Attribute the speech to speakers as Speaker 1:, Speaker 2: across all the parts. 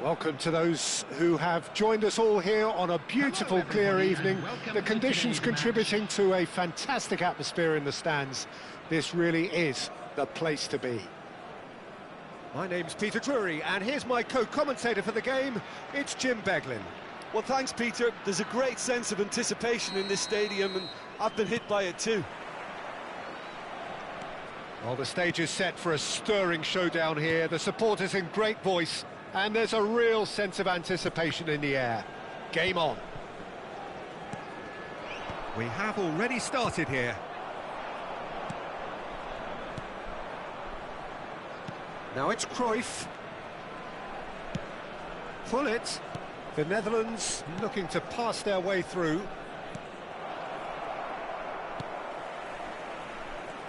Speaker 1: Welcome to those who have joined us all here on a beautiful, clear evening. The conditions contributing to a fantastic atmosphere in the stands. This really is the place to be.
Speaker 2: My name's Peter Drury, and here's my co-commentator for the game. It's Jim Beglin.
Speaker 3: Well, thanks, Peter. There's a great sense of anticipation in this stadium, and I've been hit by it too.
Speaker 1: Well, the stage is set for a stirring showdown here. The supporters in great voice, and there's a real sense of anticipation in the air. Game on.
Speaker 2: We have already started here. Now it's Cruyff. Pull it.
Speaker 1: The Netherlands looking to pass their way through.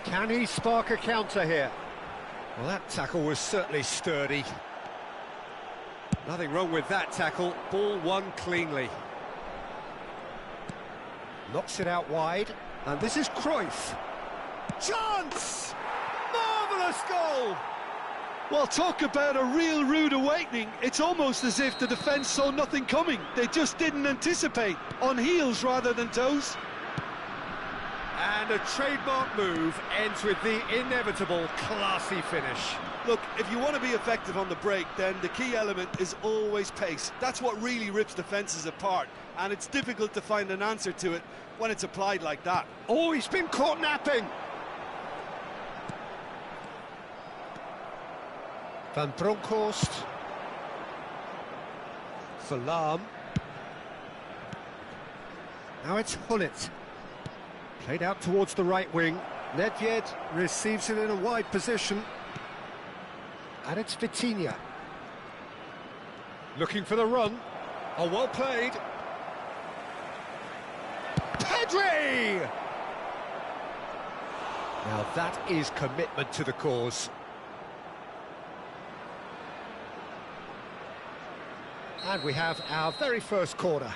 Speaker 1: Can he spark a counter here?
Speaker 2: Well, that tackle was certainly sturdy. Nothing wrong with that tackle. Ball won cleanly.
Speaker 1: Knocks it out wide.
Speaker 2: And this is Cruyff. Chance! Marvellous goal!
Speaker 3: Well, talk about a real rude awakening. It's almost as if the defence saw nothing coming. They just didn't anticipate. On heels rather than toes.
Speaker 2: And a trademark move ends with the inevitable classy finish.
Speaker 3: Look, if you want to be effective on the break, then the key element is always pace. That's what really rips defences apart, and it's difficult to find an answer to it when it's applied like that.
Speaker 2: Oh, he's been caught napping.
Speaker 1: Van Bronckhorst.
Speaker 2: Salam.
Speaker 1: Now it's Hullet.
Speaker 2: Played out towards the right wing.
Speaker 1: Nedved receives it in a wide position. And it's Vitinha.
Speaker 2: Looking for the run. Oh, well played. Pedri! Now that is commitment to the cause.
Speaker 1: And we have our very first corner.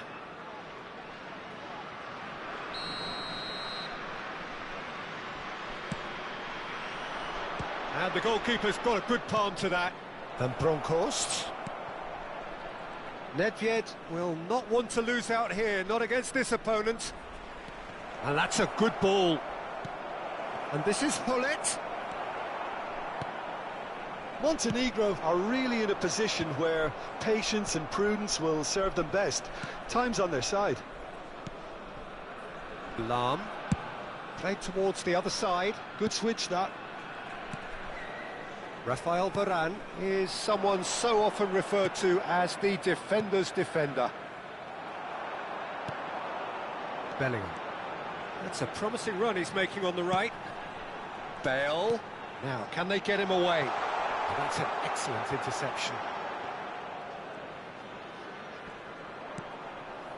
Speaker 2: And the goalkeeper's got a good palm to that.
Speaker 1: Van Bronckhorst.
Speaker 2: Nedved will not want to lose out here, not against this opponent. And that's a good ball.
Speaker 1: And this is Hullet.
Speaker 3: Montenegro are really in a position where patience and prudence will serve them best. Time's on their side.
Speaker 2: Lam.
Speaker 1: Played towards the other side.
Speaker 3: Good switch, that.
Speaker 1: Rafael Varane is someone so often referred to as the defender's defender.
Speaker 2: Bellingham. That's a promising run he's making on the right. Bale.
Speaker 1: Now, can they get him away?
Speaker 2: And that's an excellent interception.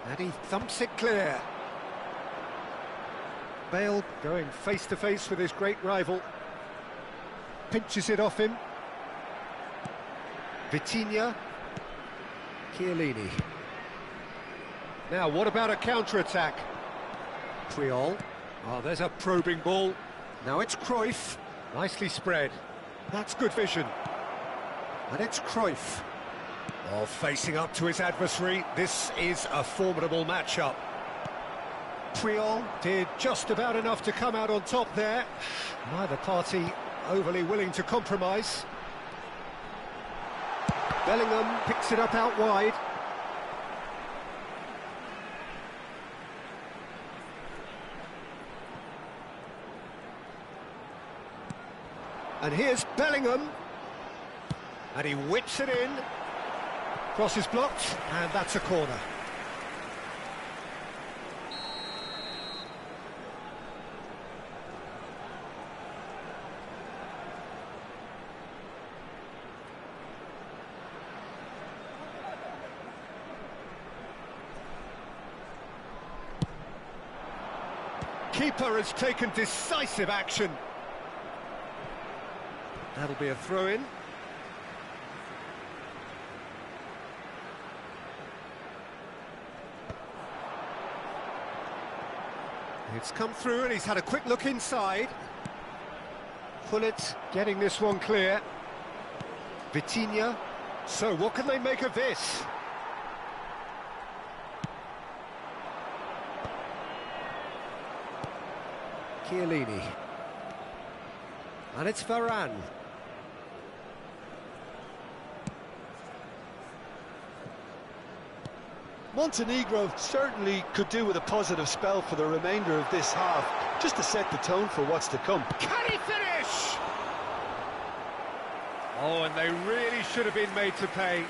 Speaker 1: And he thumps it clear.
Speaker 2: Bale going face-to-face with his great rival. Pinches it off him.
Speaker 1: Vitinha. Chiellini.
Speaker 2: Now, what about a counter-attack?
Speaker 1: Puyol.
Speaker 2: Oh, there's a probing ball.
Speaker 1: Now it's Cruyff.
Speaker 2: Nicely spread. That's good vision.
Speaker 1: And it's Cruyff.
Speaker 2: Oh, facing up to his adversary. This is a formidable matchup.
Speaker 1: Puyol
Speaker 2: Did just about enough to come out on top there. Neither party overly willing to compromise.
Speaker 1: Bellingham picks it up out wide. And here's Bellingham.
Speaker 2: And he whips it in. Cross is blocked, and that's a corner. Keeper has taken decisive action. That'll be a throw-in. It's come through and he's had a quick look inside.
Speaker 1: Hullet getting this one clear. Vitinha.
Speaker 2: So what can they make of this?
Speaker 1: Chiellini. And it's Varane.
Speaker 3: Montenegro certainly could do with a positive spell for the remainder of this half, just to set the tone for what's to come.
Speaker 2: Can he finish? Oh, and they really should have been made to pay.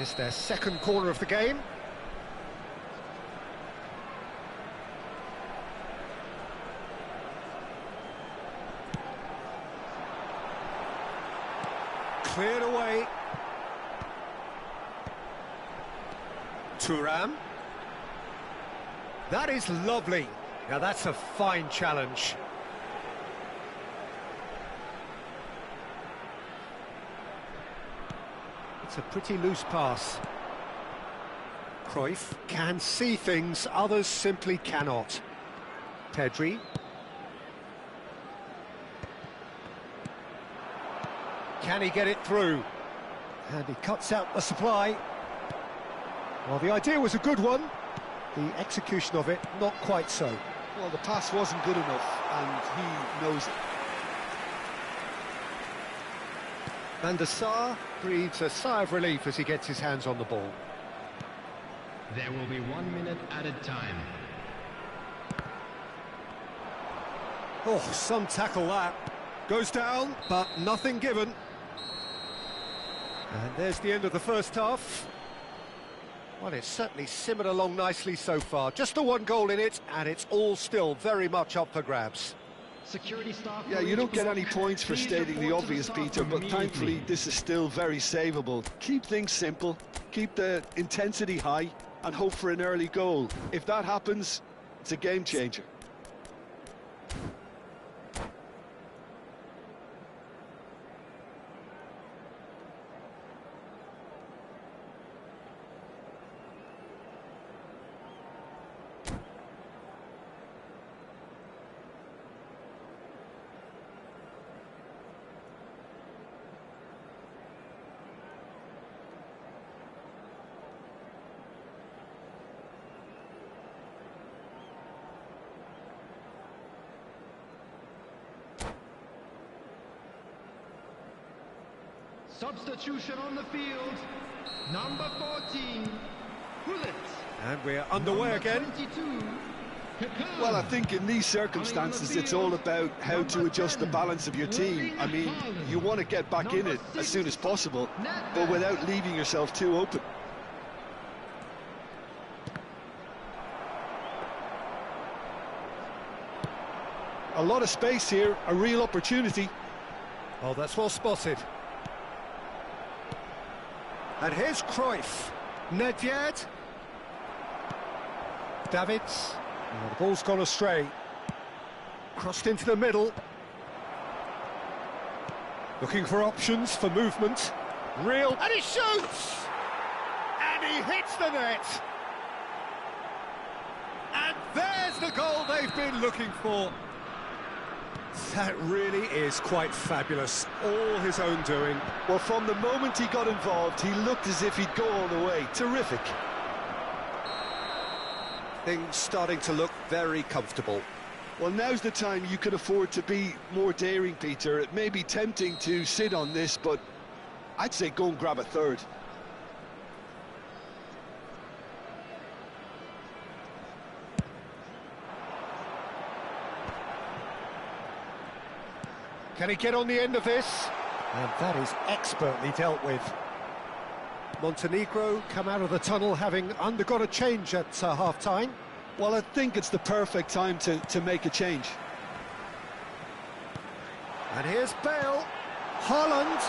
Speaker 1: It's their second corner of the game.
Speaker 2: Cleared away. Thuram. That is lovely. Now that's a fine challenge. It's a pretty loose pass. Cruyff can see things others simply cannot. Pedri. Can he get it through? And he cuts out the supply. Well, the idea was a good one. The execution of it, not quite so.
Speaker 3: Well, the pass wasn't good enough, and he knows it.
Speaker 2: Van der Sar breathes a sigh of relief as he gets his hands on the ball.
Speaker 4: There will be 1 minute added time.
Speaker 2: Oh, some tackle that. Goes down, but nothing given. And there's the end of the first half. Well, it's certainly simmered along nicely so far. Just the one goal in it, and it's all still very much up for grabs.
Speaker 4: Security staff.
Speaker 3: Yeah, you don't get any points for stating the obvious, Peter, but thankfully this is still very savable. Keep things simple, keep the intensity high, and hope for an early goal. If that happens, it's a game changer.
Speaker 4: Substitution on the field. Number 14, Bullet.
Speaker 2: And we're underway again.
Speaker 4: 22,
Speaker 3: Well, I think in these circumstances it's all about how to adjust the balance of your team. I mean, you want to get back in it as soon as possible, but without leaving yourself too open. A lot of space here, a real opportunity.
Speaker 2: Oh, that's well spotted. And here's Cruyff. Nedved. Davids. Oh, the ball's gone astray. Crossed into the middle. Looking for options for movement. Real. And he shoots! And he hits the net. And there's the goal they've been looking for. That really is quite fabulous. All his own doing.
Speaker 3: Well, from the moment he got involved, he looked as if he'd go all the way. Terrific.
Speaker 2: Things starting to look very comfortable.
Speaker 3: Well, now's the time you can afford to be more daring, Peter. It may be tempting to sit on this, but I'd say go and grab a third.
Speaker 2: Can he get on the end of this? And that is expertly dealt with. Montenegro come out of the tunnel having undergone a change at half-time.
Speaker 3: Well, I think it's the perfect time to make a change.
Speaker 2: And here's Bale. Haaland.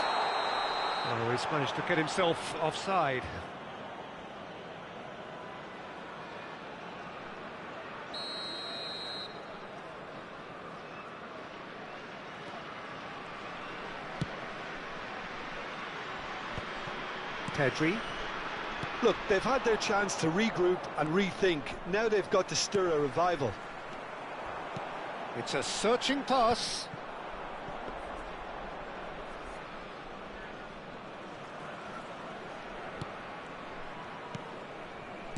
Speaker 2: Oh, he's managed to get himself offside. Pedri.
Speaker 3: Look, they've had their chance to regroup and rethink. Now they've got to stir a revival.
Speaker 2: It's a searching pass.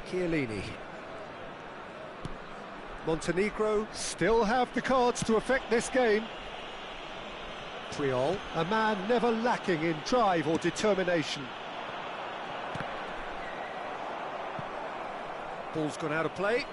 Speaker 2: Chiellini. Montenegro still have the cards to affect this game. Triol, a man never lacking in drive or determination. Ball's gone out of play.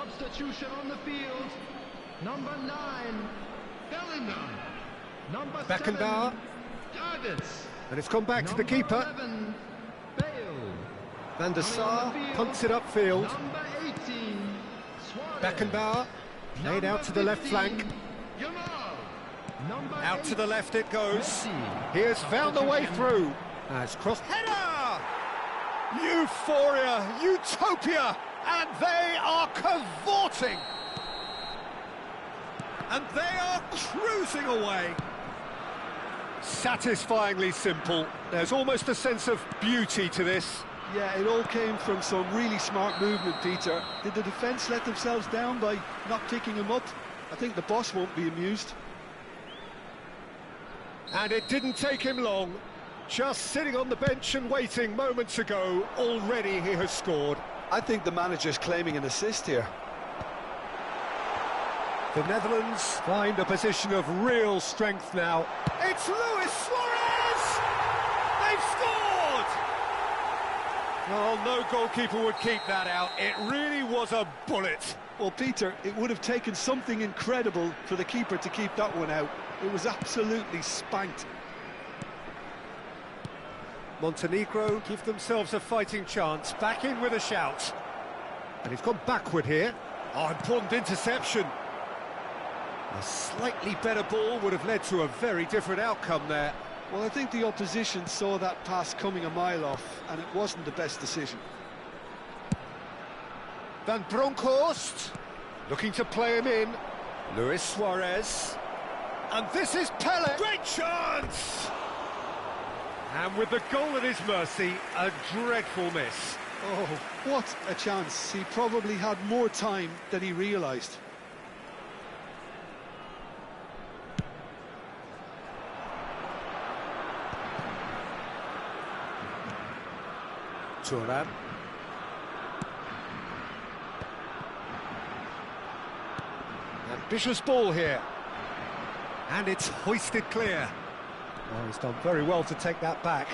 Speaker 4: Substitution on the field. Number 9, Bellingham. Number
Speaker 1: Beckenbauer.
Speaker 4: 7, Davids.
Speaker 1: And it's gone back to the keeper.
Speaker 4: 11, Bale.
Speaker 1: Van der Sar punts it upfield.
Speaker 4: Number 18, Suarez.
Speaker 1: Beckenbauer played out to the left flank.
Speaker 4: Yamal. Number
Speaker 1: Out
Speaker 4: 8,
Speaker 1: to the left it goes.
Speaker 4: Messi.
Speaker 1: He has found a way through. As cross header! Euphoria, utopia, and they are cavorting. And they are cruising away. Satisfyingly simple. There's almost a sense of beauty to this.
Speaker 3: Yeah, it all came from some really smart movement, Peter. Did the defence let themselves down by not picking him up? I think the boss won't be amused.
Speaker 1: And it didn't take him long. Just sitting on the bench and waiting moments ago, already he has scored.
Speaker 3: I think the manager's claiming an assist here.
Speaker 1: The Netherlands find a position of real strength now. It's Luis Suarez! They've scored! Well, no goalkeeper would keep that out. It really was a bullet.
Speaker 3: Well, Peter, it would have taken something incredible for the keeper to keep that one out. It was absolutely spanked.
Speaker 1: Montenegro give themselves a fighting chance. Back in with a shout. And he's gone backward here. Oh, important interception. A slightly better ball would have led to a very different outcome there.
Speaker 3: Well, I think the opposition saw that pass coming a mile off, and it wasn't the best decision.
Speaker 1: Van Bronckhorst looking to play him in. Luis Suarez. And this is Pele. Great chance! And with the goal at his mercy, a dreadful miss.
Speaker 3: Oh, what a chance. He probably had more time than he realised.
Speaker 1: Thuram. Ambitious ball here. And it's hoisted clear. Oh, he's done very well to take that back.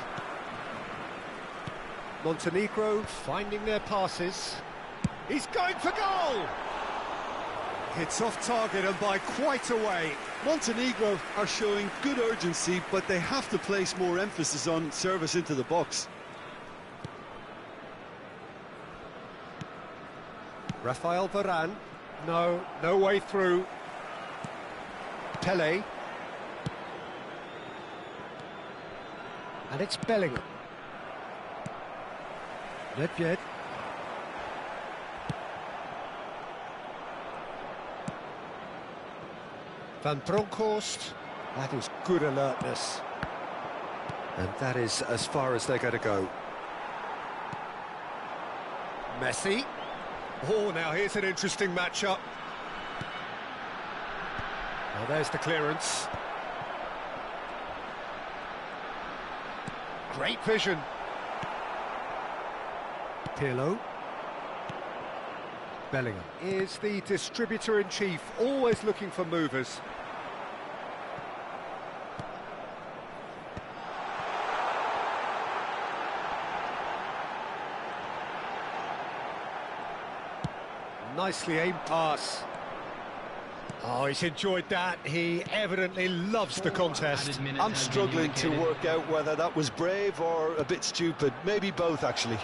Speaker 1: Montenegro finding their passes. He's going for goal! It's off target and by quite a way.
Speaker 3: Montenegro are showing good urgency, but they have to place more emphasis on service into the box.
Speaker 1: Rafael Varane. No way through. Pele. And it's Bellingham. Nedved. Van Bronckhorst. That is good alertness. And that is as far as they're going to go. Messi. Oh, now here's an interesting matchup. Well, there's the clearance. Great vision. Pirlo. Bellingham is the distributor-in-chief, always looking for movers. Nicely aimed pass. Oh, he's enjoyed that. He evidently loves the contest.
Speaker 3: I'm struggling to work out whether that was brave or a bit stupid. Maybe both, actually.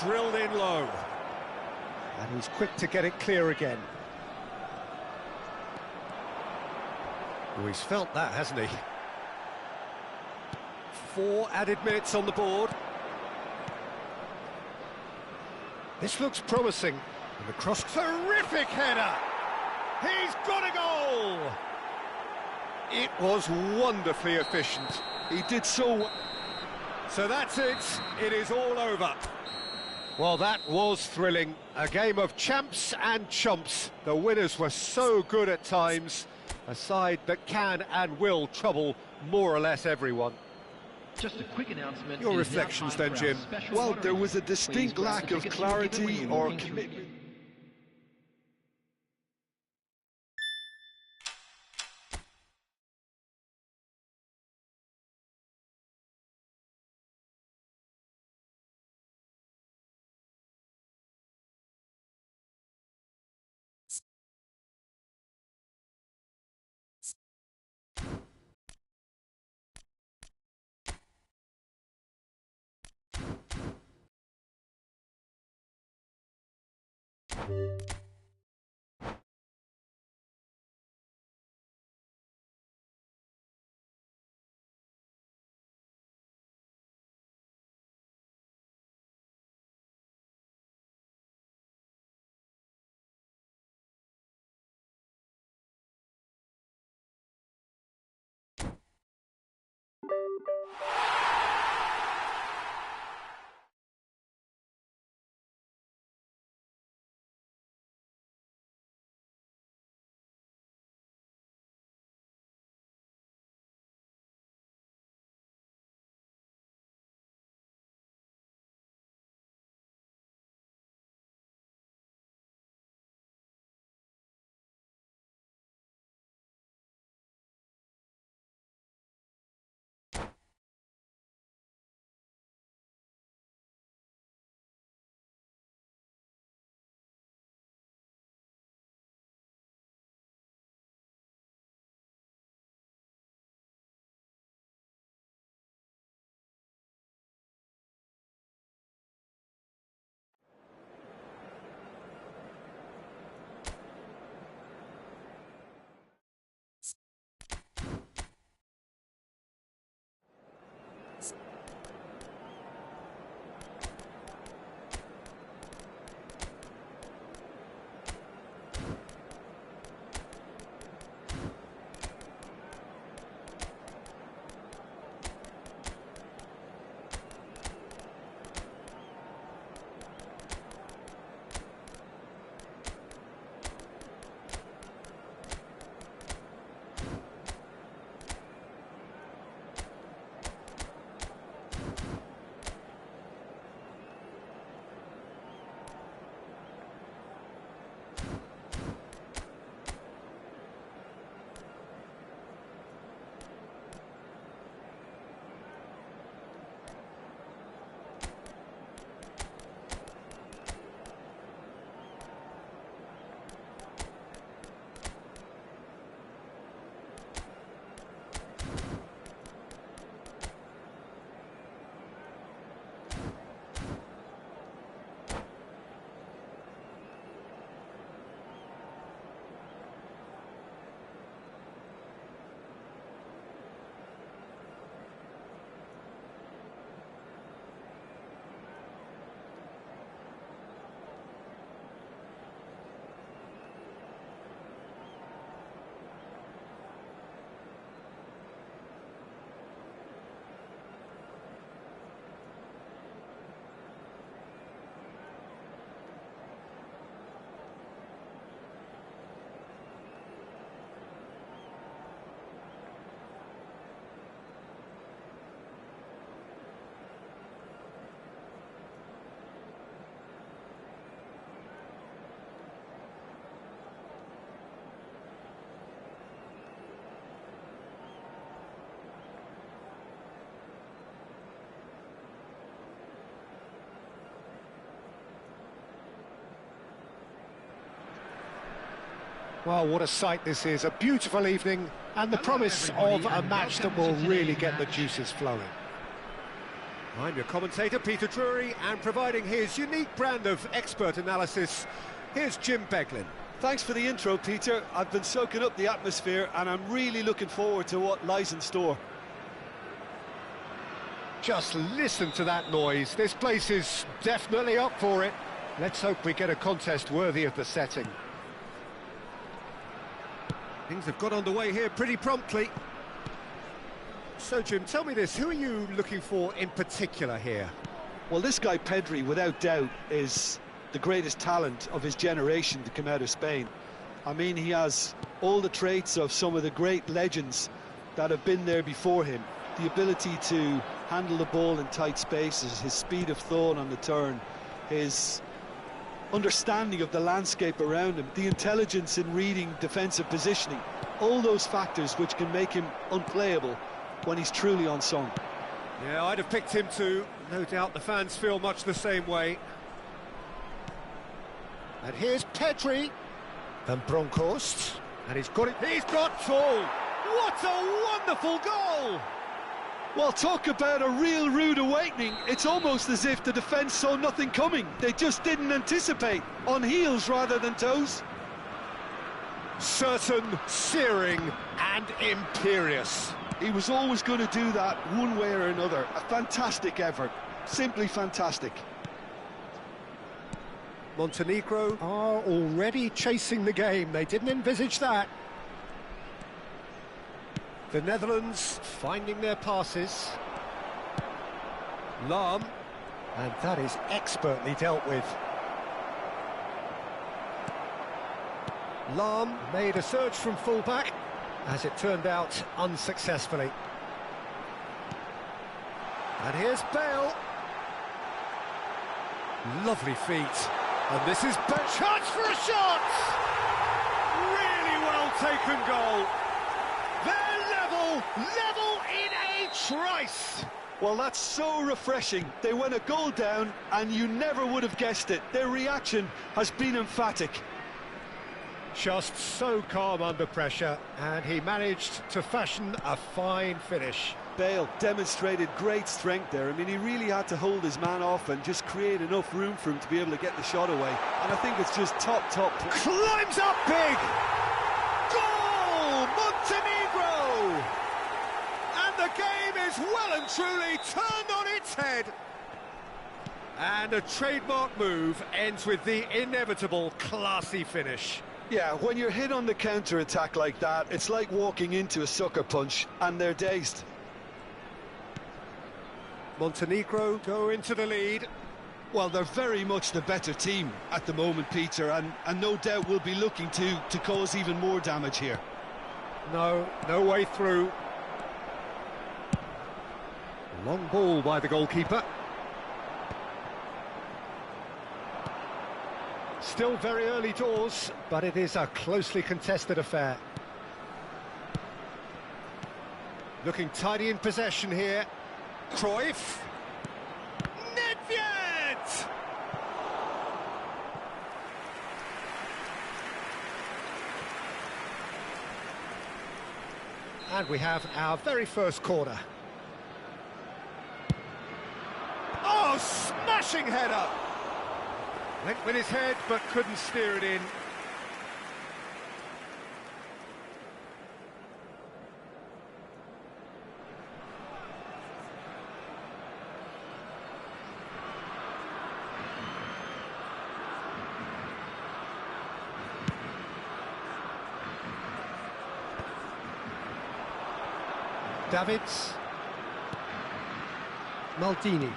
Speaker 1: Drilled in low. And he's quick to get it clear again. Oh, he's felt that, hasn't he? 4 added minutes on the board. This looks promising. And the cross... Terrific header! He's got a goal! It was wonderfully efficient.
Speaker 3: He did so...
Speaker 1: So that's it. It is all over. Well, that was thrilling. A game of champs and chumps. The winners were so good at times. A side that can and will trouble more or less everyone.
Speaker 4: Just a quick announcement.
Speaker 1: Your reflections then, Jim.
Speaker 3: Well, there was a distinct lack of clarity or commitment.
Speaker 1: Well, what a sight this is. A beautiful evening and the promise of a match that will really get the juices flowing.
Speaker 2: I'm your commentator, Peter Drury, and providing his unique brand of expert analysis, here's Jim Beglin.
Speaker 3: Thanks for the intro, Peter. I've been soaking up the atmosphere and I'm really looking forward to what lies in store.
Speaker 1: Just listen to that noise. This place is definitely up for it. Let's hope we get a contest worthy of the setting.
Speaker 2: Things have got underway here pretty promptly. So, Jim, tell me this, who are you looking for in particular here?
Speaker 3: Well, this guy, Pedri, without doubt, is the greatest talent of his generation to come out of Spain. I mean, he has all the traits of some of the great legends that have been there before him. The ability to handle the ball in tight spaces, his speed of thought on the turn, his understanding of the landscape around him, the intelligence in reading defensive positioning, all those factors which can make him unplayable when he's truly on song.
Speaker 2: Yeah, I'd have picked him too. No doubt the fans feel much the same way.
Speaker 1: And here's Pedri. And Buducnost.
Speaker 2: And he's got it. He's got two! What a wonderful goal!
Speaker 3: Well, talk about a real rude awakening. It's almost as if the defence saw nothing coming. They just didn't anticipate. On heels rather than toes.
Speaker 1: Certain, searing and imperious.
Speaker 3: He was always going to do that one way or another. A fantastic effort. Simply fantastic.
Speaker 1: Montenegro are already chasing the game. They didn't envisage that. The Netherlands finding their passes. Lahm, and that is expertly dealt with. Lahm made a surge from fullback, as it turned out unsuccessfully. And here's Bale. Lovely feet. And this is Bale. Chance for a shot! Really well taken goal. They're level in a trice.
Speaker 3: Well, that's so refreshing. They went a goal down and you never would have guessed it. Their reaction has been emphatic.
Speaker 1: Just so calm under pressure, and he managed to fashion a fine finish.
Speaker 3: Bale demonstrated great strength there. I mean, he really had to hold his man off and just create enough room for him to be able to get the shot away. And I think it's just top.
Speaker 1: Climbs up big! Goal! Montenegro! And the game is well and truly turned on its head. And a trademark move ends with the inevitable classy finish.
Speaker 3: Yeah, when you're hit on the counter-attack like that, it's like walking into a sucker punch, and they're dazed.
Speaker 1: Montenegro go into the lead.
Speaker 3: Well, they're very much the better team at the moment, Peter, and no doubt will be looking to cause even more damage here.
Speaker 1: No way through. Long ball by the goalkeeper. Still very early doors, but it is a closely contested affair. Looking tidy in possession here. Cruyff. Nedved! And we have our very first corner. Oh, smashing header! Went with his head, but couldn't steer it in. Davids. Maldini.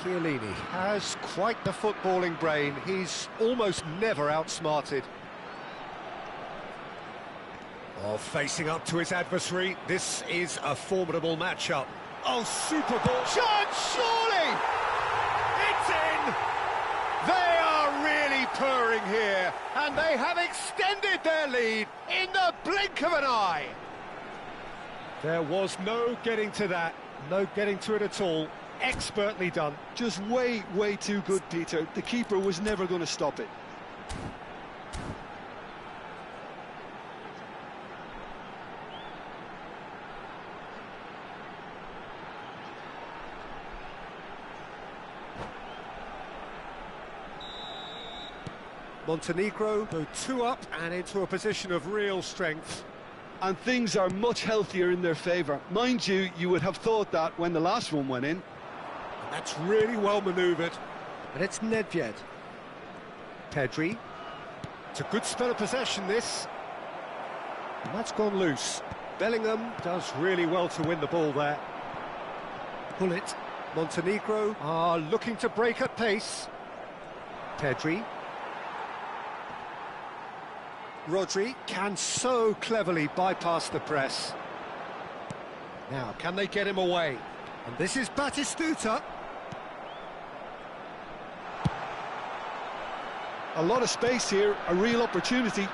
Speaker 1: Chiellini has quite the footballing brain. He's almost never outsmarted. Oh, facing up to his adversary. This is a formidable matchup. Oh, super ball. Chance, surely! It's in! They are really purring here, and they have extended their lead in the blink of an eye. There was no getting to that, no getting to it at all. Expertly done.
Speaker 3: Just way too good, Peter. The keeper was never going to stop it.
Speaker 1: Montenegro go 2 up and into a position of real strength.
Speaker 3: And things are much healthier in their favour. Mind you, you would have thought that when the last one went in.
Speaker 1: That's really well manoeuvred. And it's Nedved. Pedri. It's a good spell of possession, this. And that's gone loose. Bellingham does really well to win the ball there. Bullet. Montenegro are looking to break at pace. Pedri. Rodri can so cleverly bypass the press. Now, can they get him away? And this is Batistuta.
Speaker 3: A lot of space here, a real opportunity.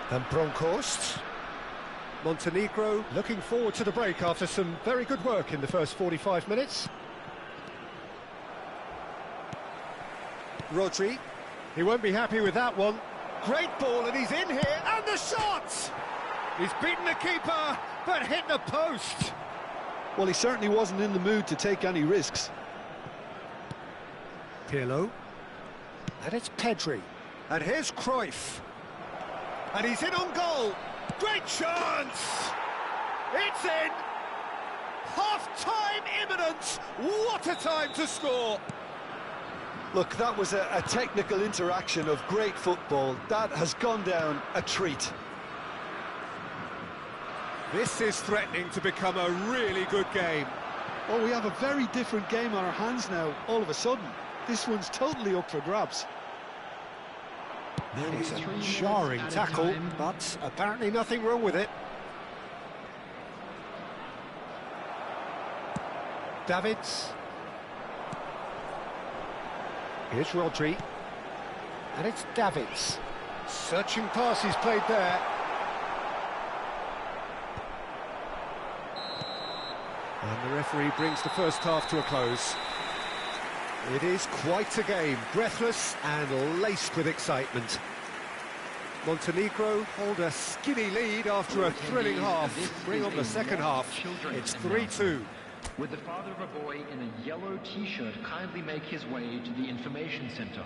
Speaker 1: Then Buducnost. Montenegro looking forward to the break after some very good work in the first 45 minutes. Rodri. He won't be happy with that one. Great ball, and he's in here, and the shot!
Speaker 2: He's beaten the keeper, but hit the post.
Speaker 3: Well, he certainly wasn't in the mood to take any risks.
Speaker 2: Pirlo. And it's Pedri. And here's Cruyff. And he's in on goal. Great chance! It's in! Half-time imminent! What a time to score!
Speaker 3: Look, that was a technical interaction of great football. That has gone down a treat.
Speaker 2: This is threatening to become a really good game.
Speaker 3: Oh, we have a very different game on our hands now, all of a sudden. This one's totally up for grabs.
Speaker 1: It's a jarring tackle, but apparently nothing wrong with it. Davids. Here's Rodri. And it's Davids. Searching pass he's played there.
Speaker 2: And the referee brings the first half to a close. It is quite a game, breathless and laced with excitement. Montenegro hold a skinny lead after a thrilling half. Bring on the second half. It's 3-2.
Speaker 4: Would the father of a boy in a yellow t-shirt kindly make his way to the information center?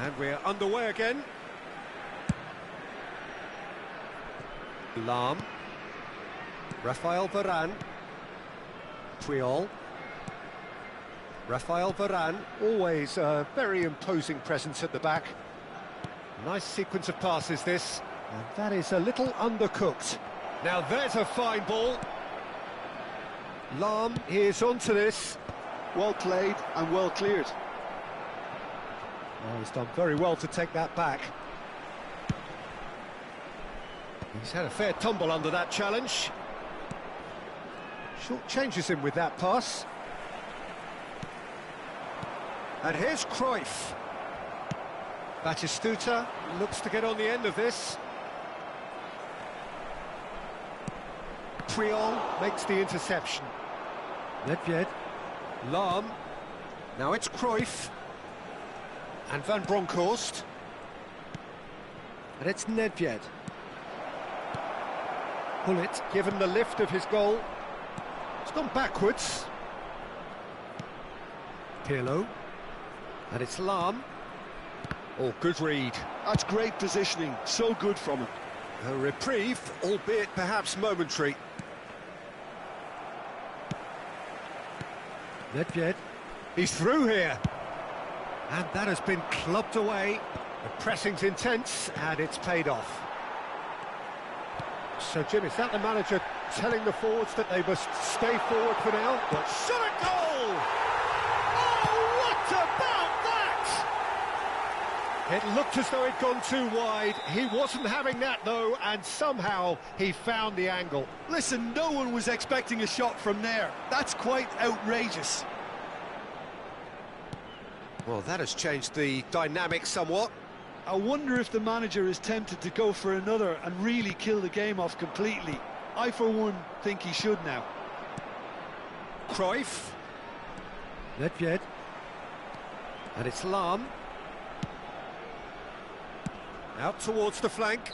Speaker 2: And we're underway again. Lahm. Rafael Varane. Puyol. Rafael Varane.
Speaker 1: Always a very imposing presence at the back.
Speaker 2: Nice sequence of passes, this.
Speaker 1: And that is a little undercooked.
Speaker 2: Now there's a fine ball. Lahm
Speaker 1: Here's onto this.
Speaker 3: Well played and well cleared.
Speaker 1: Oh, he's done very well to take that back.
Speaker 2: He's had a fair tumble under that challenge.
Speaker 1: Short changes him with that pass.
Speaker 2: And here's Cruyff. Batistuta looks to get on the end of this.
Speaker 1: Puyol makes the interception.
Speaker 2: Nedved. Lahm. Now it's Cruyff.
Speaker 1: And Van Bronckhorst.
Speaker 2: And it's Nedved.
Speaker 1: Gullit given the lift of his goal. It's gone backwards.
Speaker 2: Pirlo. And it's Lahm. Oh, good read.
Speaker 3: That's great positioning, so good from him.
Speaker 2: A reprieve, albeit perhaps momentary.
Speaker 1: Nedved.
Speaker 2: He's through here. And that has been clubbed away. The pressing's intense, and it's paid off.
Speaker 1: So, Jim, is that the manager telling the forwards that they must stay forward for now?
Speaker 2: But shot a goal! Oh, what about that?
Speaker 1: It looked as though it'd gone too wide. He wasn't having that, though, and somehow he found the angle.
Speaker 3: Listen, no one was expecting a shot from there. That's quite outrageous.
Speaker 2: Well, that has changed the dynamic somewhat.
Speaker 3: I wonder if the manager is tempted to go for another and really kill the game off completely. I, for one, think he should now.
Speaker 2: Cruyff.
Speaker 1: Nedved.
Speaker 2: And it's Lahm. Out towards the flank.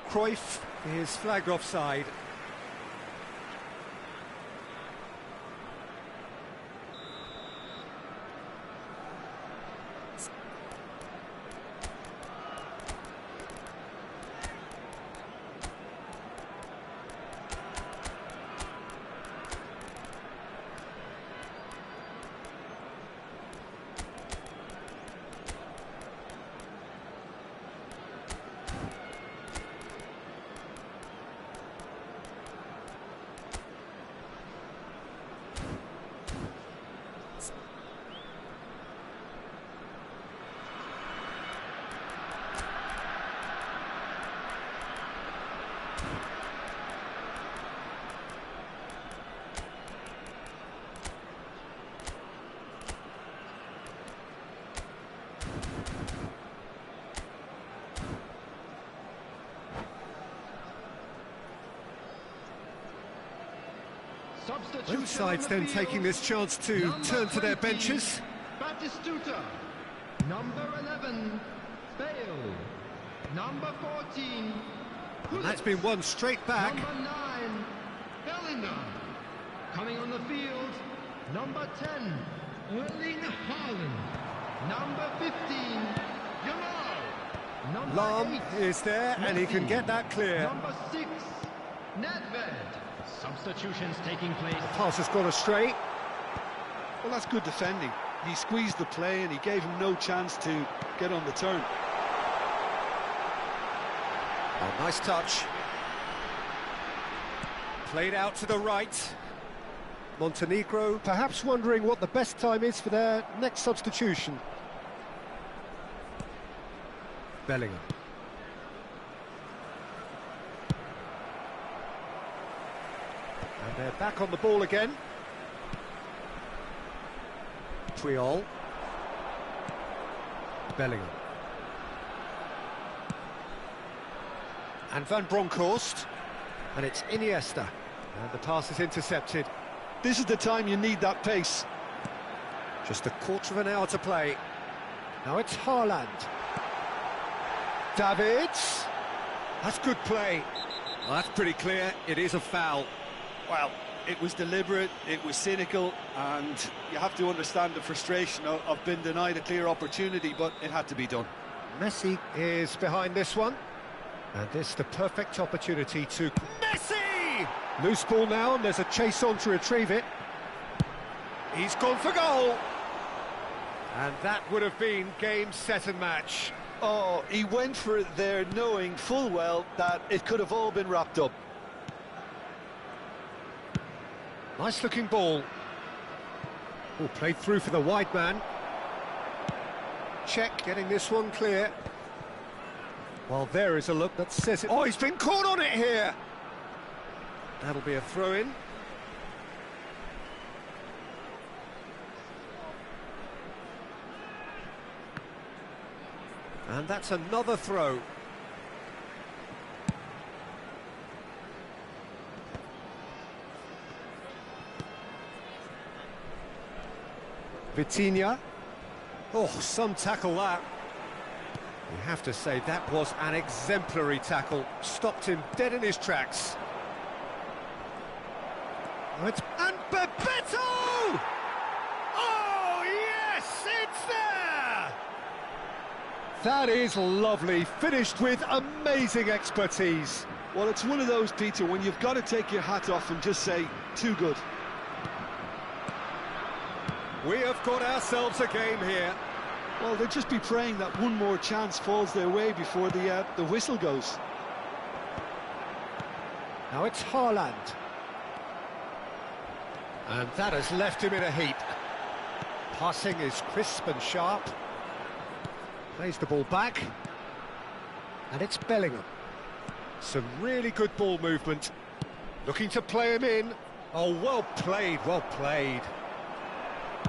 Speaker 2: Cruyff is flagged offside.
Speaker 1: Both sides then taking this chance to turn to their benches.
Speaker 5: Buducnost, number 11, Bale, number 14.
Speaker 1: And that's been won straight back.
Speaker 5: Number 9, Bellingham. Coming on the field, number 10, Erling Haaland. Number 15, Jamal. Number
Speaker 1: Lahm
Speaker 5: 8,
Speaker 1: is there, and he can get that clear.
Speaker 5: Number 6, Nedved. Substitutions taking place.
Speaker 1: The pass has gone astray.
Speaker 3: Well, that's good defending. He squeezed the play and he gave him no chance to get on the turn.
Speaker 1: Oh, nice touch. Played out to the right. Montenegro perhaps wondering what the best time is for their next substitution. Bellingham. And they're back on the ball again. Puyol. Bellingham. And Van Bronckhorst. And it's Iniesta. And the pass is intercepted.
Speaker 3: This is the time you need that pace.
Speaker 1: Just a quarter of an hour to play. Now it's Haaland. Davids. That's good play. Well, that's pretty clear. It is a foul.
Speaker 3: Well, it was deliberate, it was cynical, and you have to understand the frustration of being denied a clear opportunity, but it had to be done.
Speaker 1: Messi is behind this one. And this the perfect opportunity to... Messi! Loose ball now, and there's a chase on to retrieve it. He's gone for goal. And that would have been game, set and match.
Speaker 3: Oh, he went for it there knowing full well that it could have all been wrapped up.
Speaker 1: Nice looking ball. Oh, played through for the wide man. Check getting this one clear. Well, there is a look that says it. Oh, he's been caught on it here. That'll be a throw-in. And that's another throw. Vitinha. Oh, some tackle that. You have to say that was an exemplary tackle. Stopped him dead in his tracks. And Bebeto! Oh, yes, it's there! That is lovely, finished with amazing expertise.
Speaker 3: Well, it's one of those, Peter, when you've got to take your hat off and just say, too good.
Speaker 1: We have got ourselves a game here.
Speaker 3: Well, they'll just be praying that one more chance falls their way before the whistle goes.
Speaker 1: Now it's Haaland. And that has left him in a heap. Passing is crisp and sharp. Plays the ball back. And it's Bellingham. Some really good ball movement. Looking to play him in. Oh, well played, well played.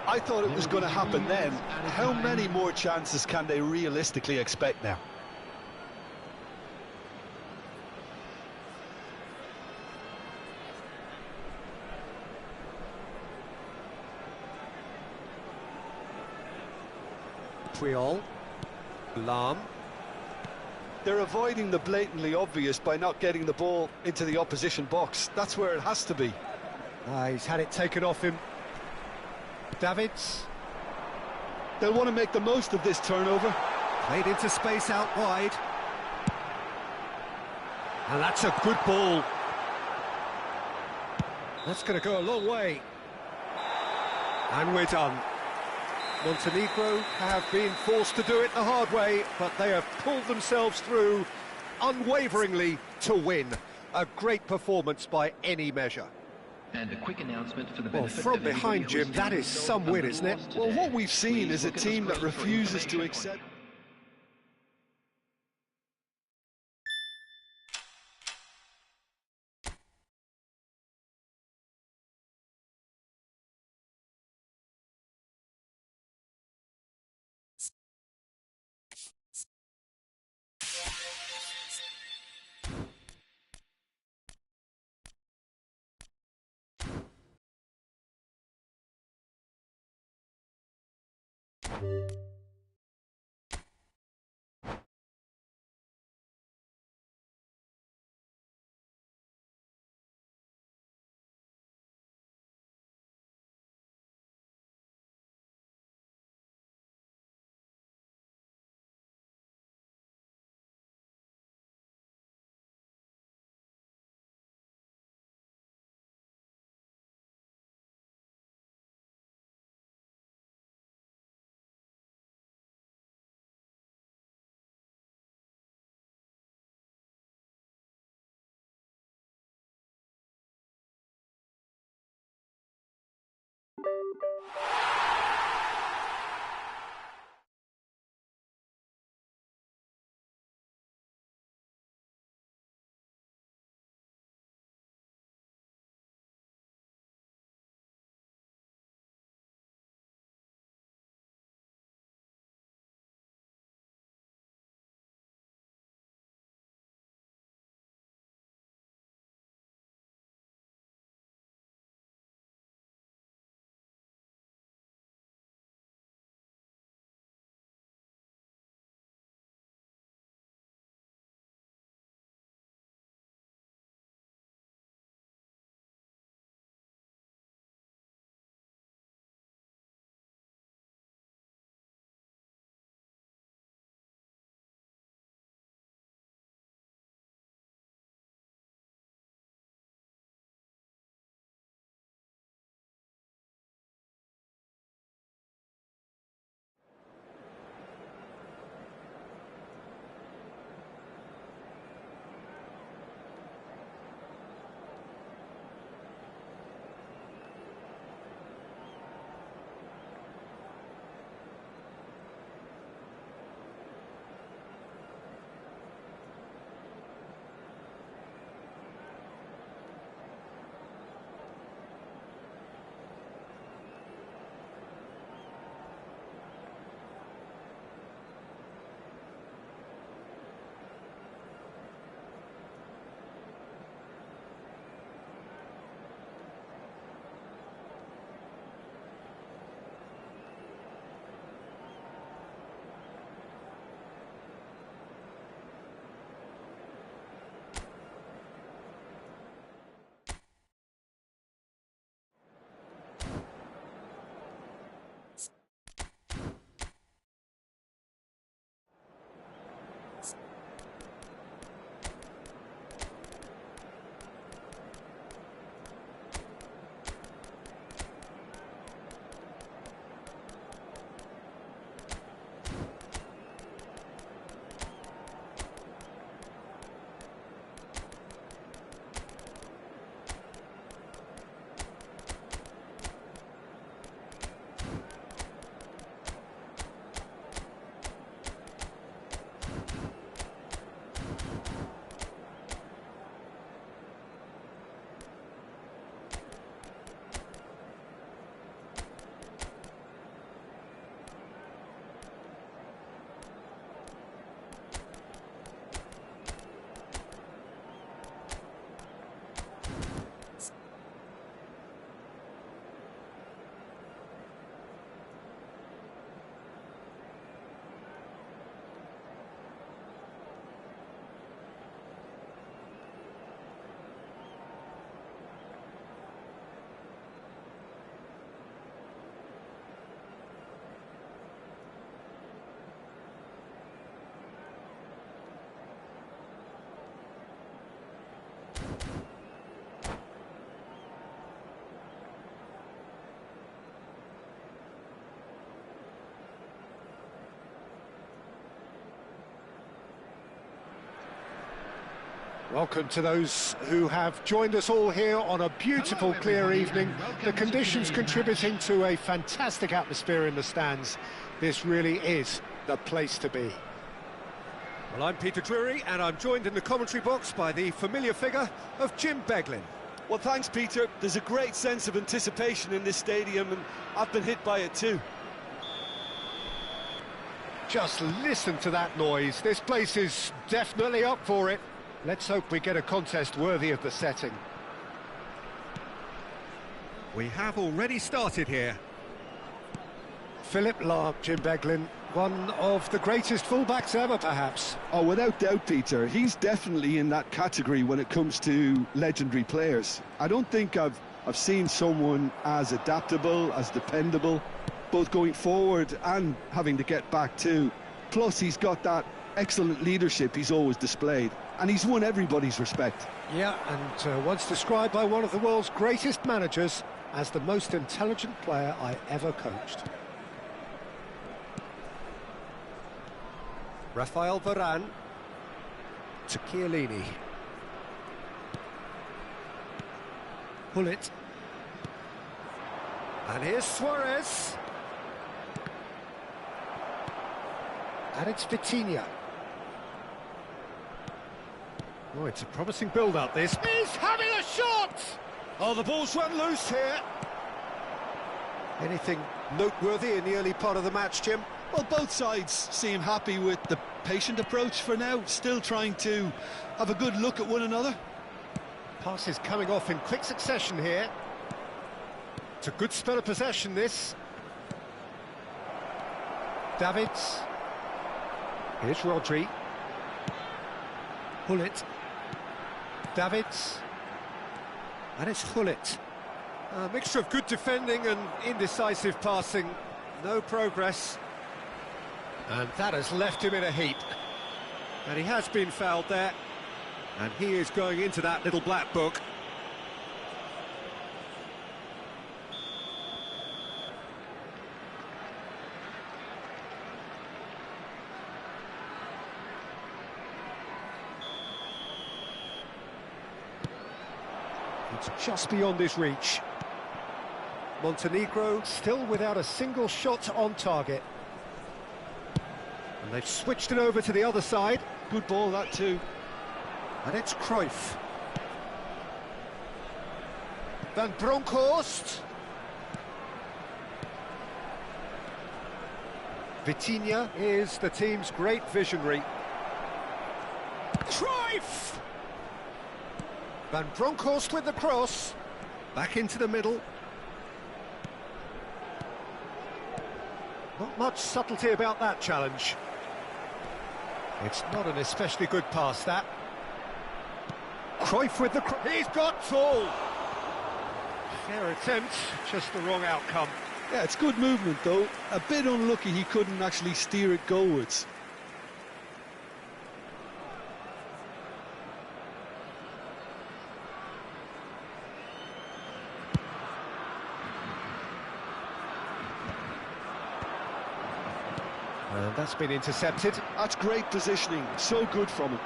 Speaker 3: I thought it was going to happen then. How many more chances can they realistically expect now?
Speaker 1: Puyol. Lahm.
Speaker 3: They're avoiding the blatantly obvious by not getting the ball into the opposition box. That's where it has to be.
Speaker 1: He's had it taken off him. Davids.
Speaker 3: They'll want to make the most of this turnover.
Speaker 1: Played into space out wide. And that's a good ball. That's going to go a long way. And we're done. Montenegro have been forced to do it the hard way, but they have pulled themselves through unwaveringly to win. A great performance by any measure.
Speaker 4: And a quick announcement for the
Speaker 1: Well,
Speaker 4: benefit
Speaker 1: from
Speaker 4: of anybody
Speaker 1: behind,
Speaker 4: who
Speaker 1: Jim,
Speaker 4: is
Speaker 1: that is some win, isn't it?
Speaker 3: Well, what we've seen is a
Speaker 4: Please look at the
Speaker 3: team that
Speaker 4: screen for
Speaker 3: refuses to
Speaker 4: information on
Speaker 3: accept...
Speaker 1: Welcome to those who have joined us all here on a beautiful, clear evening. The conditions contributing to a fantastic atmosphere in the stands. This really is the place to be.
Speaker 2: Well, I'm Peter Drury, and I'm joined in the commentary box by the familiar figure of Jim Beglin.
Speaker 3: Well, thanks, Peter. There's a great sense of anticipation in this stadium, and I've been hit by it too.
Speaker 1: Just listen to that noise. This place is definitely up for it. Let's hope we get a contest worthy of the setting.
Speaker 2: We have already started here.
Speaker 1: Philip Lahm, Jim Beglin, one of the greatest fullbacks ever, perhaps.
Speaker 3: Oh, without doubt, Peter. He's definitely in that category when it comes to legendary players. I don't think I've seen someone as adaptable, as dependable, both going forward and having to get back too. Plus, he's got that excellent leadership he's always displayed, and he's won everybody's respect.
Speaker 1: Yeah, and once described by one of the world's greatest managers as the most intelligent player I ever coached. Rafael Varane to Chiellini. Hullet. And here's Suarez. And it's Vitinha. Oh, it's a promising build-up, this. He's having a shot! Oh, the ball's run loose here. Anything noteworthy in the early part of the match, Jim?
Speaker 3: Well, both sides seem happy with the patient approach for now, still trying to have a good look at one another.
Speaker 1: Passes coming off in quick succession here. It's a good spell of possession, this. Davids. Here's Rodri. Hullet. Davids. And it's Hullet. A mixture of good defending and indecisive passing. No progress. And that has left him in a heap. And he has been fouled there. And he is going into that little black book. It's just beyond his reach. Montenegro still without a single shot on target. And they've switched it over to the other side.
Speaker 3: Good ball, that too.
Speaker 1: And it's Cruyff. Van Bronckhorst. Vitinha is the team's great visionary. Cruyff! Van Bronckhorst with the cross. Back into the middle. Not much subtlety about that challenge. It's not an especially good pass, that. Cruyff with the... He's got full! Fair attempt, just the wrong outcome.
Speaker 3: Yeah, it's good movement, though. A bit unlucky he couldn't actually steer it goalwards.
Speaker 1: And that's been intercepted.
Speaker 3: That's great positioning, so good from him.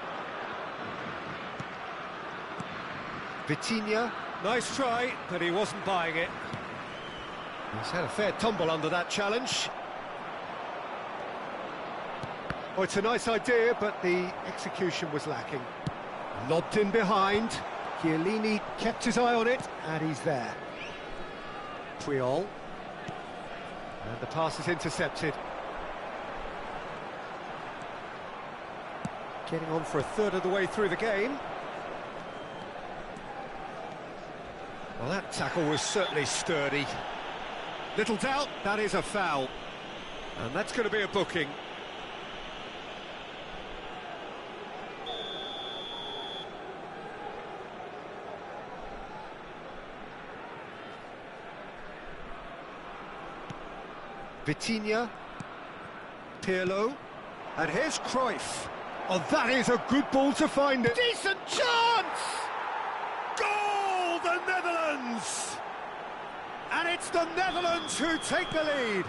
Speaker 1: Vitinha, nice try, but he wasn't buying it. He's had a fair tumble under that challenge. Oh, it's a nice idea, but the execution was lacking. Lobbed in behind. Chiellini kept his eye on it, and he's there. Puyol. And the pass is intercepted. Getting on for a third of the way through the game. Well, that tackle was certainly sturdy. Little doubt, that is a foul. And that's going to be a booking. Vitinha. Pirlo. And here's Cruyff. Oh, that is a good ball to find it. Decent chance! Goal, the Netherlands! And it's the Netherlands who take the lead.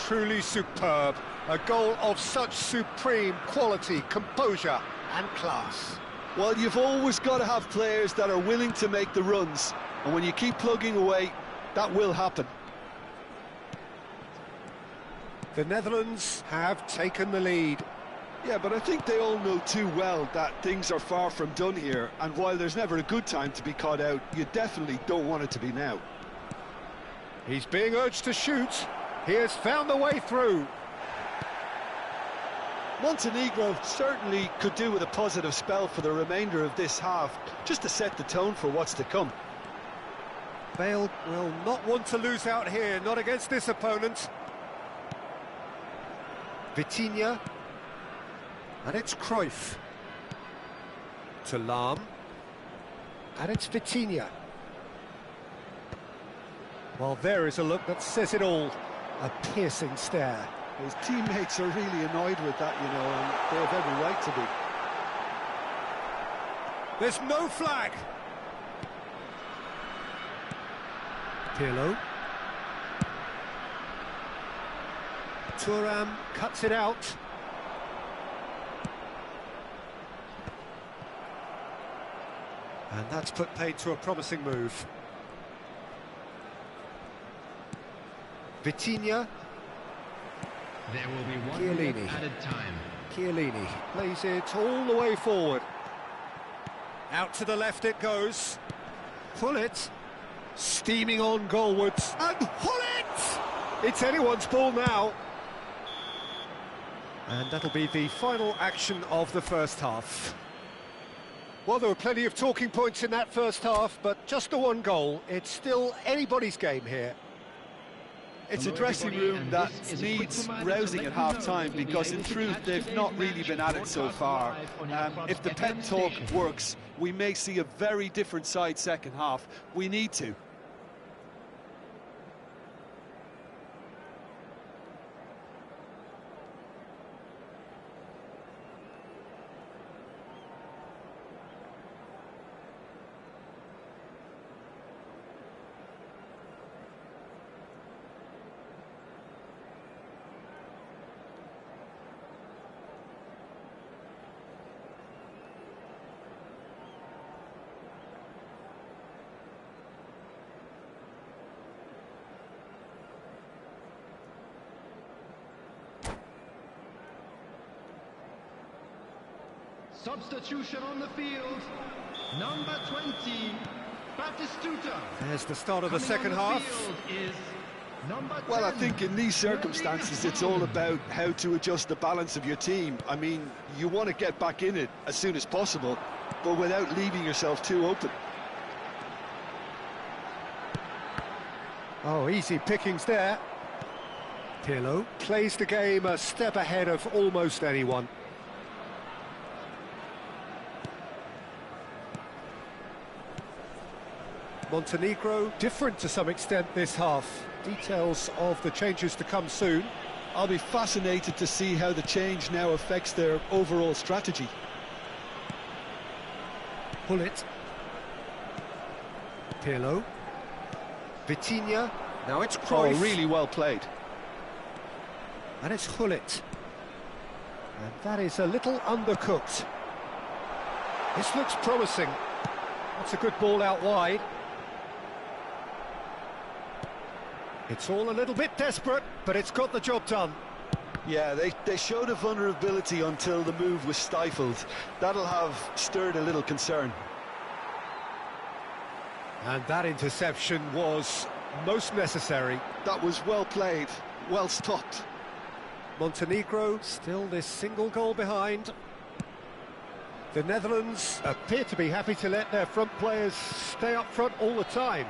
Speaker 1: Truly superb. A goal of such supreme quality, composure and class.
Speaker 3: Well, you've always got to have players that are willing to make the runs. And when you keep plugging away, that will happen.
Speaker 1: The Netherlands have taken the lead.
Speaker 3: Yeah, but I think they all know too well that things are far from done here, and while there's never a good time to be caught out, you definitely don't want it to be now.
Speaker 1: He's being urged to shoot. He has found the way through.
Speaker 3: Montenegro certainly could do with a positive spell for the remainder of this half, just to set the tone for what's to come.
Speaker 2: Bale will not want to lose out here, not against this opponent. Vitinha. And it's Cruyff. To Lahm. And it's Vitinha. Well, there is a look that says it all. A piercing stare.
Speaker 3: His teammates are really annoyed with that, you know, and they have every right to be.
Speaker 2: There's no flag. Pirlo. Thuram cuts it out. And that's put paid to a promising move. Vitinha.
Speaker 5: There will be one
Speaker 2: Chiellini.
Speaker 5: minute added time.
Speaker 2: Chiellini plays it all the way forward. Out to the left it goes. Pullet. Steaming on goalwards. And Pullet! It's anyone's ball now. And that'll be the final action of the first half. Well, there were plenty of talking points in that first half, but just the one goal. It's still anybody's game here.
Speaker 3: It's a dressing room that needs rousing at half-time because, in truth, they've not really been at it so far. If the pep talk works, we may see a very different side second half. We need to.
Speaker 5: Substitution on the field. Number 20, Batistuta.
Speaker 2: There's the start of the second half.
Speaker 3: Well, I think in these circumstances, it's all about how to adjust the balance of your team. I mean, you want to get back in it as soon as possible, but without leaving yourself too open.
Speaker 2: Oh, easy pickings there. Pirlo plays the game a step ahead of almost anyone. Montenegro, different to some extent this half. Details of the changes to come soon.
Speaker 3: I'll be fascinated to see how the change now affects their overall strategy.
Speaker 2: Pullet. Pirlo. Vitinha. Now it's Cruyff.
Speaker 3: Oh, really well played.
Speaker 2: And it's Gullit. And that is a little undercooked. This looks promising. That's a good ball out wide. It's all a little bit desperate, but it's got the job done.
Speaker 3: Yeah, they showed a vulnerability until the move was stifled. That'll have stirred a little concern.
Speaker 2: And that interception was most necessary.
Speaker 3: That was well played, well stopped.
Speaker 2: Montenegro still this single goal behind. The Netherlands appear to be happy to let their front players stay up front all the time.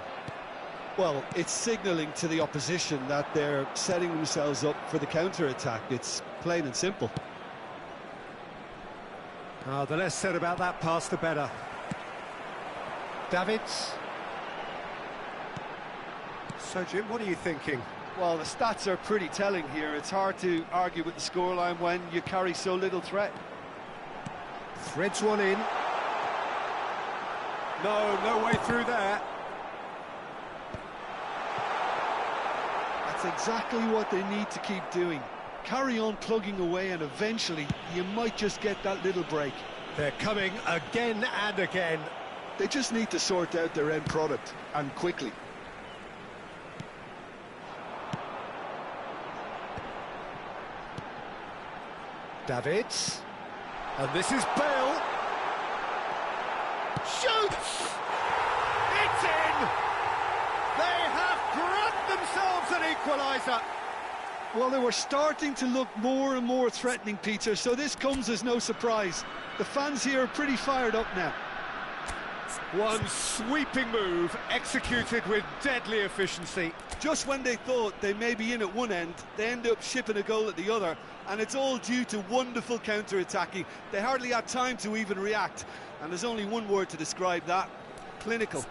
Speaker 3: Well, it's signalling to the opposition that they're setting themselves up for the counter-attack. It's plain and simple.
Speaker 2: The less said about that pass, the better. Davids. So, Jim, what are you thinking?
Speaker 3: Well, the stats are pretty telling here. It's hard to argue with the scoreline when you carry so little threat.
Speaker 2: Threads one in. No way through there.
Speaker 3: That's exactly what they need to keep doing. Carry on plugging away and eventually you might just get that little break.
Speaker 2: They're coming again and again.
Speaker 3: They just need to sort out their end product, and quickly.
Speaker 2: Davids. And this is Bale. Shoots! It's in! They have grabbed themselves an equaliser.
Speaker 3: Well, they were starting to look more and more threatening, Peter, so this comes as no surprise. The fans here are pretty fired up now.
Speaker 2: One sweeping move, executed with deadly efficiency.
Speaker 3: Just when they thought they may be in at one end, they end up shipping a goal at the other, and it's all due to wonderful counter-attacking. They hardly had time to even react, and there's only one word to describe that: clinical.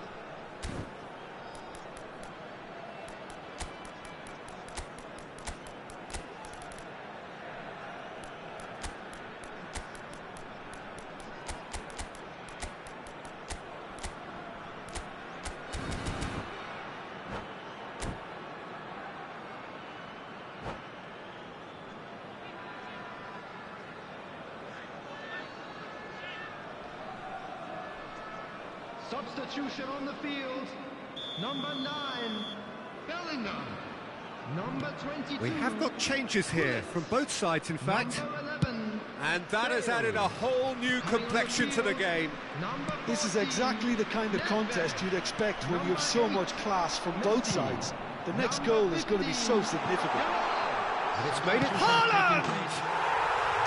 Speaker 5: Substitution on the field. Number 9, Bellingham. Number 22.
Speaker 2: We have got changes here from both sides, in fact.
Speaker 5: Number 11.
Speaker 2: And that has added a whole new complexion to the game.
Speaker 3: This is exactly the kind of contest you'd expect when you have so much class from both sides. The next goal is going to be so significant.
Speaker 2: And it's made it Haaland!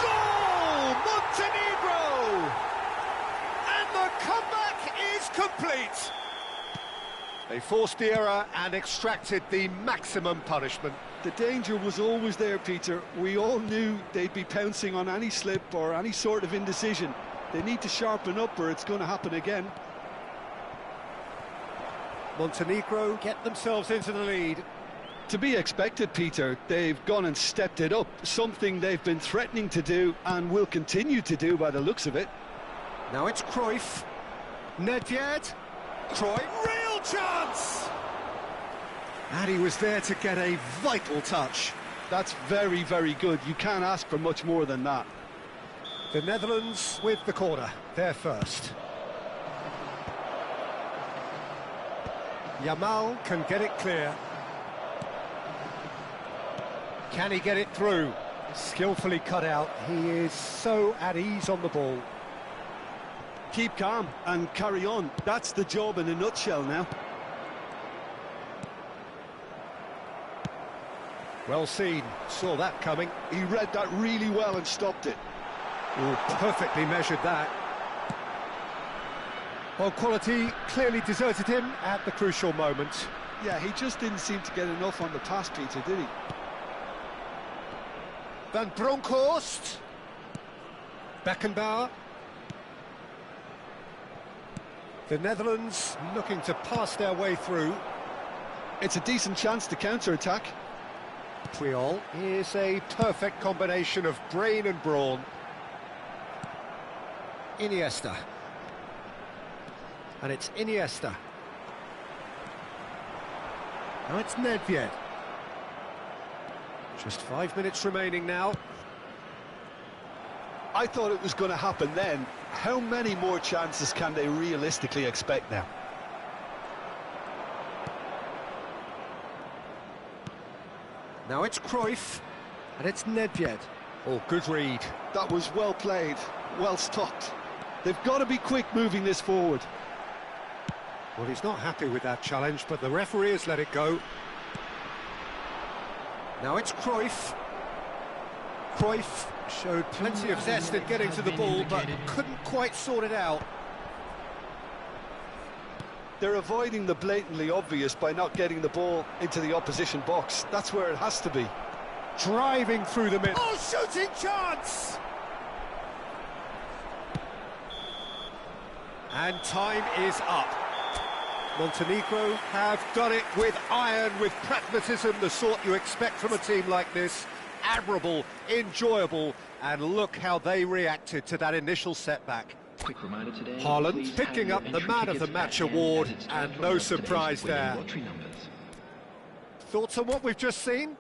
Speaker 2: Goal! Montenegro! And the comeback is complete. They forced the error and extracted the maximum punishment.
Speaker 3: The danger was always there, Peter. We all knew they'd be pouncing on any slip or any sort of indecision. They need to sharpen up or it's going to happen again.
Speaker 2: Montenegro get themselves into the lead.
Speaker 3: To be expected, Peter. They've gone and stepped it up, something they've been threatening to do and will continue to do by the looks of it.
Speaker 2: Now it's Cruyff. Nedved. Cruyff. Real chance! And he was there to get a vital touch.
Speaker 3: That's very, very good. You can't ask for much more than that.
Speaker 2: The Netherlands with the corner. They're first. Yamal can get it clear. Can he get it through? Skillfully cut out. He is so at ease on the ball.
Speaker 3: Keep calm and carry on. That's the job in a nutshell now.
Speaker 2: Well seen. Saw that coming.
Speaker 3: He read that really well and stopped it.
Speaker 2: Oh, perfectly measured that. Well, quality clearly deserted him at the crucial moment.
Speaker 3: Yeah, he just didn't seem to get enough on the pass, Peter, did he?
Speaker 2: Van Bronckhorst. Beckenbauer. The Netherlands looking to pass their way through.
Speaker 3: It's a decent chance to counter-attack.
Speaker 2: Puyol is a perfect combination of brain and brawn. Iniesta. And it's Iniesta. Now it's Nedved. Just 5 minutes remaining now.
Speaker 3: I thought it was going to happen then. How many more chances can they realistically expect now?
Speaker 2: Now it's Cruyff, and it's Nedved. Oh, good read.
Speaker 3: That was well played, well stopped. They've got to be quick moving this forward.
Speaker 2: Well, he's not happy with that challenge, but the referee has let it go. Now it's Cruyff. Cruyff showed plenty of zest in getting to the ball, but couldn't quite sort it out.
Speaker 3: They're avoiding the blatantly obvious by not getting the ball into the opposition box. That's where it has to be.
Speaker 2: Driving through the middle. Oh, shooting chance! And time is up. Montenegro have done it with iron, with pragmatism, the sort you expect from a team like this. Admirable, enjoyable, and look how they reacted to that initial setback.
Speaker 4: Quick reminder today,
Speaker 2: Haaland picking up the Man of the Match award, and no surprise there. Thoughts on what we've just seen?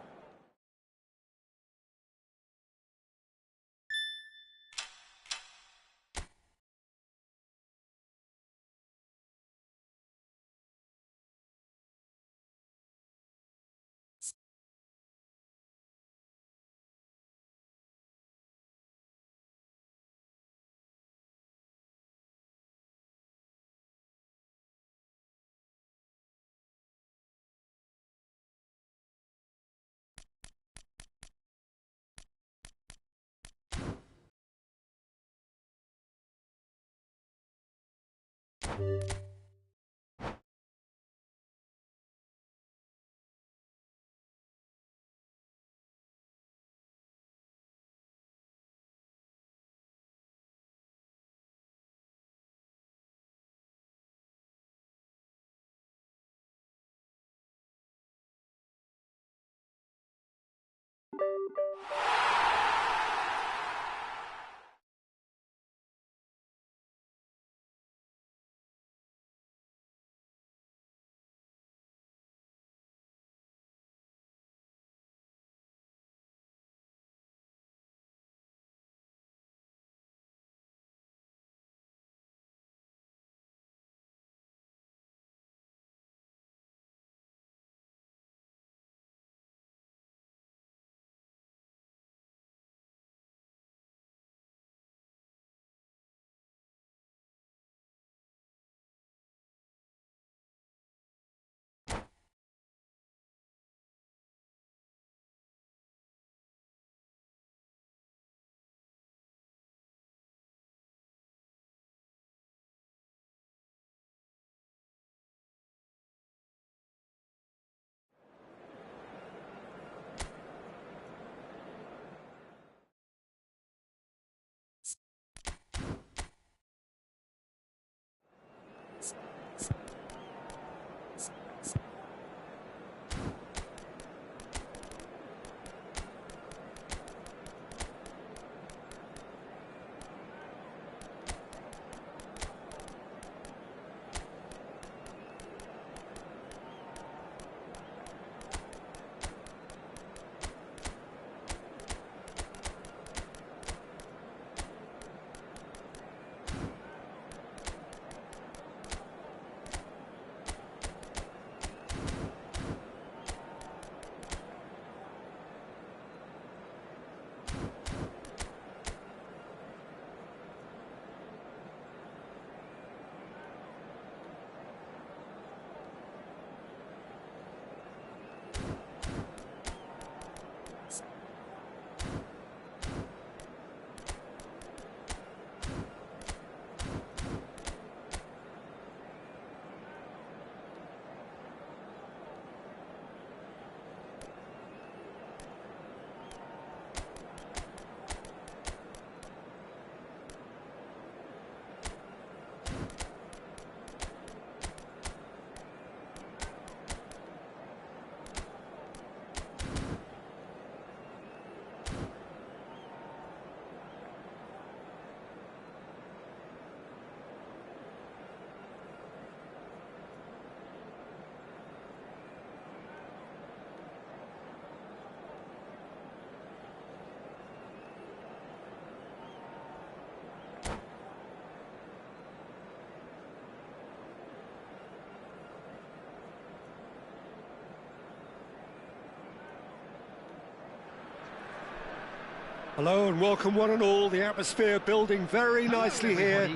Speaker 1: Hello and welcome one and all. The atmosphere building very nicely here.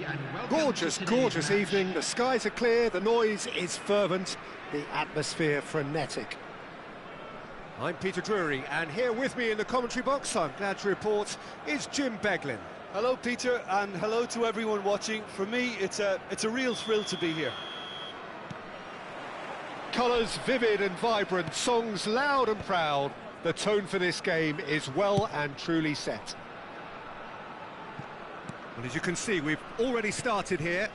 Speaker 1: Gorgeous, gorgeous evening. The skies are clear, the noise is fervent, the atmosphere frenetic. I'm Peter Drury, and here with me in the commentary box, I'm glad to report, is Jim Beglin.
Speaker 3: Hello, Peter, and hello to everyone watching. For me, it's a real thrill to be here.
Speaker 1: Colours vivid and vibrant, songs loud and proud. The tone for this game is well and truly set. Well, as you can see, we've already started here.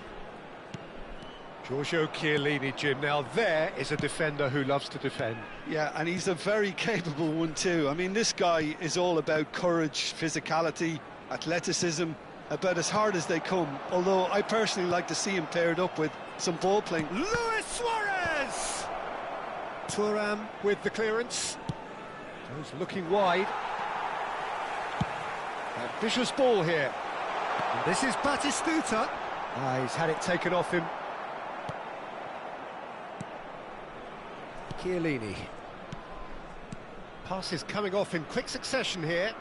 Speaker 1: Giorgio Chiellini, Jim. Now there is a defender who loves to defend.
Speaker 3: Yeah, and he's a very capable one too. I mean, this guy is all about courage, physicality, athleticism, about as hard as they come. Although I personally like to see him paired up with some ball playing.
Speaker 1: Luis Suarez! Thuram with the clearance. He's looking wide. A vicious ball here. And this is Batistuta. He's had it taken off him. Chiellini. Passes coming off in quick succession here.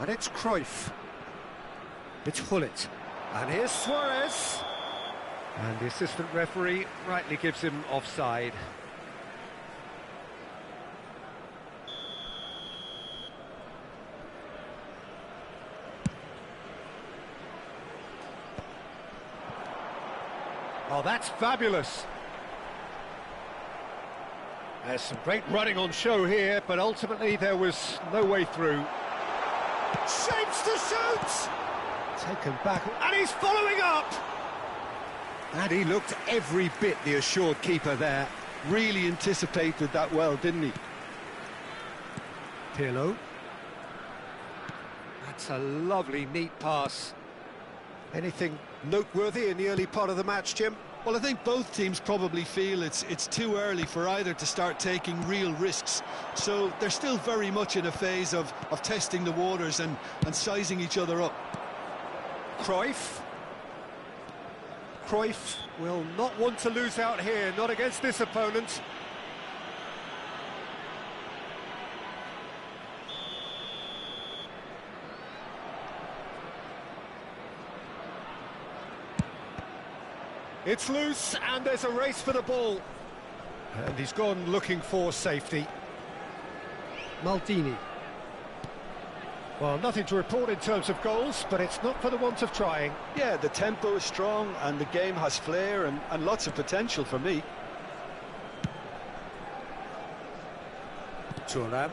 Speaker 1: And it's Cruyff. It's Hullet. And here's Suarez. And the assistant referee rightly gives him offside. Oh, that's fabulous. There's some great running on show here, but ultimately there was no way through. Shapes to shoot! Taken back, and he's following up!
Speaker 2: And he looked every bit the assured keeper there.
Speaker 3: Really anticipated that well, didn't he?
Speaker 1: Pirlo. That's a lovely, neat pass. Anything noteworthy in the early part of the match, Jim?
Speaker 3: Well, I think both teams probably feel it's too early for either to start taking real risks. So they're still very much in a phase of testing the waters and sizing each other up.
Speaker 1: Cruyff. Cruyff will not want to lose out here, not against this opponent. It's loose, and there's a race for the ball. And he's gone looking for safety. Maldini. Well, nothing to report in terms of goals, but it's not for the want of trying.
Speaker 3: Yeah, the tempo is strong, and the game has flair and lots of potential for me.
Speaker 1: Thuram.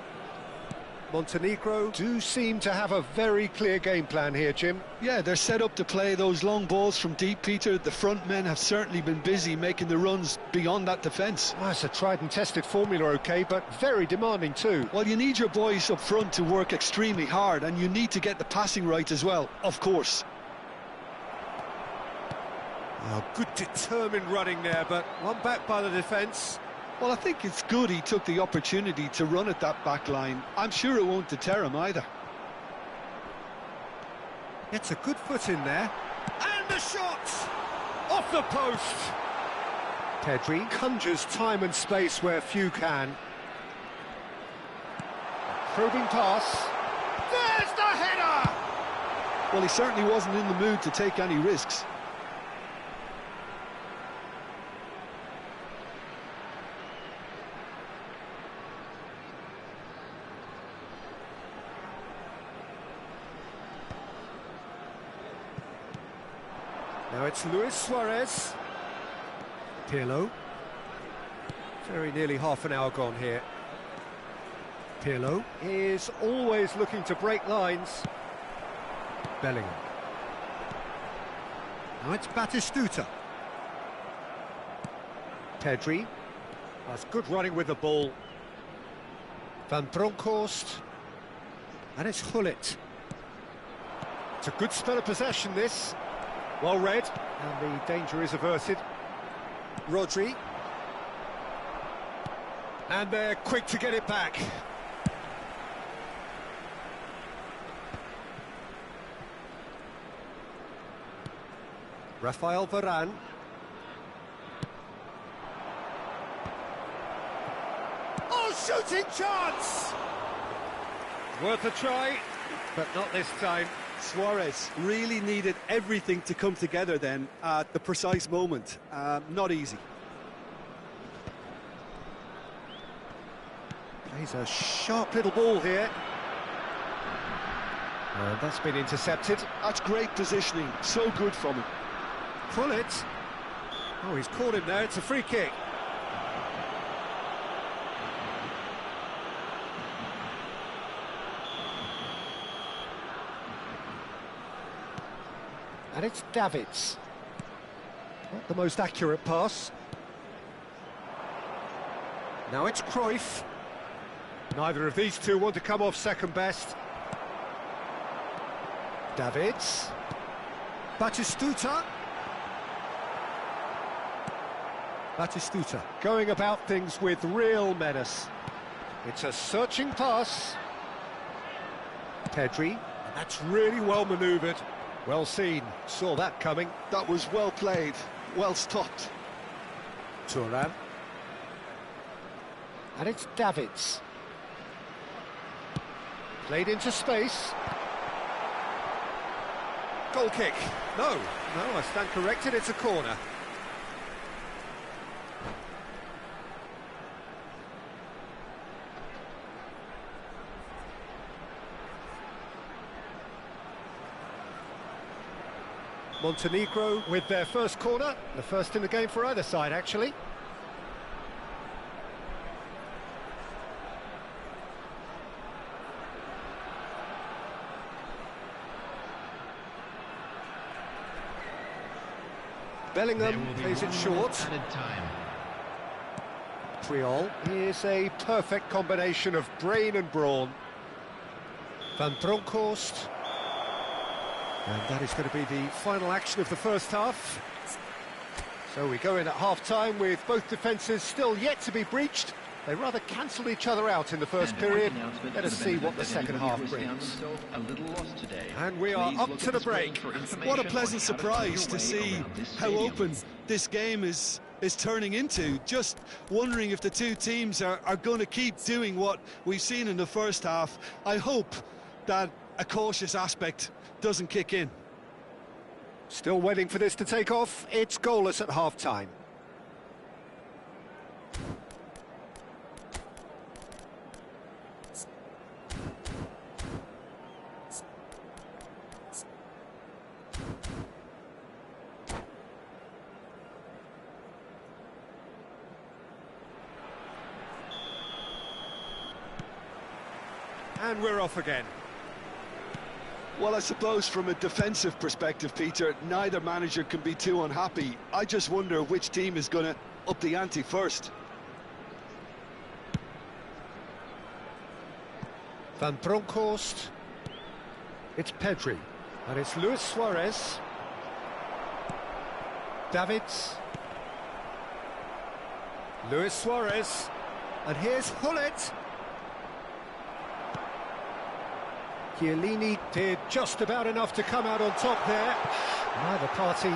Speaker 1: Montenegro do seem to have a very clear game plan here, Jim.
Speaker 3: Yeah, they're set up to play those long balls from deep, Peter. The front men have certainly been busy making the runs beyond that defence.
Speaker 1: Well, it's a tried and tested formula, OK, but very demanding too.
Speaker 3: Well, you need your boys up front to work extremely hard, and you need to get the passing right as well, of course.
Speaker 1: Oh, good determined running there, but one back by the defence.
Speaker 3: Well, I think it's good he took the opportunity to run at that back line. I'm sure it won't deter him either.
Speaker 1: It's a good foot in there. And the shot! Off the post! Pedri conjures time and space where few can. A probing pass. There's the header!
Speaker 3: Well, he certainly wasn't in the mood to take any risks.
Speaker 1: Now it's Luis Suarez. Pirlo. Very nearly half an hour gone here. Pirlo is always looking to break lines. Bellingham. Now it's Batistuta. Pedri. That's good running with the ball. Van Bronckhorst. And it's Gullit. It's a good spell of possession, this. Well read, and the danger is averted. Rodri. And they're quick to get it back. Rafael Varane. Oh, shooting chance! Worth a try, but not this time.
Speaker 3: Suarez really needed everything to come together then at the precise moment. Not easy.
Speaker 1: Plays a sharp little ball here. And that's been intercepted.
Speaker 3: That's great positioning, so good from him.
Speaker 1: Gullit. Oh, he's caught him there, it's a free kick. And it's Davids. Not the most accurate pass. Now it's Cruyff. Neither of these two want to come off second best. Davids. Batistuta. Batistuta going about things with real menace. It's a searching pass. Pedri. And that's really well manoeuvred. Well seen, saw that coming.
Speaker 3: That was well played, well stopped.
Speaker 1: Thuram. And it's Davids. Played into space. Goal kick. No, I stand corrected, it's a corner. Montenegro with their first corner, the first in the game for either side, actually. Bellingham plays it short. Triol is a perfect combination of brain and brawn. Van Bronckhorst. And that is going to be the final action of the first half. So we go in at half-time with both defences still yet to be breached. They rather cancelled each other out in the first period. Let us see what the second half brings. And we are up to the break.
Speaker 3: What a pleasant surprise to see how open this game is turning into. Just wondering if the two teams are going to keep doing what we've seen in the first half. I hope that a cautious aspect doesn't kick in.
Speaker 1: Still waiting for this to take off. It's goalless at half-time. And we're off again.
Speaker 3: Well, I suppose from a defensive perspective, Peter, neither manager can be too unhappy. I just wonder which team is going to up the ante first.
Speaker 1: Van Bronckhorst. It's Pedri. And it's Luis Suarez. Davids. Luis Suarez. And here's Hullet. Chiellini did just about enough to come out on top there. Neither party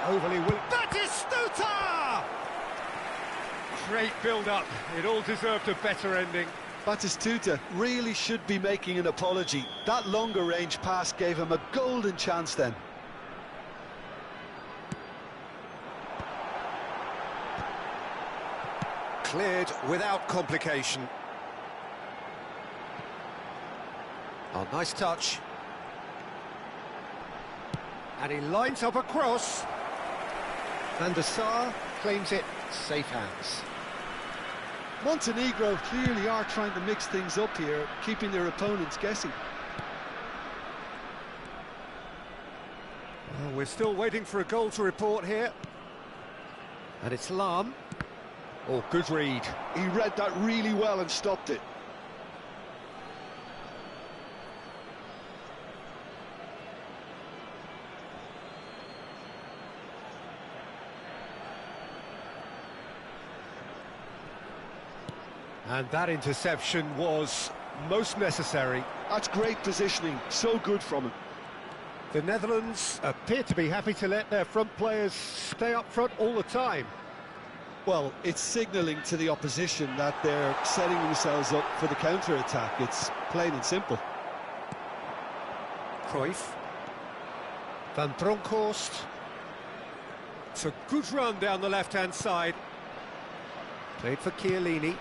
Speaker 1: overly willing. Batistuta! Great build-up. It all deserved a better ending.
Speaker 3: Batistuta really should be making an apology. That longer range pass gave him a golden chance then.
Speaker 1: Cleared without complication. Oh, nice touch. And he lines up a cross. Van der Sar claims it. Safe hands.
Speaker 3: Montenegro clearly are trying to mix things up here, keeping their opponents guessing.
Speaker 1: Well, we're still waiting for a goal to report here. And it's Lahm. Oh, good read.
Speaker 3: He read that really well and stopped it.
Speaker 1: And that interception was most necessary.
Speaker 3: That's great positioning, so good from him.
Speaker 1: The Netherlands appear to be happy to let their front players stay up front all the time.
Speaker 3: Well, it's signalling to the opposition that they're setting themselves up for the counter-attack. It's plain and simple.
Speaker 1: Cruyff. Van Bronckhorst. It's a good run down the left-hand side. Played for Chiellini.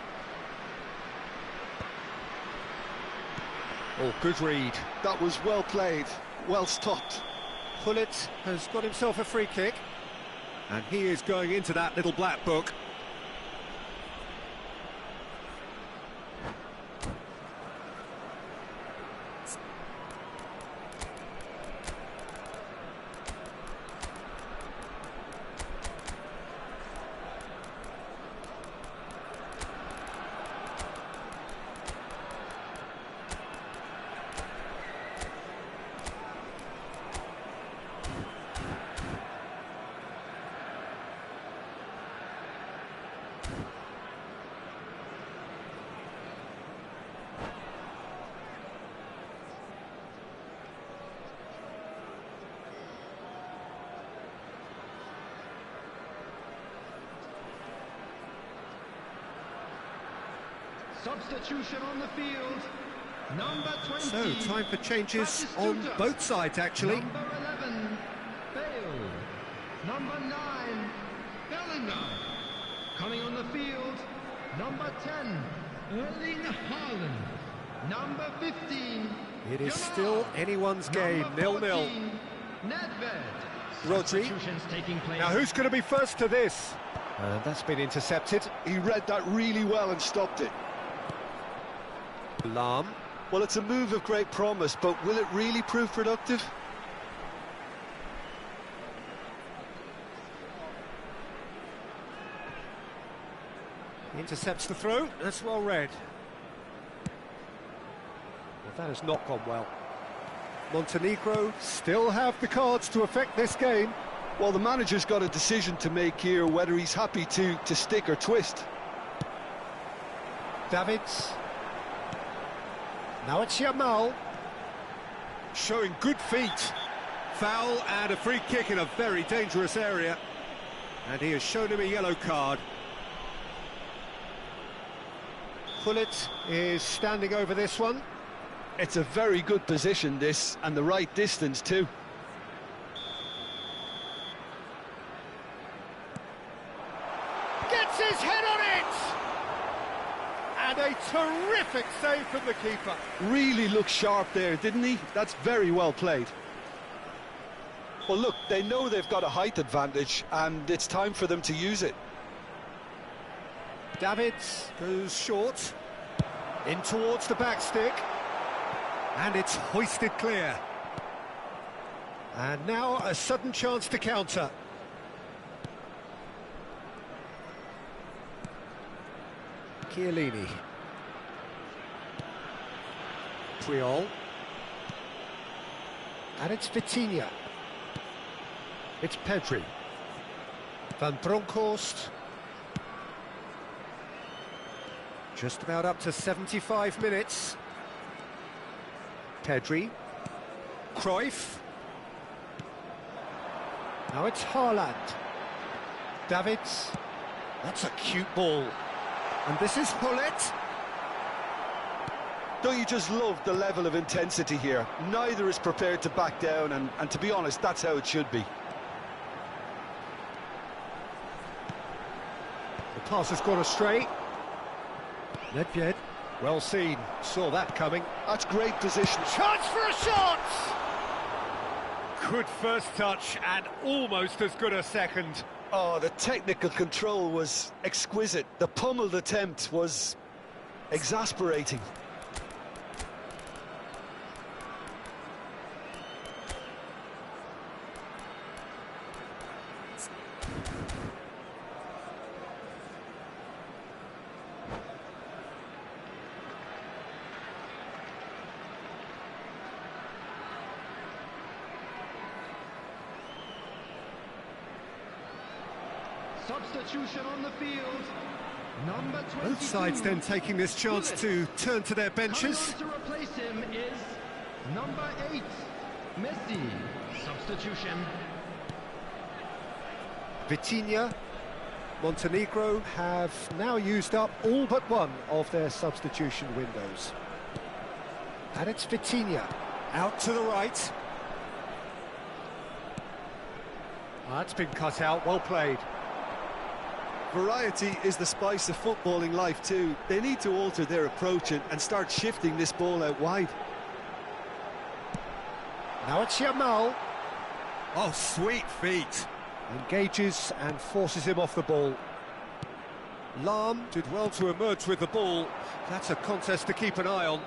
Speaker 1: Oh, good read.
Speaker 3: That was well played, well stopped.
Speaker 1: Hullet has got himself a free kick. And he is going into that little black book.
Speaker 5: Substitution on the field. Number 20.
Speaker 1: So, time for changes on both sides, actually.
Speaker 5: Number 11, Bale. Number 9, Bellingham. Coming on the field, number 10, Erling Haaland. Number 15,
Speaker 1: It is
Speaker 5: Jamal.
Speaker 1: still anyone's game,
Speaker 5: Number
Speaker 1: 0-0.
Speaker 5: 14, Nedved.
Speaker 2: Rodri.
Speaker 4: Substitutions taking place.
Speaker 2: Now who's going to be first to this? And that's been intercepted.
Speaker 3: He read that really well and stopped it.
Speaker 2: Lahm.
Speaker 3: Well, it's a move of great promise, but will it really prove productive?
Speaker 2: Intercepts the throw. That's well read. Well, that has not gone well. Montenegro still have the cards to affect this game.
Speaker 3: Well, the manager's got a decision to make here, whether he's happy to stick or twist.
Speaker 2: Davids. Now it's Yamal. Showing good feet. Foul and a free kick in a very dangerous area. And he has shown him a yellow card. Gullit is standing over this one.
Speaker 3: It's a very good position, this, and the right distance too.
Speaker 2: Gets his head on it! And a terrific save from the keeper.
Speaker 3: Really looked sharp there, didn't he? That's very well played. Well, look, they know they've got a height advantage, and it's time for them to use it.
Speaker 2: Davids goes short. In towards the back stick. And it's hoisted clear. And now a sudden chance to counter. Chiellini. Puyol. And it's Vitinha. It's Pedri. Van Bronckhorst. Just about up to 75 minutes. Pedri. Cruyff. Now it's Haaland. Davids. That's a cute ball. And this is Gullit.
Speaker 3: Don't you just love the level of intensity here? Neither is prepared to back down, and to be honest, that's how it should be.
Speaker 2: The pass has gone astray. Nedved, well seen, saw that coming.
Speaker 3: That's great position.
Speaker 2: Chance for a shot! Good first touch and almost as good a second.
Speaker 3: Oh, the technical control was exquisite. The pummeled attempt was exasperating.
Speaker 5: Substitution on the field. Number 22.
Speaker 2: Both sides then taking this chance to turn to their benches.
Speaker 5: Coming on to replace him is number 8, Messi. Substitution.
Speaker 2: Vitinha. Montenegro have now used up all but one of their substitution windows. And it's Vitinha. Out to the right. That's been cut out, well played.
Speaker 3: Variety is the spice of footballing life too. They need to alter their approach and start shifting this ball out wide.
Speaker 2: Now it's Yamal. Oh, sweet feet. Engages and forces him off the ball. Lahm did well to emerge with the ball. That's a contest to keep an eye on.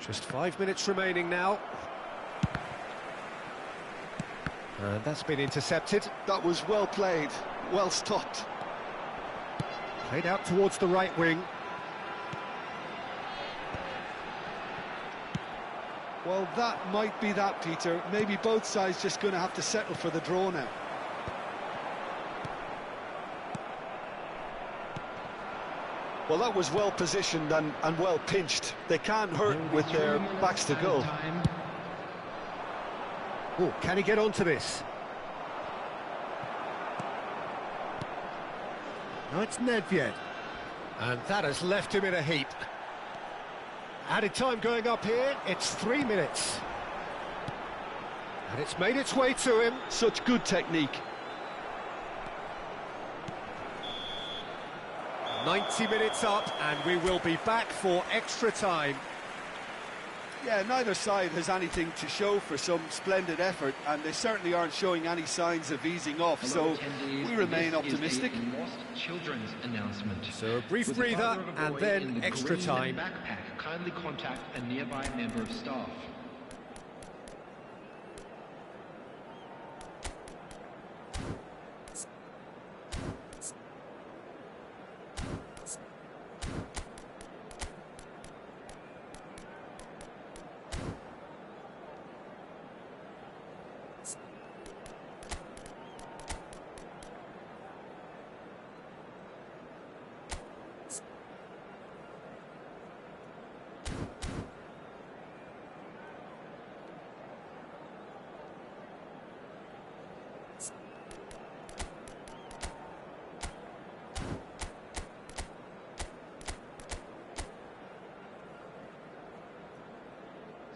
Speaker 2: Just 5 minutes remaining now. And that's been intercepted.
Speaker 3: That was well played, well stopped.
Speaker 2: Played out towards the right wing.
Speaker 3: Well, that might be that, Peter. Maybe both sides just going to have to settle for the draw now. Well, that was well positioned and well pinched. They can't hurt with their backs to goal.
Speaker 2: Oh, can he get onto this? Now it's Nedved. And that has left him in a heap. Added time going up here, it's 3 minutes. And it's made its way to him.
Speaker 3: Such good technique.
Speaker 2: 90 minutes up, and we will be back for extra time.
Speaker 3: Yeah, neither side has anything to show for some splendid effort, and they certainly aren't showing any signs of easing off, so we remain optimistic.
Speaker 4: Lost children's announcement.
Speaker 2: So a brief
Speaker 4: With the
Speaker 2: breather
Speaker 4: father of a
Speaker 2: and
Speaker 4: boy
Speaker 2: then
Speaker 4: in the
Speaker 2: extra
Speaker 4: green
Speaker 2: time.
Speaker 4: Backpack, kindly contact a nearby member of staff.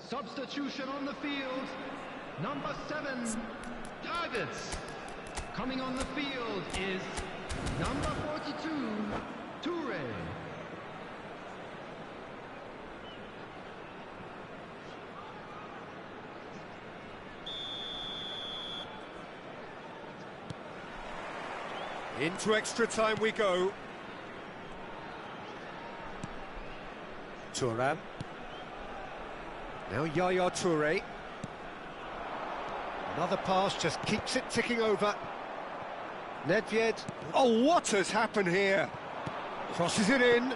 Speaker 5: Substitution on the field. Number 7, targets. Coming on the field is number 42, Toure.
Speaker 2: Into extra time we go. Thuram. Now Yaya Toure.
Speaker 1: Another pass just keeps it ticking over. Nedved. Oh, what has happened here? Crosses it in.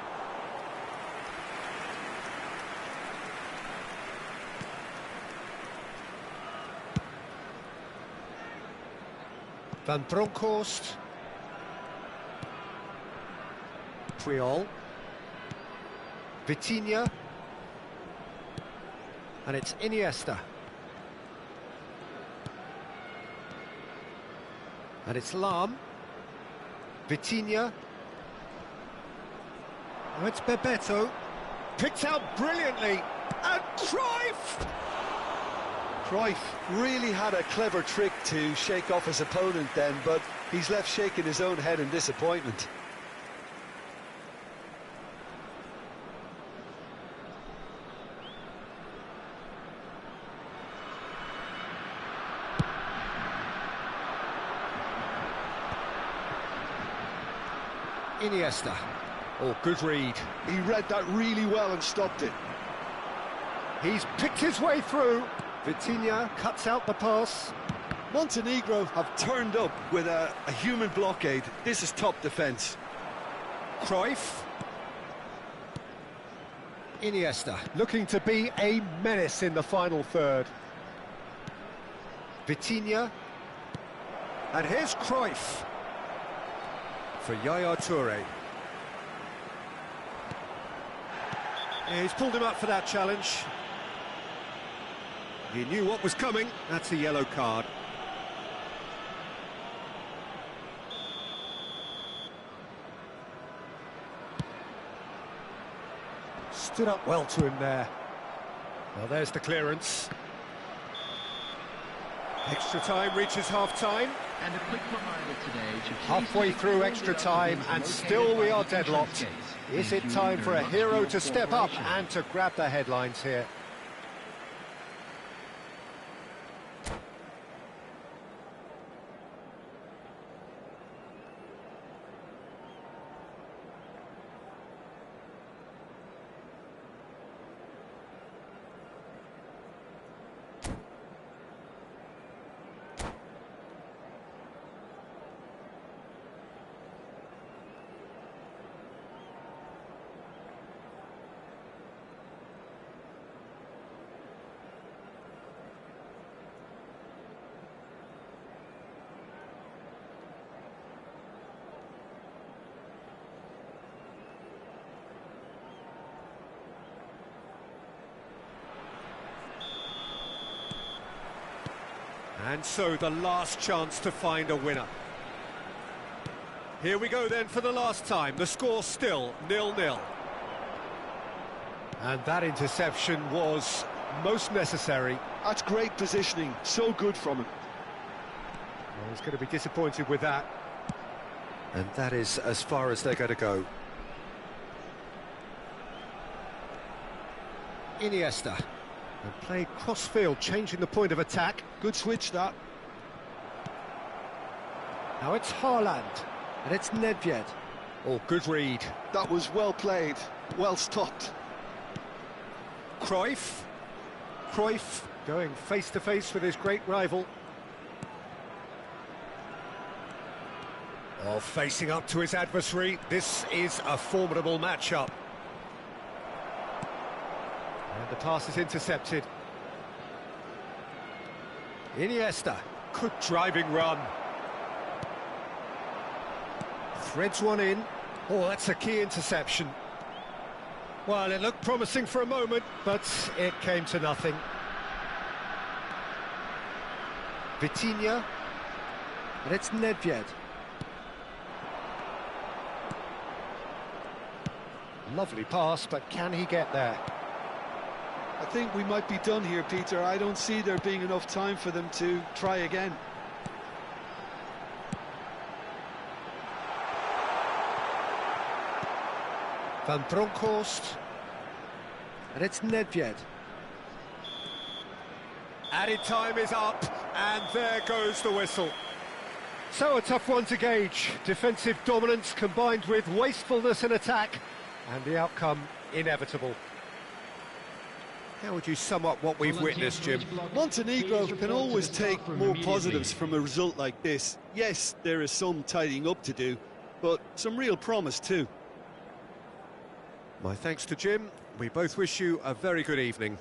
Speaker 1: Van Bronckhorst. Puyol. Vitinha. And it's Iniesta. And it's Lam. Vitinha. Oh, it's Bebeto. Picked out brilliantly. And Cruyff!
Speaker 3: Cruyff really had a clever trick to shake off his opponent then, but he's left shaking his own head in disappointment.
Speaker 1: Iniesta. Oh, good read.
Speaker 3: He read that really well and stopped it.
Speaker 1: He's picked his way through. Vitinha cuts out the pass.
Speaker 3: Montenegro have turned up with a human blockade. This is top defence.
Speaker 1: Cruyff. Iniesta looking to be a menace in the final third. Vitinha. And here's Cruyff. For Yaya Toure.
Speaker 2: Yeah, he's pulled him up for that challenge. He knew what was coming. That's a yellow card.
Speaker 1: Stood up well to him there.
Speaker 2: Well, there's the clearance. Extra time reaches half-time.
Speaker 4: And a quick reminder today to
Speaker 1: Halfway through extra time and still we are deadlocked. Is it time for a hero to step up and to grab the headlines here?
Speaker 2: And so the last chance to find a winner. Here we go then for the last time. The score still 0-0.
Speaker 1: And that interception was most necessary.
Speaker 3: That's great positioning, so good from him.
Speaker 1: Well, he's going to be disappointed with that.
Speaker 2: And that is as far as they're going to go.
Speaker 1: Iniesta. And played cross-field, changing the point of attack.
Speaker 3: Good switch, that.
Speaker 1: Now it's Haaland, and it's Nedved. Oh, good read.
Speaker 3: That was well played, well stopped.
Speaker 1: Cruyff going face-to-face with his great rival. Oh, facing up to his adversary. This is a formidable matchup. And the pass is intercepted. Iniesta, good driving run. Threads one in. Oh, that's a key interception. Well, it looked promising for a moment, but it came to nothing. Vitinha, and it's Nedved. Lovely pass, but can he get there?
Speaker 3: I think we might be done here, Peter. I don't see there being enough time for them to try again.
Speaker 1: Van Bronckhorst, and it's Nedved. Added time is up, and there goes the whistle. So a tough one to gauge. Defensive dominance combined with wastefulness in attack, and the outcome inevitable. How would you sum up what we've witnessed, Jim?
Speaker 3: Montenegro can always take more positives from a result like this. Yes, there is some tidying up to do, but some real promise too.
Speaker 1: My thanks to Jim. We both wish you a very good evening.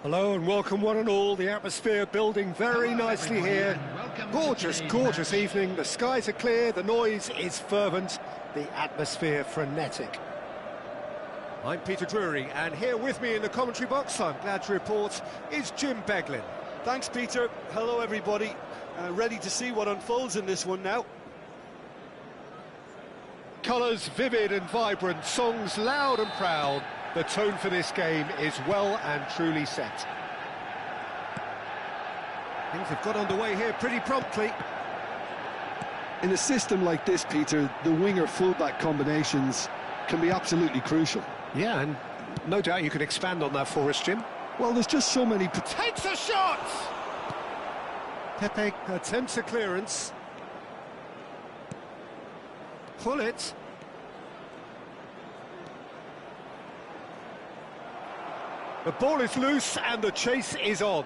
Speaker 1: Hello and welcome one and all. The atmosphere building very nicely here. Gorgeous, gorgeous evening. The skies are clear, the noise is fervent, the atmosphere frenetic. I'm Peter Drury, and here with me in the commentary box, I'm glad to report, is Jim Beglin.
Speaker 3: Thanks, Peter. Hello, everybody. Ready to see what unfolds in this one now.
Speaker 1: Colours vivid and vibrant, songs loud and proud. The tone for this game is well and truly set. Things have got underway here pretty promptly.
Speaker 3: In a system like this, Peter, the winger-fullback combinations can be absolutely crucial.
Speaker 1: Yeah, and no doubt you can expand on that for us, Jim.
Speaker 3: Well, there's just so many...
Speaker 1: Takes a shot! Pepe attempts a clearance. Pull it. The ball is loose and the chase is on.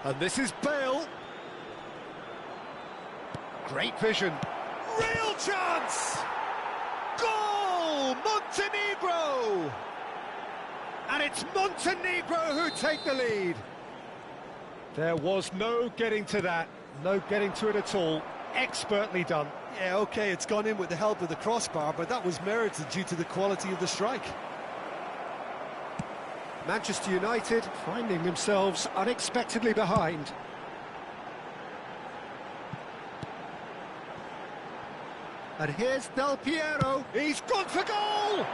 Speaker 1: And this is Bale. Great vision. Real chance! Goal! Montenegro! And it's Montenegro who take the lead. There was no getting to that, no getting to it at all. Expertly done.
Speaker 3: Yeah, OK, it's gone in with the help of the crossbar, but that was merited due to the quality of the strike.
Speaker 1: Manchester United finding themselves unexpectedly behind. And here's Del Piero. He's gone for goal!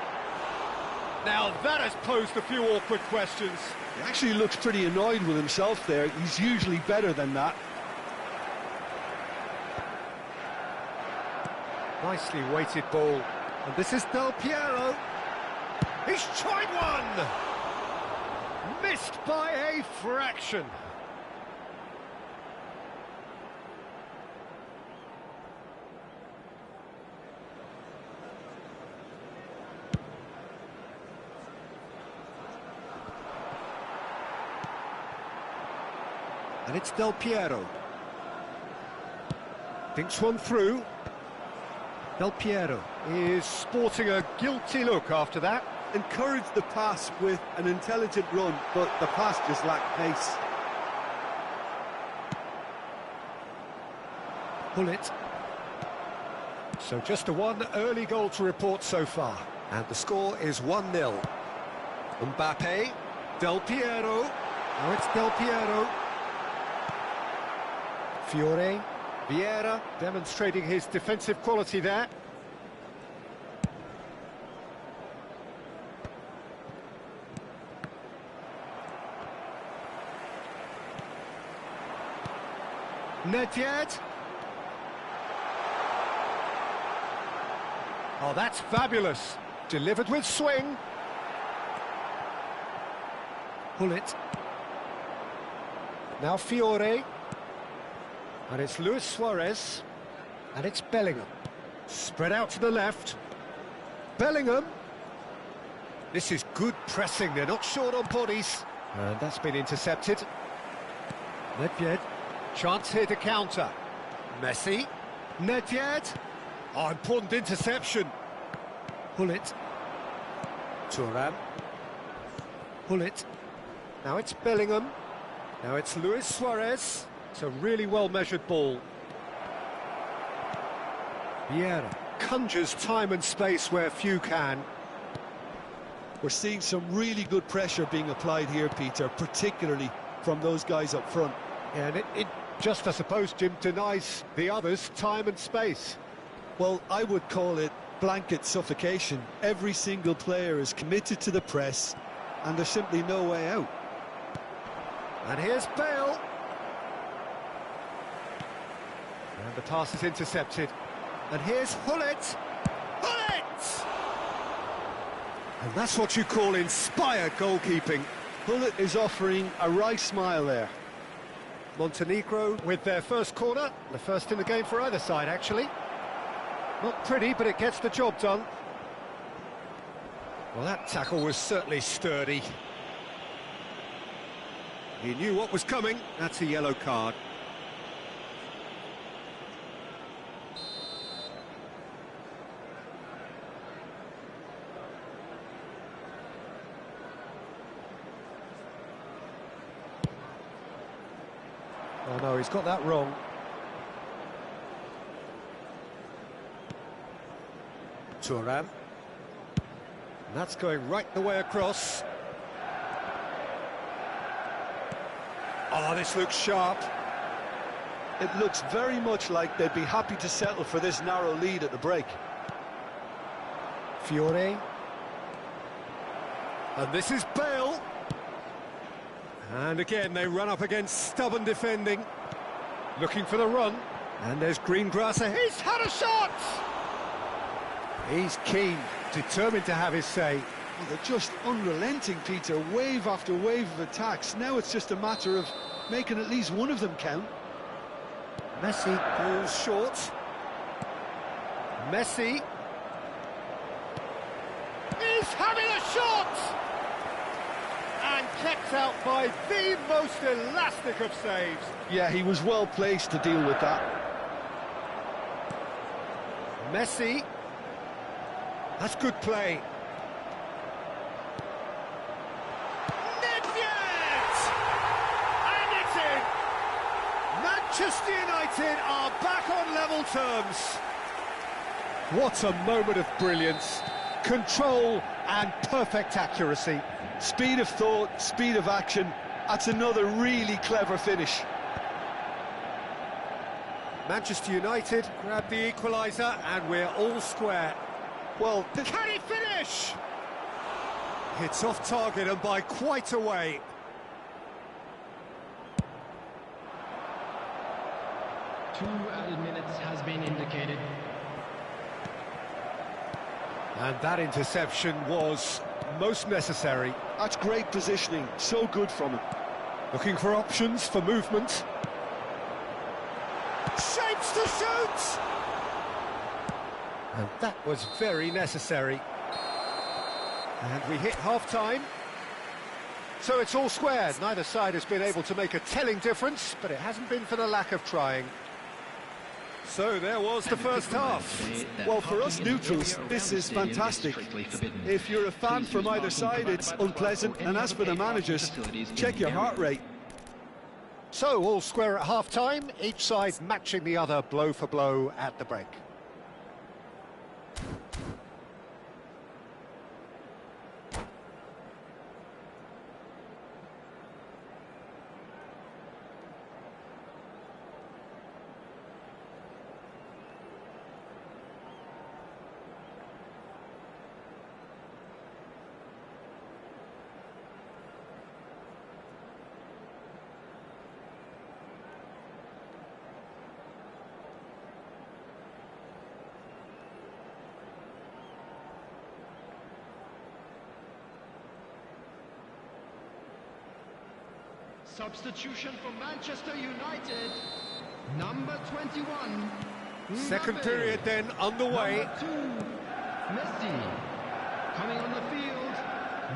Speaker 1: Now that has posed a few awkward questions.
Speaker 3: He actually looks pretty annoyed with himself there. He's usually better than that.
Speaker 1: Nicely weighted ball. And this is Del Piero. He's tried one! Missed by a fraction. And it's Del Piero. Thinks one through. Del Piero is sporting a guilty look after that.
Speaker 3: Encouraged the pass with an intelligent run, but the pass just lacked pace.
Speaker 1: Pull it. So just a one early goal to report so far. And the score is 1-0. Mbappe, Del Piero. Now it's Del Piero. Fiore, Vieira demonstrating his defensive quality there. Nedved. Oh, that's fabulous. Delivered with swing. Pull it. Now Fiore. And it's Luis Suarez. And it's Bellingham. Spread out to the left. Bellingham. This is good pressing. They're not short on bodies. And that's been intercepted. Nedved. Chance here to counter. Messi. Nedved. Oh, important interception. Pull it. Thuram. Pull it. Now it's Bellingham. Now it's Luis Suarez. It's a really well-measured ball. Vieira conjures time and space where few can.
Speaker 3: We're seeing some really good pressure being applied here, Peter, particularly from those guys up front.
Speaker 1: And it just, I suppose, Jim, denies the others time and space.
Speaker 3: Well, I would call it blanket suffocation. Every single player is committed to the press, and there's simply no way out.
Speaker 1: And here's Bale. And the pass is intercepted. And here's Hullet. Hullet! And that's what you call inspired goalkeeping.
Speaker 3: Hullet is offering a wry smile there.
Speaker 1: Montenegro with their first corner. The first in the game for either side, actually. Not pretty, but it gets the job done. Well, that tackle was certainly sturdy. He knew what was coming. That's a yellow card. Oh no, he's got that wrong. Thuram. And that's going right the way across. Oh, this looks sharp.
Speaker 3: It looks very much like they'd be happy to settle for this narrow lead at the break.
Speaker 1: Fiore. And this is Bale. And again, they run up against stubborn defending. Looking for the run. And there's Greengrass. He's had a shot! He's keen, determined to have his say.
Speaker 3: Well, they're just unrelenting, Peter. Wave after wave of attacks. Now it's just a matter of making at least one of them count.
Speaker 1: Messi goes short. Messi. He's having a shot! And kept out by the most elastic of saves.
Speaker 3: Yeah, he was well placed to deal with that.
Speaker 1: Messi. That's good play. Manchester United are back on level terms. What a moment of brilliance. Control and perfect accuracy.
Speaker 3: Speed of thought, speed of action. That's another really clever finish.
Speaker 1: Manchester United grab the equaliser and we're all square.
Speaker 3: Well,
Speaker 1: can he finish? It's off target and by quite a way.
Speaker 5: 2 added minutes has been indicated.
Speaker 1: And that interception was most necessary.
Speaker 3: That's great positioning, so good from him.
Speaker 1: Looking for options for movement. Shapes to shoot! And that was very necessary. And we hit half-time. So it's all square. Neither side has been able to make a telling difference, but it hasn't been for the lack of trying. So there was the first half.
Speaker 3: Well, for us neutrals, this is fantastic. If you're a fan from either side, it's unpleasant. And as for the managers, check your heart rate.
Speaker 1: So all square at half-time, each side matching the other blow for blow at the break.
Speaker 5: Substitution for Manchester United. Number 21.
Speaker 1: Second period then underway.
Speaker 5: Number 2, Messi. Coming on the field,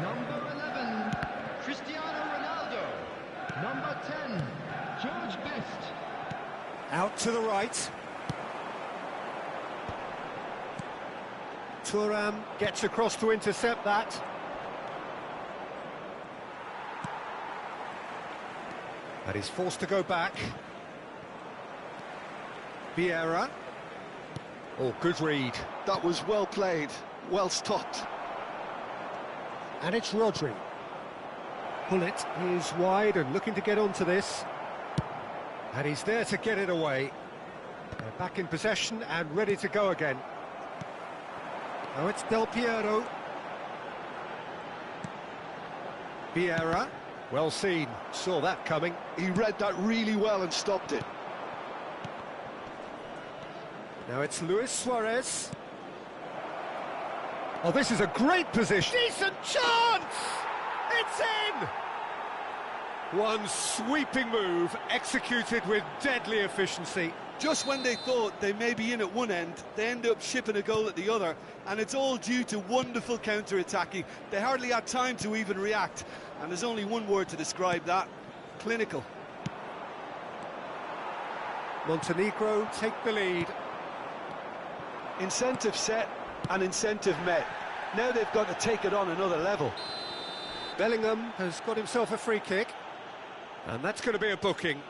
Speaker 5: number 11, Cristiano Ronaldo. Number 10, George Best.
Speaker 1: Out to the right. Thuram gets across to intercept that. But he's forced to go back. Vieira. Oh, good read.
Speaker 3: That was well played, well stopped.
Speaker 1: And it's Rodri. Bullet is wide and looking to get onto this. And he's there to get it away. They're back in possession and ready to go again. Oh, it's Del Piero. Vieira. Well seen, saw that coming.
Speaker 3: He read that really well and stopped it.
Speaker 1: Now it's Luis Suarez. Oh, this is a great position. Decent chance! It's in! One sweeping move, executed with deadly efficiency.
Speaker 3: Just when they thought they may be in at one end, they end up shipping a goal at the other, and it's all due to wonderful counter-attacking. They hardly had time to even react, and there's only one word to describe that: clinical.
Speaker 1: Montenegro take the lead.
Speaker 3: Incentive set and incentive met. Now they've got to take it on another level.
Speaker 1: Bellingham has got himself a free kick, and that's going to be a booking.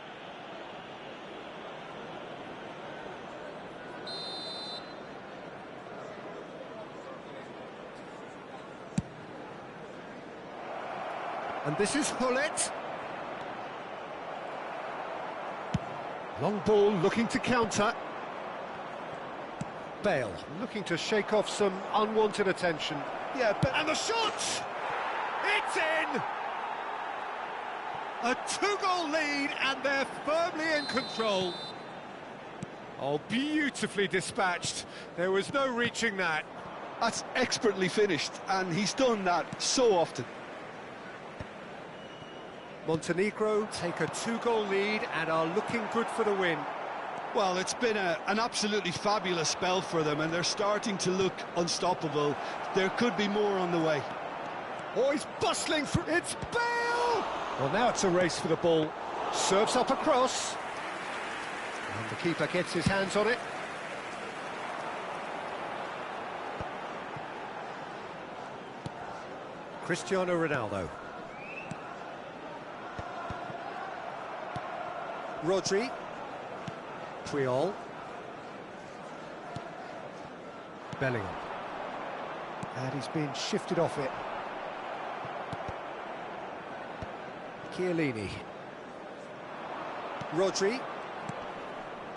Speaker 2: And this is Hullet. Long ball looking to counter. Bale looking to shake off some unwanted attention.
Speaker 3: Yeah, but
Speaker 2: And the shot! It's in! A two-goal lead, and they're firmly in control. Oh, beautifully dispatched. There was no reaching that.
Speaker 3: that's expertly finished, and he's done that so often.
Speaker 2: Montenegro take a two-goal lead and are looking good for the win.
Speaker 3: Well, it's been an absolutely fabulous spell for them, and they're starting to look unstoppable. There could be more on the way.
Speaker 2: Oh, he's bustling through. It's Bale! Well, now it's a race for the ball. Serves up across. And the keeper gets his hands on it. Cristiano Ronaldo. Rodri. Puyol. Bellingham. And he's been shifted off it. Chiellini. Rodri.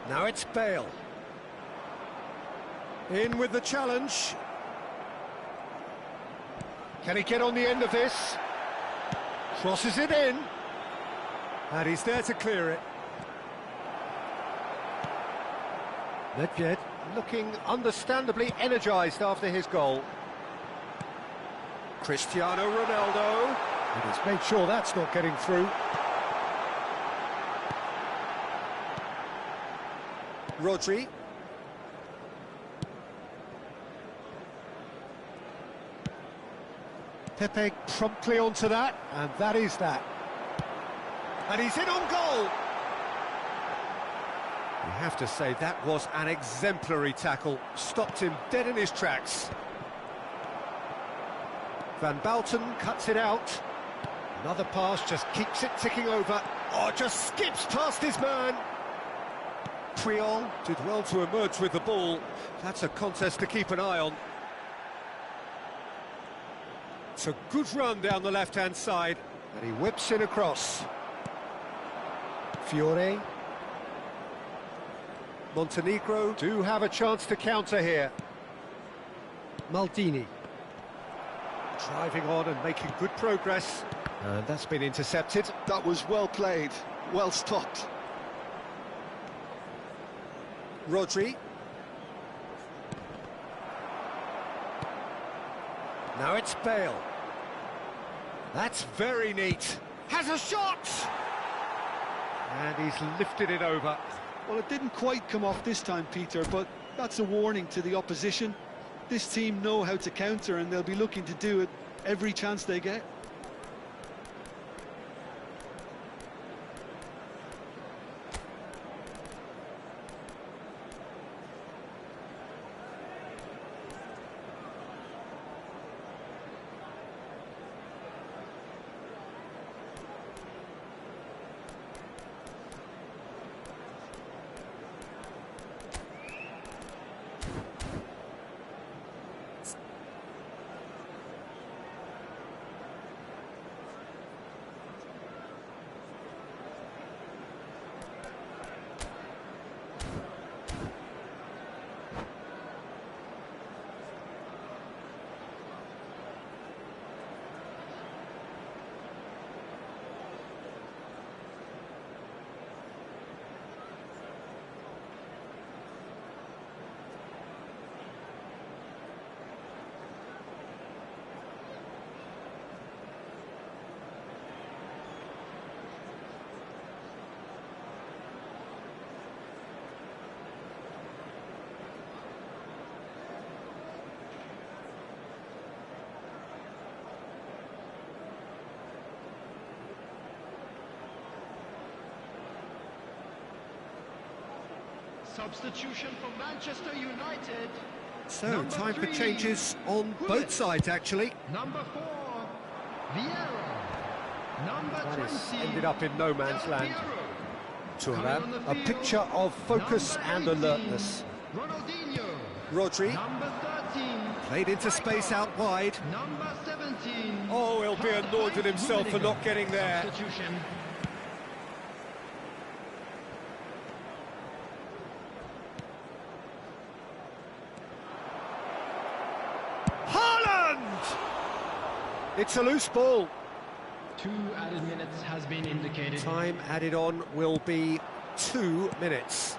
Speaker 2: Now it's Bale. In with the challenge. Can he get on the end of this? Crosses it in. And he's there to clear it. Nedved looking understandably energised after his goal. Cristiano Ronaldo. And he's made sure that's not getting through. Rodri. Pepe promptly onto that, and that is that. And he's in on goal. You have to say that was an exemplary tackle. Stopped him dead in his tracks. Van Balten cuts it out. Another pass just keeps it ticking over. Oh, just skips past his man. Puyol did well to emerge with the ball. That's a contest to keep an eye on. It's a good run down the left-hand side. And he whips it across. Fiore. Montenegro do have a chance to counter here. Maldini. Driving on and making good progress. And that's been intercepted.
Speaker 3: That was well played, well stopped.
Speaker 2: Rodri. Now it's Bale. That's very neat. Has a shot! And he's lifted it over.
Speaker 3: Well, it didn't quite come off this time, Peter, but that's a warning to the opposition. This team know how to counter, and they'll be looking to do it every chance they get.
Speaker 5: Substitution for Manchester United.
Speaker 2: So,
Speaker 5: Number
Speaker 2: time for
Speaker 5: 3,
Speaker 2: changes on
Speaker 5: Hullet.
Speaker 2: both sides, actually.
Speaker 5: Number 4, Vieira. Number
Speaker 2: That
Speaker 5: 20,
Speaker 2: has ended up in no man's
Speaker 5: Del
Speaker 2: land.
Speaker 5: Piero.
Speaker 2: Thuram,
Speaker 5: Coming on
Speaker 2: a
Speaker 5: the
Speaker 2: picture of focus
Speaker 5: Number
Speaker 2: and
Speaker 5: 18,
Speaker 2: alertness.
Speaker 5: Ronaldinho.
Speaker 2: Rodri
Speaker 5: Number 13,
Speaker 2: played into space out wide.
Speaker 5: Number 17,
Speaker 2: Oh, he'll be annoyed with himself for not getting there.
Speaker 5: Substitution.
Speaker 2: Haaland! It's a loose ball.
Speaker 5: 2 added minutes has been indicated.
Speaker 2: Time added on will be 2 minutes.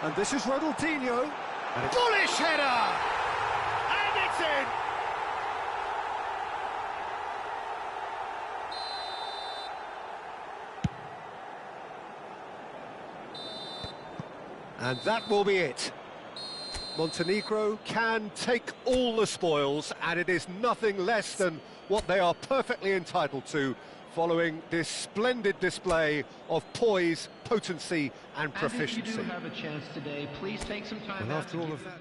Speaker 2: And this is Ronaldinho. Bullish header! And it's in! And that will be it. Montenegro can take all the spoils, and it is nothing less than what they are perfectly entitled to, following this splendid display of poise, potency and proficiency.
Speaker 4: And if you do have a chance today, please take some time
Speaker 2: Well,
Speaker 4: out
Speaker 2: after
Speaker 4: to
Speaker 2: all
Speaker 4: give
Speaker 2: of that...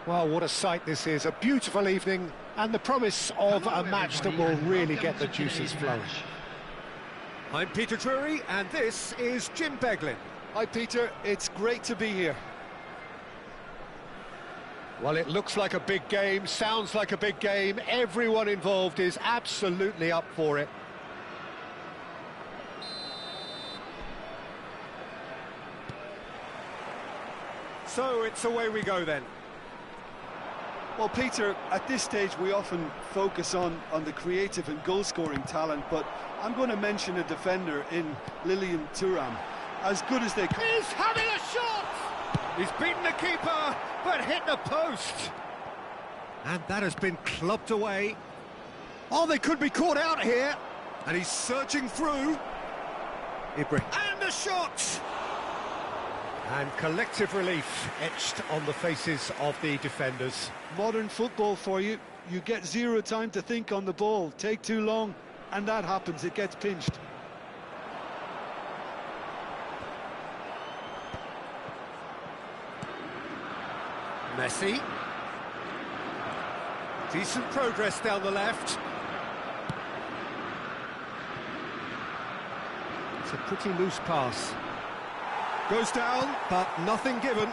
Speaker 1: Well, what a sight this is, a beautiful evening, and the promise of a match that will really get the juices flowing.
Speaker 2: I'm Peter Drury, and this is Jim Beglin.
Speaker 3: Hi Peter, it's great to be here.
Speaker 1: Well, it looks like a big game, sounds like a big game, everyone involved is absolutely up for it.
Speaker 2: So it's away we go then.
Speaker 3: Well, Peter, at this stage we often focus on the creative and goal-scoring talent, but I'm going to mention a defender in Lilian Thuram. As good as they come.
Speaker 2: He's having a shot! He's beaten the keeper, but hit the post. And that has been clubbed away. Oh, they could be caught out here. And he's surging through. Ibrahim. And a shot! And collective relief etched on the faces of the defenders.
Speaker 3: Modern football for you. You get zero time to think on the ball. Take too long, and that happens. It gets pinched.
Speaker 2: Messi. Decent progress down the left.
Speaker 1: It's a pretty loose pass.
Speaker 2: Goes down, but nothing given.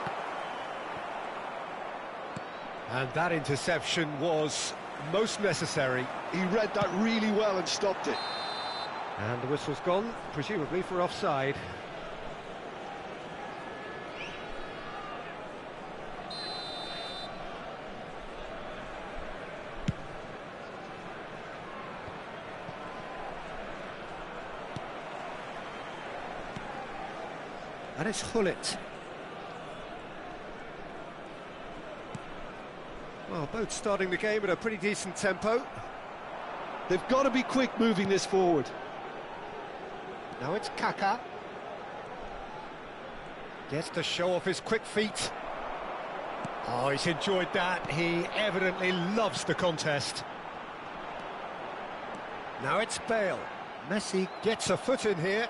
Speaker 1: And that interception was most necessary.
Speaker 3: He read that really well and stopped it.
Speaker 1: And the whistle's gone, presumably for offside. And it's Hullet.
Speaker 2: Well, both starting the game at a pretty decent tempo.
Speaker 3: They've got to be quick moving this forward.
Speaker 1: Now it's Kaka. Gets to show off his quick feet. Oh, he's enjoyed that. He evidently loves the contest.
Speaker 2: Now it's Bale.
Speaker 1: Messi gets a foot in here.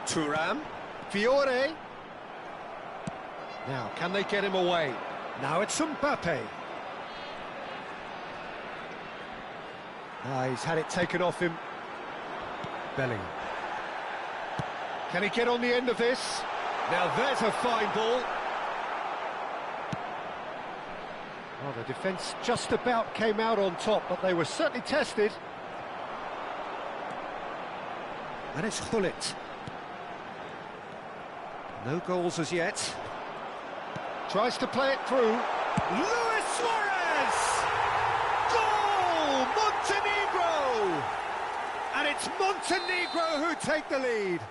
Speaker 2: Thuram.
Speaker 1: Fiore. Now, can they get him away?
Speaker 2: Now it's Mbappe.
Speaker 1: He's had it taken off him. Bellingham. Can he get on the end of this?
Speaker 2: Now there's a fine ball.
Speaker 1: Well, the defence just about came out on top, but they were certainly tested.
Speaker 2: And it's Hullet. No goals as yet.
Speaker 1: Tries to play it through.
Speaker 2: Luis Suarez! Goal! Montenegro! And it's Montenegro who take the lead.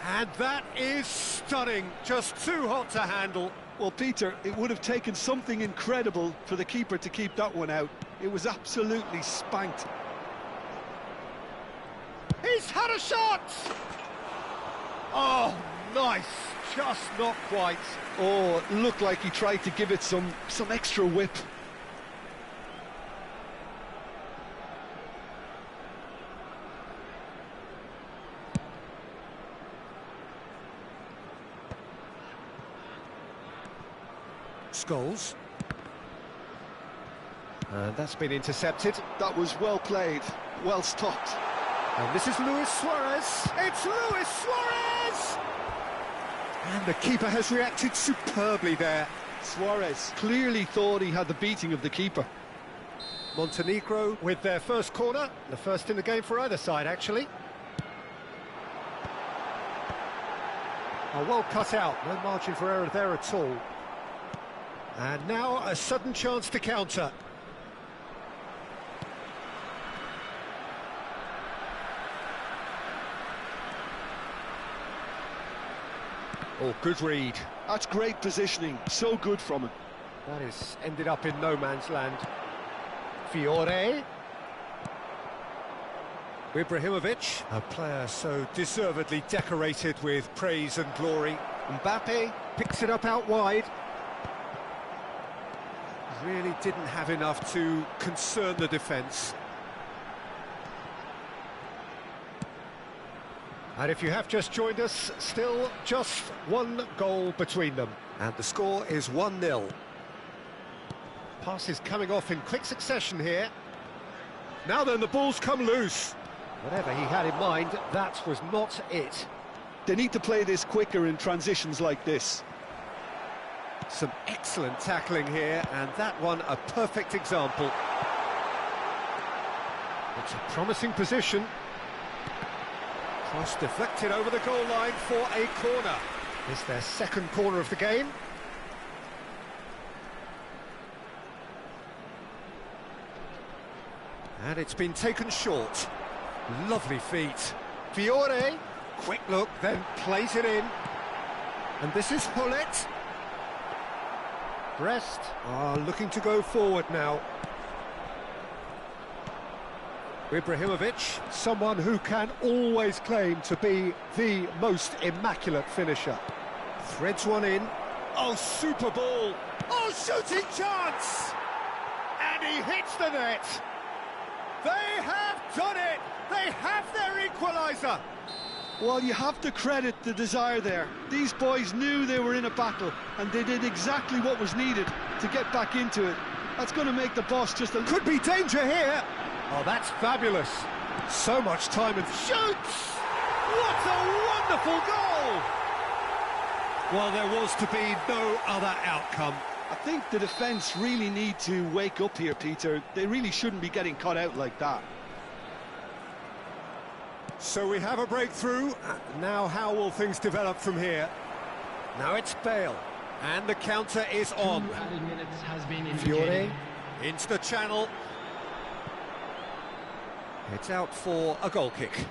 Speaker 2: And that is stunning. Just too hot to handle.
Speaker 3: Well, Peter, it would have taken something incredible for the keeper to keep that one out. It was absolutely spanked.
Speaker 2: He's had a shot! Oh, nice. Just not quite.
Speaker 3: Oh, it looked like he tried to give it some extra whip.
Speaker 2: Scholes.
Speaker 1: And that's been intercepted.
Speaker 3: That was well played, well stopped.
Speaker 2: And this is Luis Suarez. It's Luis Suarez! And the keeper has reacted superbly there.
Speaker 3: Suarez clearly thought he had the beating of the keeper.
Speaker 1: Montenegro with their first corner, the first in the game for either side, actually. Oh, well cut out, no margin for error there at all. And now a sudden chance to counter. Oh, good read.
Speaker 3: That's great positioning, so good from him.
Speaker 1: That is ended up in no man's land. Fiore.
Speaker 2: Ibrahimovic, a player so deservedly decorated with praise and glory.
Speaker 1: Mbappe picks it up out wide.
Speaker 2: Really didn't have enough to concern the defence.
Speaker 1: And if you have just joined us, still just one goal between them. And the score is 1-0. Passes coming off in quick succession here. Now then, the ball's come loose. Whatever he had in mind, that was not it.
Speaker 3: They need to play this quicker in transitions like this.
Speaker 1: Some excellent tackling here, and that one a perfect example. It's a promising position. Cross deflected over the goal line for a corner. It's their second corner of the game. And it's been taken short. Lovely feet. Fiore, quick look, then plays it in. And this is Hullet. Brest are looking to go forward now. Ibrahimovic, someone who can always claim to be the most immaculate finisher. Threads one in. Oh, super ball. Oh, shooting chance! And he hits the net. They have done it! They have their equaliser!
Speaker 3: Well, you have to credit the desire there. These boys knew they were in a battle, and they did exactly what was needed to get back into it. That's going to make the boss just a...
Speaker 1: Could be danger here! Oh, that's fabulous. So much time and shoots! What a wonderful goal! Well, there was to be no other outcome.
Speaker 3: I think the defence really need to wake up here, Peter. They really shouldn't be getting caught out like that.
Speaker 1: So we have a breakthrough. Now how will things develop from here? Now it's Bale. And the counter is on.
Speaker 5: 2 added minutes has been
Speaker 1: Fiore
Speaker 5: indicated.
Speaker 1: into the channel. It's out for a goal kick.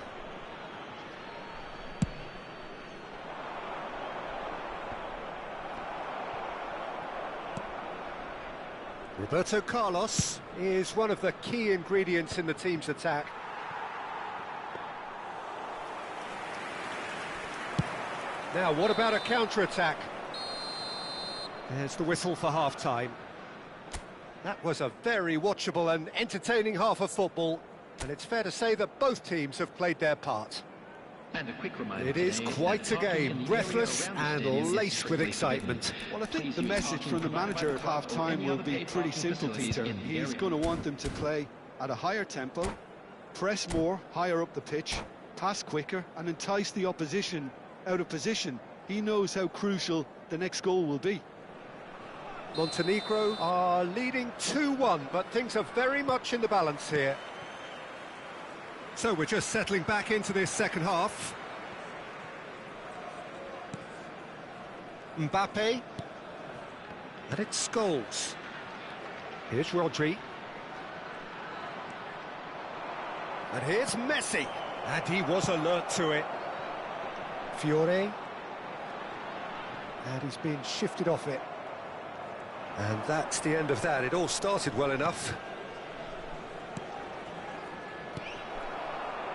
Speaker 1: Roberto Carlos is one of the key ingredients in the team's attack. Now, what about a counter-attack? There's the whistle for half-time. That was a very watchable and entertaining half of football, and it's fair to say that both teams have played their part.
Speaker 4: And a quick reminder
Speaker 1: It is
Speaker 4: today
Speaker 1: quite
Speaker 4: that
Speaker 1: a
Speaker 4: parking in
Speaker 1: game,
Speaker 4: the
Speaker 1: breathless
Speaker 4: area around the
Speaker 1: and
Speaker 4: stadium is
Speaker 1: laced with
Speaker 4: strictly
Speaker 1: excitement.
Speaker 4: forbidden.
Speaker 3: Well, I think
Speaker 4: Please
Speaker 3: the
Speaker 4: use
Speaker 3: message
Speaker 4: parking
Speaker 3: from the
Speaker 4: provided
Speaker 3: manager
Speaker 4: by
Speaker 3: at
Speaker 4: the club or
Speaker 3: half-time
Speaker 4: any
Speaker 3: will
Speaker 4: other
Speaker 3: be
Speaker 4: paid
Speaker 3: pretty
Speaker 4: parking
Speaker 3: simple,
Speaker 4: facilities
Speaker 3: Peter.
Speaker 4: in the
Speaker 3: He's
Speaker 4: area.
Speaker 3: going to want them to play at a higher tempo, press more, higher up the pitch, pass quicker, and entice the opposition out of position. He knows how crucial the next goal will be.
Speaker 1: Montenegro are leading 2-1, but things are very much in the balance here. So we're just settling back into this second half. Mbappe. And it's Scholes. Here's Rodri. And here's Messi. And he was alert to it. Fiore. And he's been shifted off it. And that's the end of that. It all started well enough.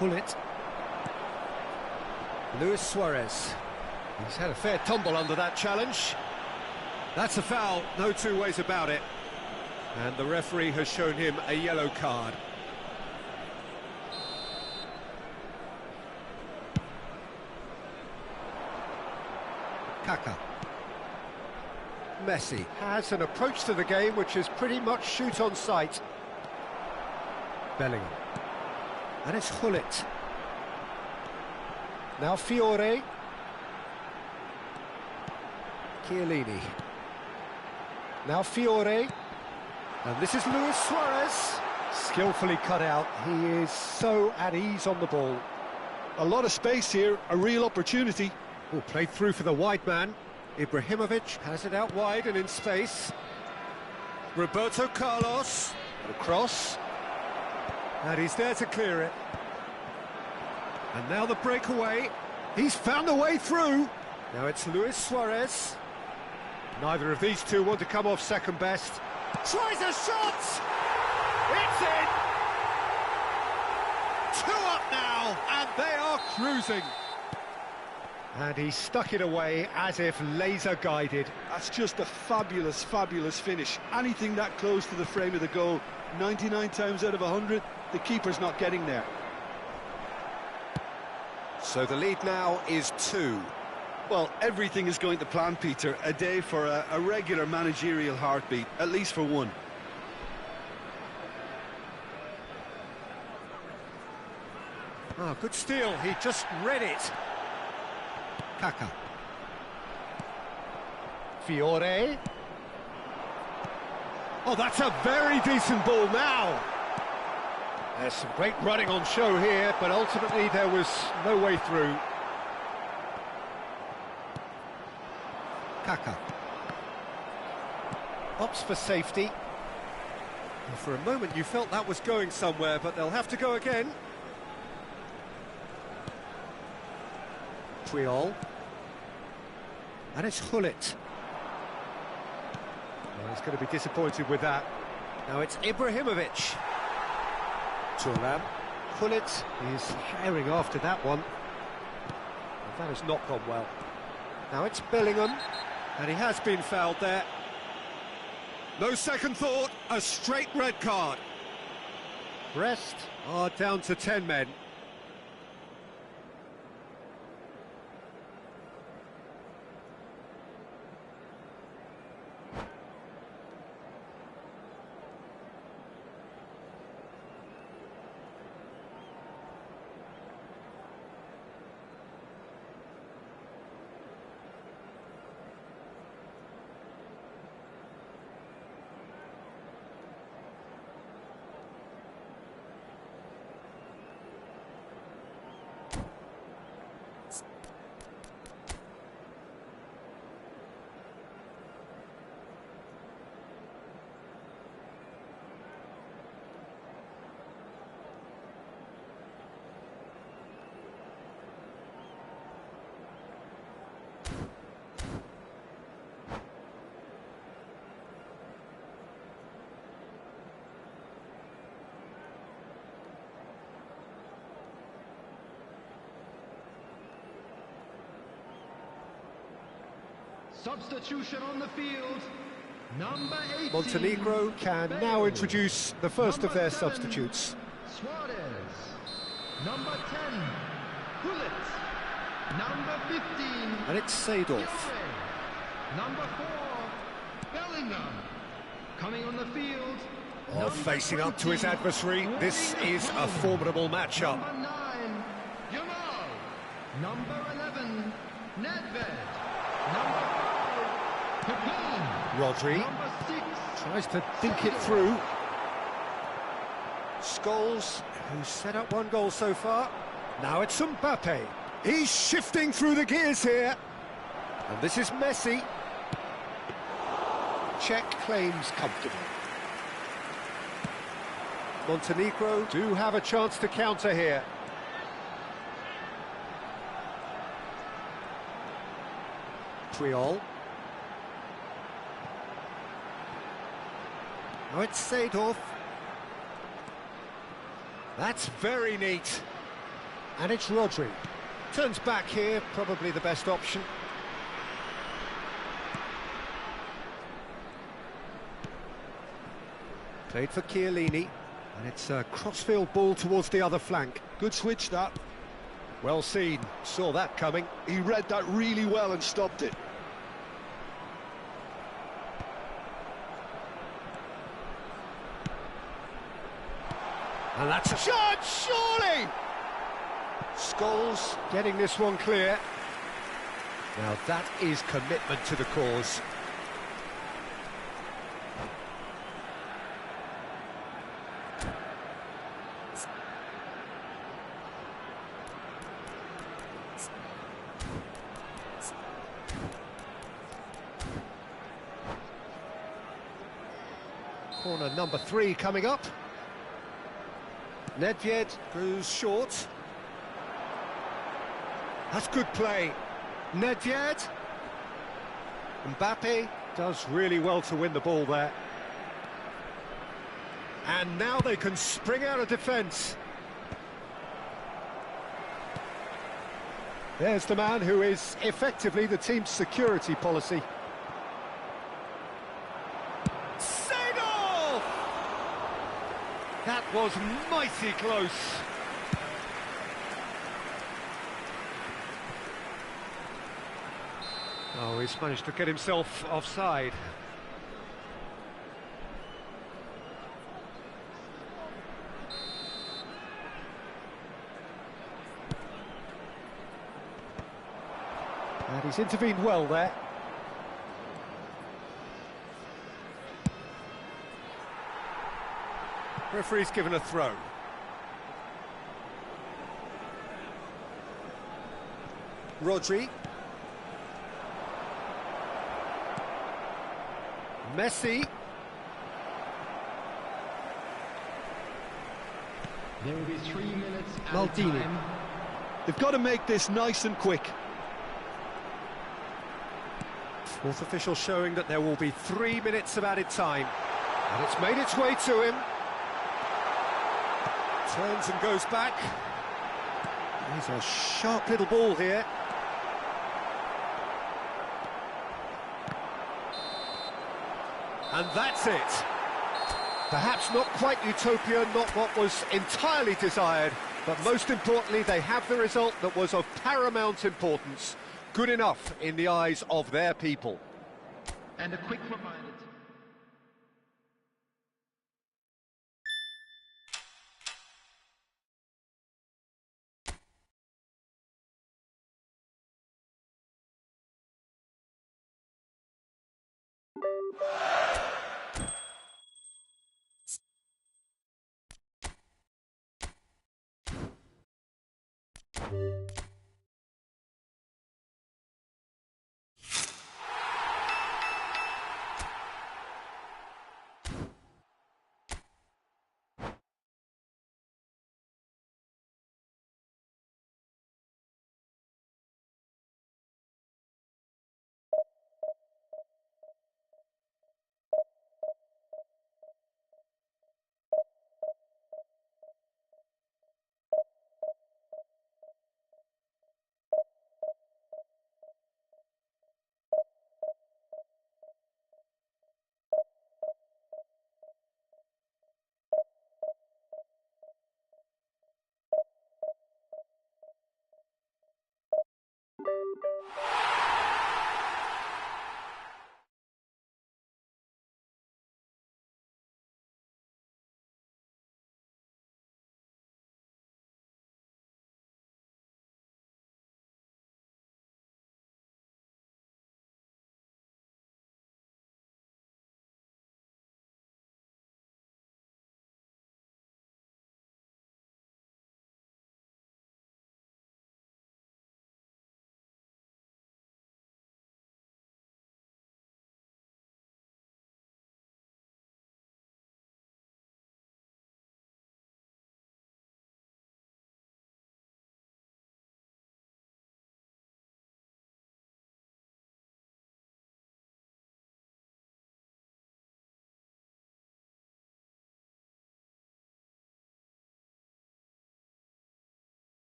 Speaker 1: Hullet. Luis Suarez. He's had a fair tumble under that challenge. That's a foul, no two ways about it. And the referee has shown him a yellow card. Kaka. Messi has an approach to the game which is pretty much shoot on sight. Bellingham. And it's Hullet. Now Fiore. Chiellini. Now Fiore. And this is Luis Suarez. Skillfully cut out. He is so at ease on the ball.
Speaker 3: A lot of space here, a real opportunity.
Speaker 1: Oh, played through for the wide man. Ibrahimovic has it out wide and in space. Roberto Carlos. The cross. And he's there to clear it. And now the breakaway. He's found a way through. Now it's Luis Suarez. Neither of these two want to come off second best. Tries a shot! It's in! 2 up now, and they are cruising. And he stuck it away as if laser guided.
Speaker 3: That's just a fabulous, fabulous finish. Anything that close to the frame of the goal, 99 times out of 100, the keeper's not getting there.
Speaker 2: So the lead now is 2.
Speaker 3: Well, everything is going to plan, Peter. A day for a regular managerial heartbeat, at least for one.
Speaker 2: Oh, good steal, he just read it. Kaka.
Speaker 1: Fiore.
Speaker 2: Oh, that's a very decent ball now.
Speaker 1: There's some great running on show here, but ultimately there was no way through.
Speaker 2: Kaka.
Speaker 1: Opts for safety.
Speaker 2: Well, for a moment you felt that was going somewhere, but they'll have to go again.
Speaker 1: Triol. And it's Hullet.
Speaker 2: Well, he's going to be disappointed with that. Now it's Ibrahimovic.
Speaker 1: Thuram. Hullet is herring after that one.
Speaker 2: Well, that has not gone well.
Speaker 1: Now it's Bellingham.
Speaker 2: And he has been fouled there. No second thought, a straight red card.
Speaker 1: Brest
Speaker 2: are down to 10 men.
Speaker 5: Substitution on the field. Number 18.
Speaker 1: Montenegro can now introduce the first of their substitutes.
Speaker 5: Suarez. Number 10. Hullet. Number 15.
Speaker 1: And it's Seedorf.
Speaker 5: Fiore. Number 4. Bellingham. Coming on the field.
Speaker 2: Oh, facing up to his adversary. This is a formidable matchup.
Speaker 5: Number 9. Yamal. Number 11. Nedved. Number 5. Pepin.
Speaker 1: Rodri
Speaker 5: Number 6.
Speaker 1: tries to think it through.
Speaker 2: Scholes, who's set up one goal so far.
Speaker 1: Now it's Mbappe.
Speaker 2: He's shifting through the gears here. And this is Messi.
Speaker 1: Czech claims comfortable.
Speaker 2: Montenegro
Speaker 1: Do have a chance to counter here. Triol. Now it's Seedorf.
Speaker 2: That's very neat.
Speaker 1: And it's Rodri. Turns back here, probably the best option. Played for Chiellini. And it's a crossfield ball towards the other flank.
Speaker 3: Good switch, that.
Speaker 1: Well seen, saw that coming.
Speaker 3: He read that really well and stopped it.
Speaker 1: And that's a shot, surely! Scholes getting this one clear. Now that is commitment to the cause. Corner number 3 coming up. Nedved goes short.
Speaker 2: That's good play.
Speaker 1: Nedved. Mbappe does really well to win the ball there.
Speaker 2: And now they can spring out of defence.
Speaker 1: There's the man who is effectively the team's security policy.
Speaker 2: Seedorf! That was mighty close. Oh, he's managed to get himself offside.
Speaker 1: And he's intervened well there.
Speaker 2: Referee's given a throw. Rodri. Messi.
Speaker 5: There will be 3 minutes at
Speaker 1: Maldini.
Speaker 5: a time.
Speaker 3: They've got to make this nice and quick.
Speaker 2: Fourth official showing that there will be 3 minutes of added time. And it's made its way to him. Turns and goes back. He's a sharp little ball here. And that's it.
Speaker 1: Perhaps not quite utopia, not what was entirely desired, but most importantly, they have the result that was of paramount importance. Good enough in the eyes of their people.
Speaker 4: And a quick reminder.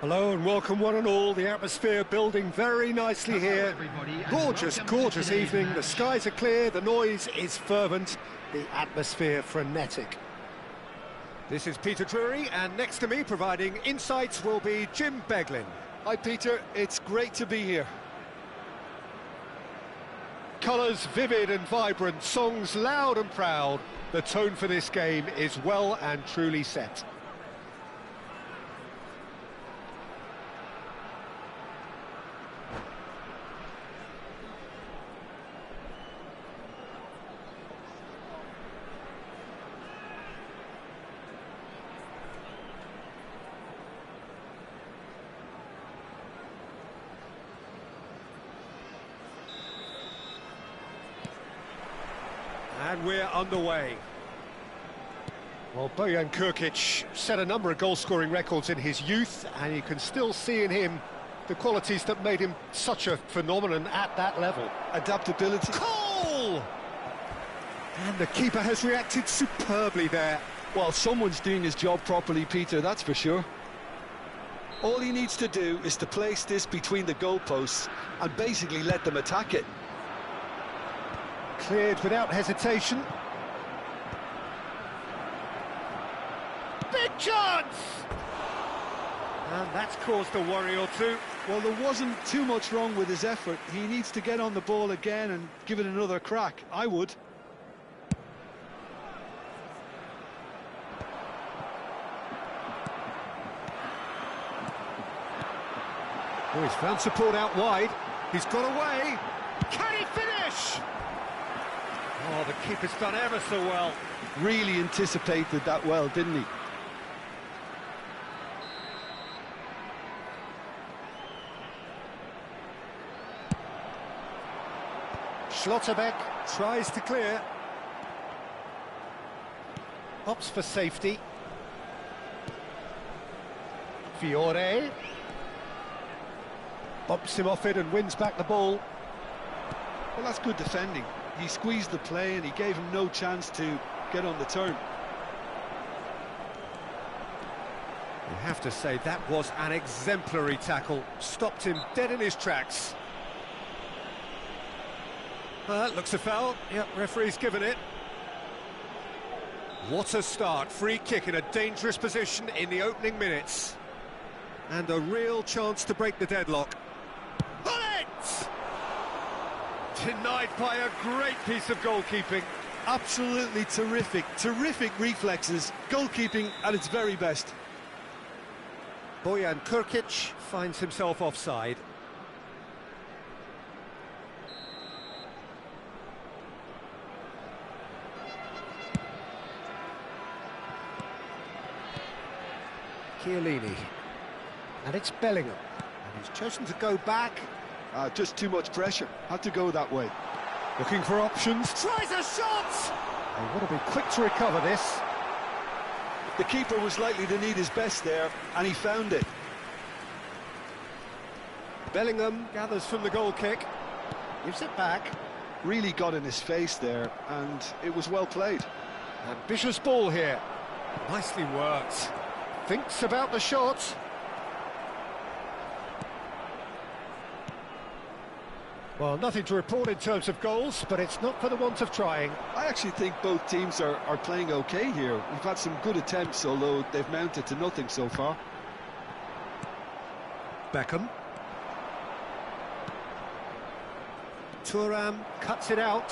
Speaker 1: Hello and welcome one and all. The atmosphere building very nicely here. Gorgeous, gorgeous evening. The skies are clear, the noise is fervent, the atmosphere frenetic. This is Peter Drury, and next to me providing insights will be Jim Beglin.
Speaker 3: Hi Peter, it's great to be here.
Speaker 1: Colours vivid and vibrant, songs loud and proud. The tone for this game is well and truly set. And we're underway. Well, Bojan Krkić set a number of goal-scoring records in his youth, and you can still see in him the qualities that made him such a phenomenon at that level.
Speaker 3: Adaptability.
Speaker 1: Goal! And the keeper has reacted superbly there.
Speaker 3: Well, someone's doing his job properly, Peter, that's for sure. All he needs to do is to place this between the goalposts and basically let them attack it.
Speaker 1: Cleared without hesitation. Big chance! And that's caused a worry or two.
Speaker 3: Well, there wasn't too much wrong with his effort. He needs to get on the ball again and give it another crack. I would.
Speaker 1: Oh, he's found support out wide. He's got away. Can he finish? Oh, the keeper's done ever so well.
Speaker 3: Really anticipated that well, didn't he?
Speaker 1: Schlotterbeck tries to clear. Opts for safety. Fiore. Bumps him off it and wins back the ball.
Speaker 3: Well, that's good defending. He squeezed the play and he gave him no chance to get on the turn.
Speaker 1: You have to say that was an exemplary tackle. Stopped him dead in his tracks. Looks a foul. Yep, referee's given it. What a start. Free kick in a dangerous position in the opening minutes. And a real chance to break the deadlock. Bullet! Denied by a great piece of goalkeeping.
Speaker 3: Absolutely terrific, terrific reflexes. Goalkeeping at its very best.
Speaker 1: Bojan Krkić finds himself offside. Chiellini. And it's Bellingham. And he's chosen to go back.
Speaker 3: Just too much pressure. Had to go that way.
Speaker 1: Looking for options. Tries a shot! They want to be quick to recover this.
Speaker 3: The keeper was likely to need his best there, and he found it.
Speaker 1: Bellingham gathers from the goal kick. Gives it back.
Speaker 3: Really got in his face there, and it was well played.
Speaker 1: Ambitious ball here. Nicely worked. Thinks about the shot. Well, nothing to report in terms of goals, but it's not for the want of trying.
Speaker 3: I actually think both teams are playing okay here. We've had some good attempts, although they've mounted to nothing so far.
Speaker 1: Beckham. Thuram cuts it out.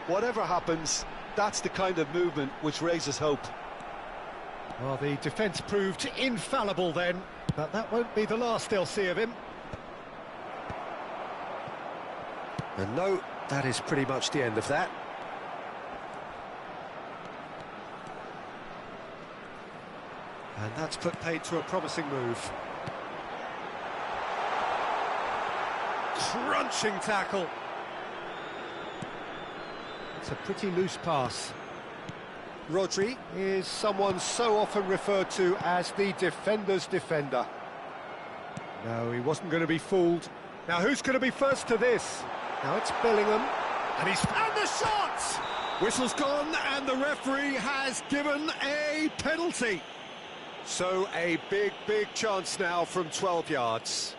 Speaker 3: Whatever happens, that's the kind of movement which raises hope.
Speaker 1: Well, the defence proved infallible then, but that won't be the last they'll see of him. And no, that is pretty much the end of that. And that's put paid to a promising move. Crunching tackle. It's a pretty loose pass. Rodri is someone so often referred to as the defender's defender. No, he wasn't going to be fooled. Now who's going to be first to this? Now it's Bellingham, and he's found the shot!
Speaker 2: Whistle's gone, and the referee has given a penalty.
Speaker 1: So a big chance now from 12 yards.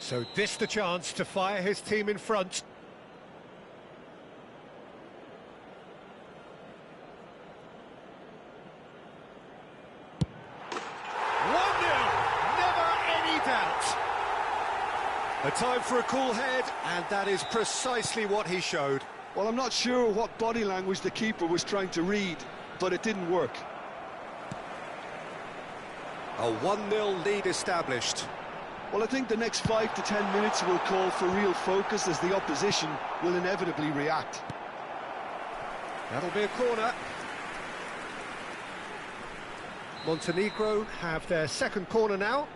Speaker 1: So this the chance to fire his team in front.
Speaker 2: A time for a cool head, and that is precisely what he showed.
Speaker 3: Well, I'm not sure what body language the keeper was trying to read, but it didn't work.
Speaker 2: A 1-0 lead established.
Speaker 3: Well, I think the next 5 to 10 minutes will call for real focus as the opposition will inevitably react.
Speaker 2: That'll be a corner.
Speaker 1: Montenegro have their second corner now.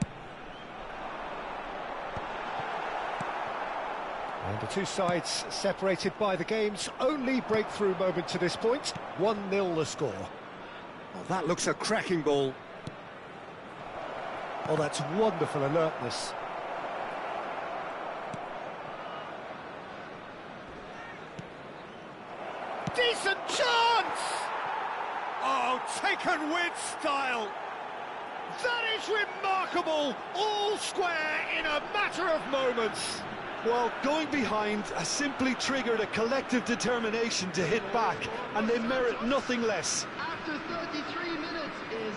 Speaker 1: And the two sides separated by the game's only breakthrough moment to this point. 1-0 the score.
Speaker 2: Oh, that looks a cracking ball.
Speaker 1: Oh, that's wonderful alertness. Decent chance!
Speaker 2: Oh, taken with style.
Speaker 1: That is remarkable! All square in a matter of moments.
Speaker 3: Well, going behind has simply triggered a collective determination to hit back, and they merit nothing less.
Speaker 5: After 33 minutes is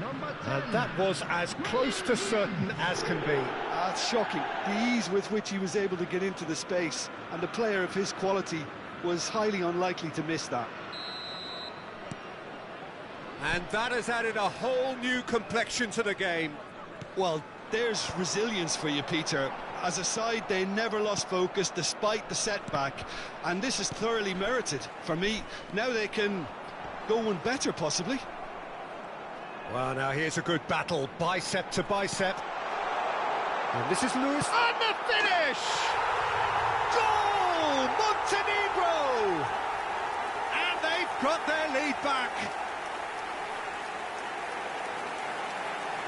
Speaker 5: number 10.
Speaker 1: And that was as close to certain as can be.
Speaker 3: That's shocking. The ease with which he was able to get into the space, and a player of his quality was highly unlikely to miss that.
Speaker 2: And that has added a whole new complexion to the game.
Speaker 3: Well, there's resilience for you, Peter. As a side, they never lost focus despite the setback, and this is thoroughly merited. For me, now they can go one better, possibly.
Speaker 2: Well, now here's a good battle, bicep to bicep. And this is Lewis.
Speaker 1: And the finish!
Speaker 2: Goal! Montenegro! And they've got their lead back.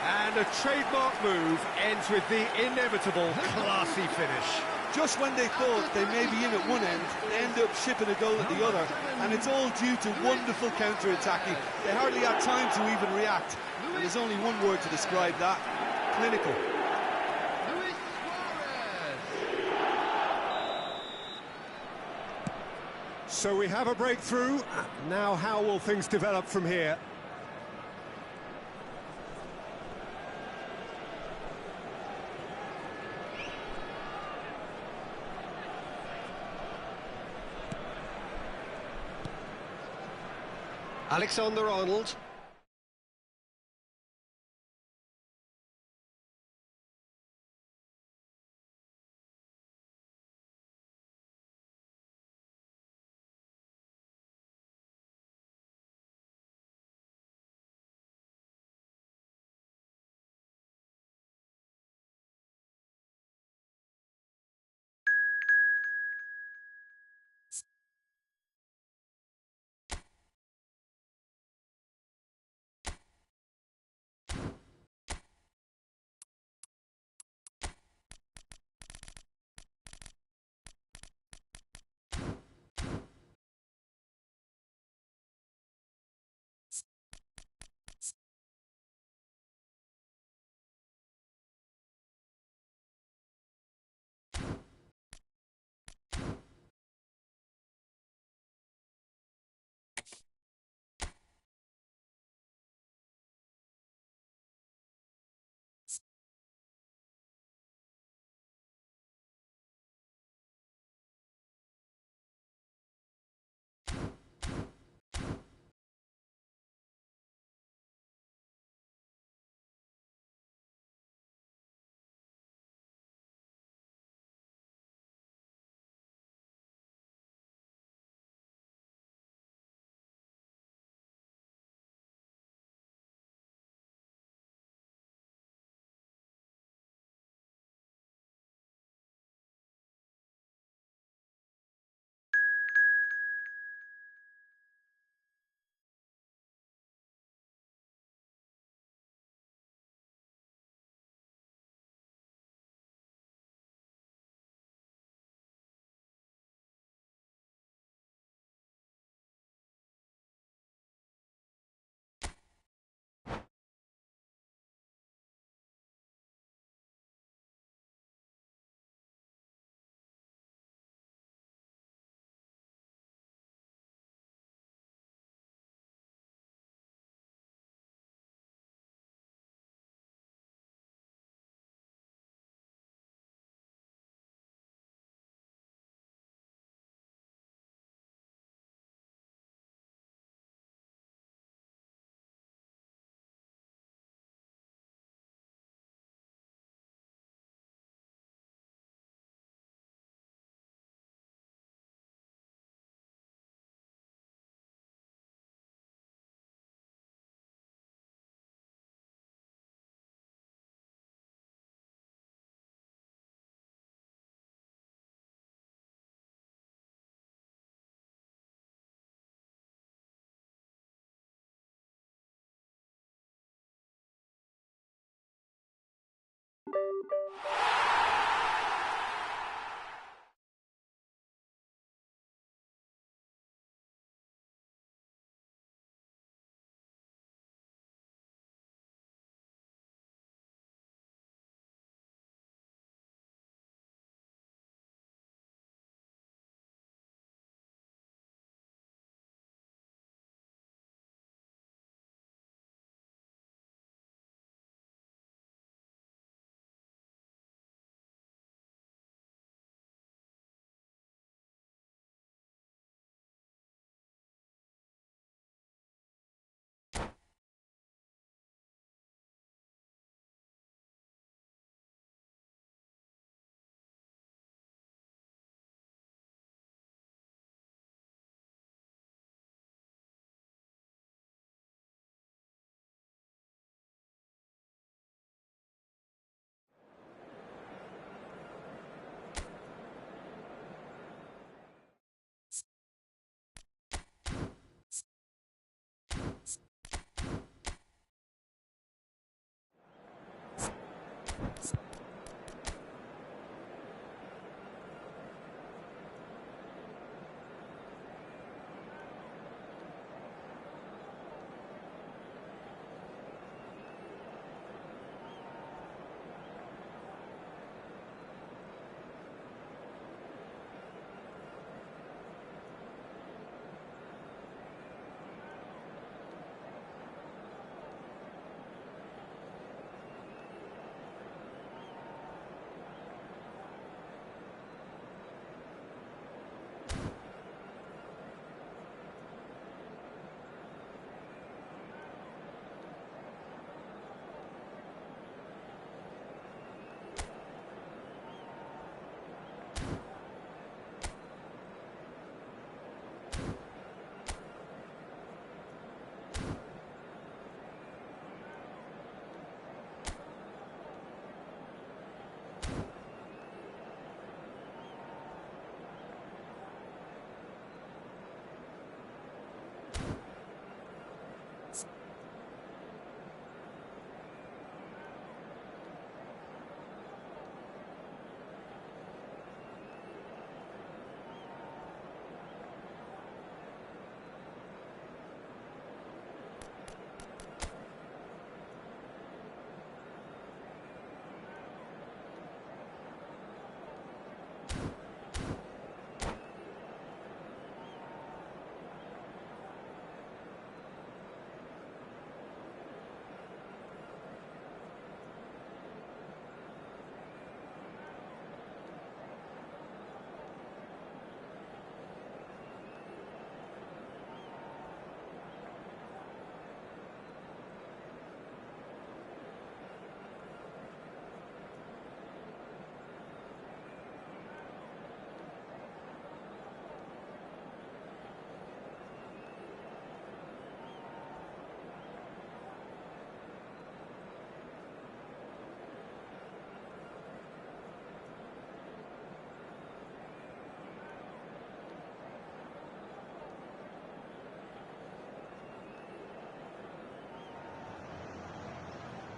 Speaker 2: And a trademark move ends with the inevitable classy finish.
Speaker 3: Just when they thought they may be in at one end, they end up shipping a goal at the other, and it's all due to wonderful counter-attacking. They hardly had time to even react, and there's only one word to describe that: clinical.
Speaker 5: Luis Suarez.
Speaker 2: So we have a breakthrough. Now how will things develop from here?
Speaker 1: Alexander-Arnold.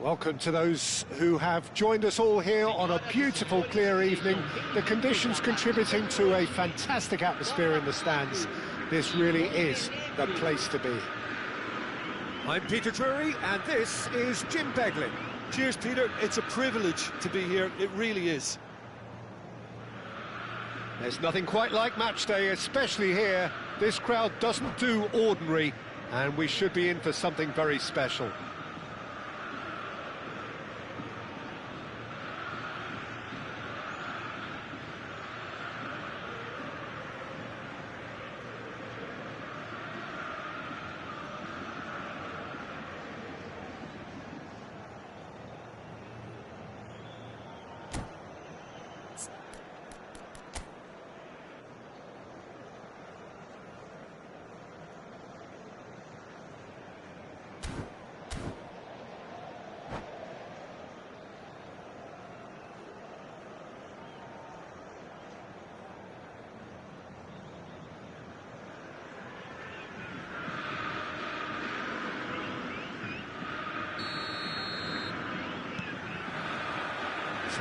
Speaker 1: Welcome to those who have joined us all here on a beautiful, clear evening. The conditions contributing to a fantastic atmosphere in the stands. This really is the place to be.
Speaker 2: I'm Peter Drury, and this is Jim Beglin.
Speaker 3: Cheers, Peter. It's a privilege to be here. It really is.
Speaker 1: There's nothing quite like match day, especially here. This crowd doesn't do ordinary, and we should be in for something very special.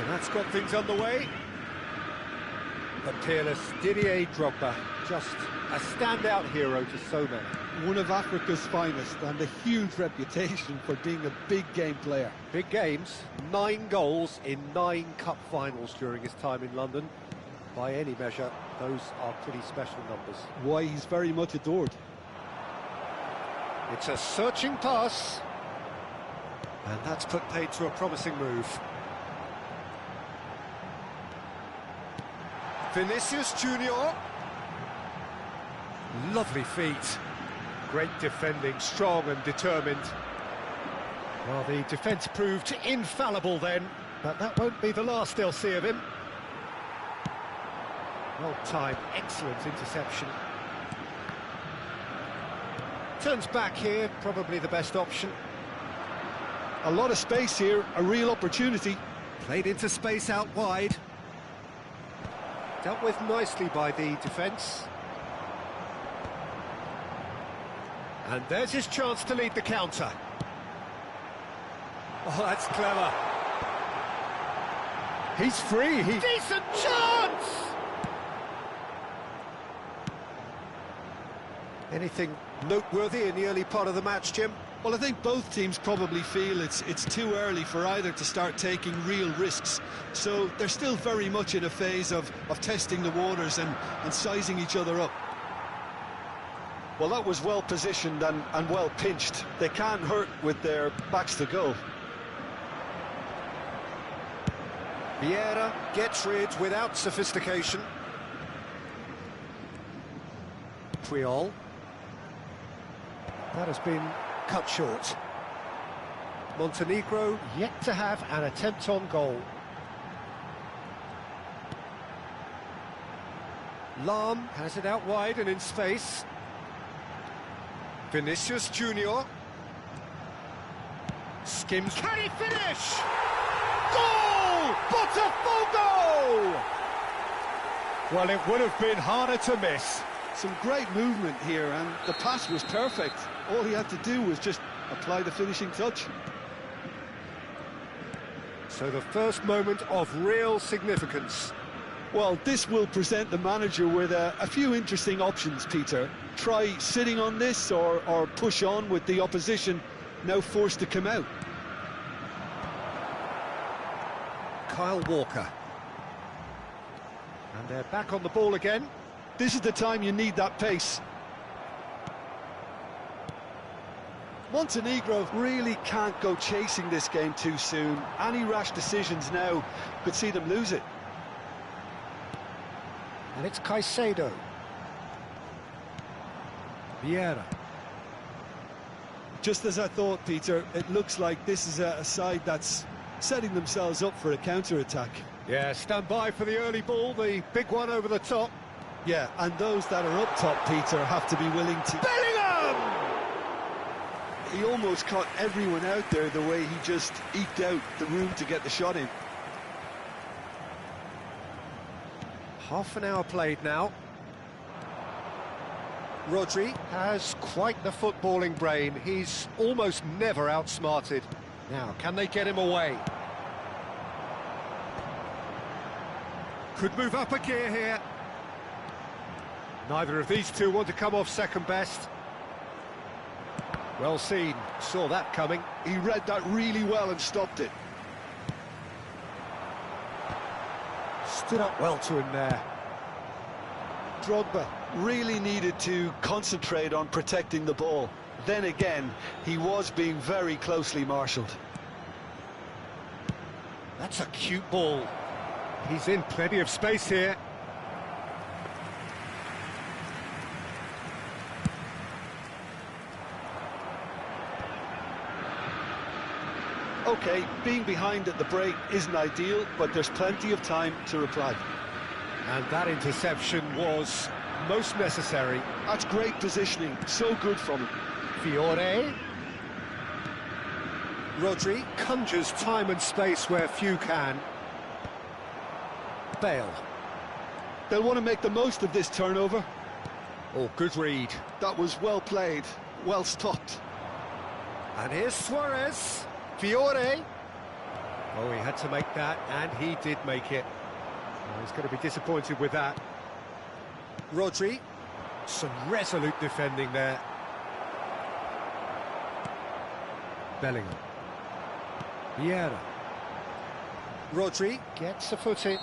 Speaker 2: So that's got things underway. The peerless Didier Drogba, just a standout hero to so many.
Speaker 3: One of Africa's finest and a huge reputation for being a big game player.
Speaker 2: Big games, 9 goals in 9 cup finals during his time in London. By any measure, those are pretty special numbers.
Speaker 3: Why, he's very much adored.
Speaker 2: It's a searching pass. And that's put paid to a promising move. Vinicius Junior. Lovely feet. Great defending, strong and determined. Well, the defence proved infallible then, but that won't be the last they'll see of him. Well timed, excellent interception. Turns back here, probably the best option.
Speaker 3: A lot of space here, a real opportunity.
Speaker 2: Played into space out wide. Dealt with nicely by the defence. And there's his chance to lead the counter. Oh, that's clever. He's free. Decent chance! Anything noteworthy in the early part of the match, Jim?
Speaker 3: Well, I think both teams probably feel it's too early for either to start taking real risks. So they're still very much in a phase of testing the waters and sizing each other up. Well, that was well positioned and well pinched. They can't hurt with their backs to goal.
Speaker 2: Vieira gets rid without sophistication. Puyol. That has been cut short. Montenegro yet to have an attempt on goal. Lam has it out wide and in space. Vinicius Junior. Skims. Can he finish? Goal! Botafogo! Well, it would have been harder to miss.
Speaker 3: Some great movement here, and the pass was perfect. All he had to do was just apply the finishing touch.
Speaker 2: So the first moment of real significance.
Speaker 3: Well, this will present the manager with a few interesting options, Peter. Try sitting on this or push on with the opposition now forced to come out.
Speaker 2: Kyle Walker. And they're back on the ball again.
Speaker 3: This is the time you need that pace. Montenegro really can't go chasing this game too soon. Any rash decisions now could see them lose it.
Speaker 2: And it's Caicedo. Vieira.
Speaker 3: Just as I thought, Peter, it looks like this is a side that's setting themselves up for a counter-attack.
Speaker 2: Yeah, stand by for the early ball, the big one over the top.
Speaker 3: Yeah, and those that are up top, Peter, have to be willing to...
Speaker 2: Bellingham!
Speaker 3: He almost caught everyone out there the way he just eked out the room to get the shot in.
Speaker 2: Half an hour played now. Rodri has quite the footballing brain. He's almost never outsmarted. Now, can they get him away? Could move up a gear here. Neither of these two want to come off second best. Well seen, saw that coming.
Speaker 3: He read that really well and stopped it.
Speaker 2: Stood up well to him there.
Speaker 3: Drogba really needed to concentrate on protecting the ball. Then again, he was being very closely marshalled.
Speaker 2: That's a cute ball. He's in plenty of space here.
Speaker 3: OK, being behind at the break isn't ideal, but there's plenty of time to reply.
Speaker 2: And that interception was most necessary.
Speaker 3: That's great positioning, so good from him.
Speaker 2: Fiore. Rodri conjures time and space where few can. Bale.
Speaker 3: They'll want to make the most of this turnover.
Speaker 2: Oh, good read.
Speaker 3: That was well played, well stopped.
Speaker 2: And here's Suarez. Fiore.
Speaker 1: Oh, he had to make that, and he did make it. Oh, he's going to be disappointed with that. Rodri, some resolute defending there. Bellingham. Vieira. Rodri gets a foot in.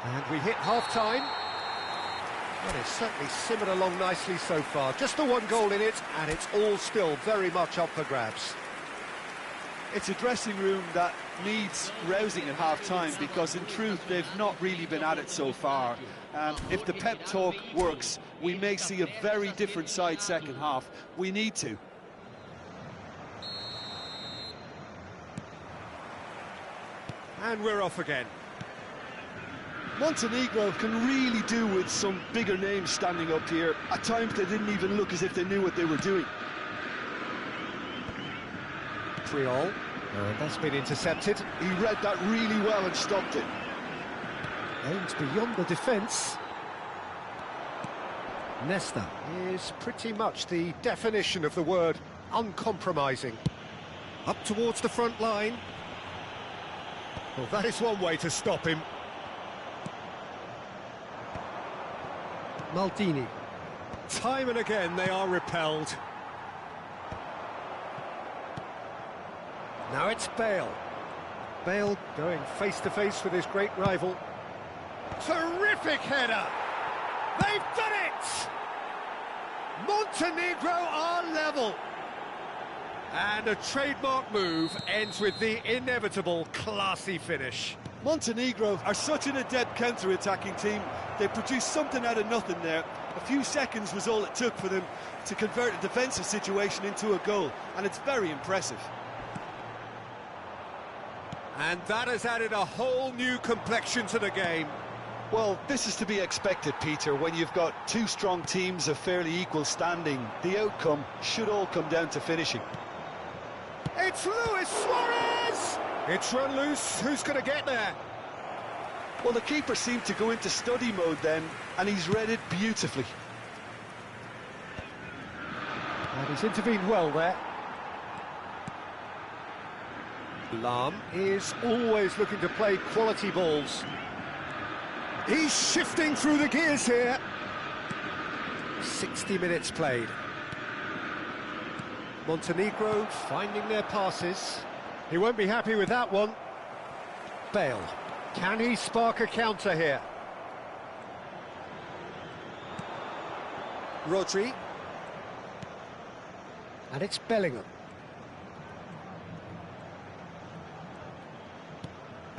Speaker 1: And we hit half-time. Well, it's certainly simmered along nicely so far. Just the one goal in it, and it's all still very much up for grabs.
Speaker 3: It's a dressing room that needs rousing at half-time, because in truth they've not really been at it so far. If the pep talk works, we may see a very different side second half. We need to.
Speaker 1: And we're off again.
Speaker 3: Montenegro can really do with some bigger names standing up here. At times they didn't even look as if they knew what they were doing.
Speaker 1: Triol, and that's been intercepted.
Speaker 3: He read that really well and stopped it.
Speaker 1: Aims beyond the defence. Nesta is pretty much the definition of the word uncompromising. Up towards the front line. Well, that is one way to stop him. Maldini. Time and again they are repelled. Now it's Bale. Bale going face-to-face with his great rival. Terrific header! They've done it! Montenegro are level. And a trademark move ends with the inevitable classy finish.
Speaker 3: Montenegro are such an adept counter-attacking team. They produced something out of nothing there. A few seconds was all it took for them to convert a defensive situation into a goal, and it's very impressive.
Speaker 1: And that has added a whole new complexion to the game.
Speaker 3: Well, this is to be expected, Peter. When you've got two strong teams of fairly equal standing, the outcome should all come down to finishing.
Speaker 1: It's Luis Suarez! It's run loose. Who's going to get there?
Speaker 3: Well, the keeper seemed to go into study mode then, and he's read it beautifully.
Speaker 1: And he's intervened well there. Lahm is always looking to play quality balls. He's shifting through the gears here. 60 minutes played. Montenegro finding their passes. He won't be happy with that one. Bale. Can he spark a counter here? Rodri. And it's Bellingham.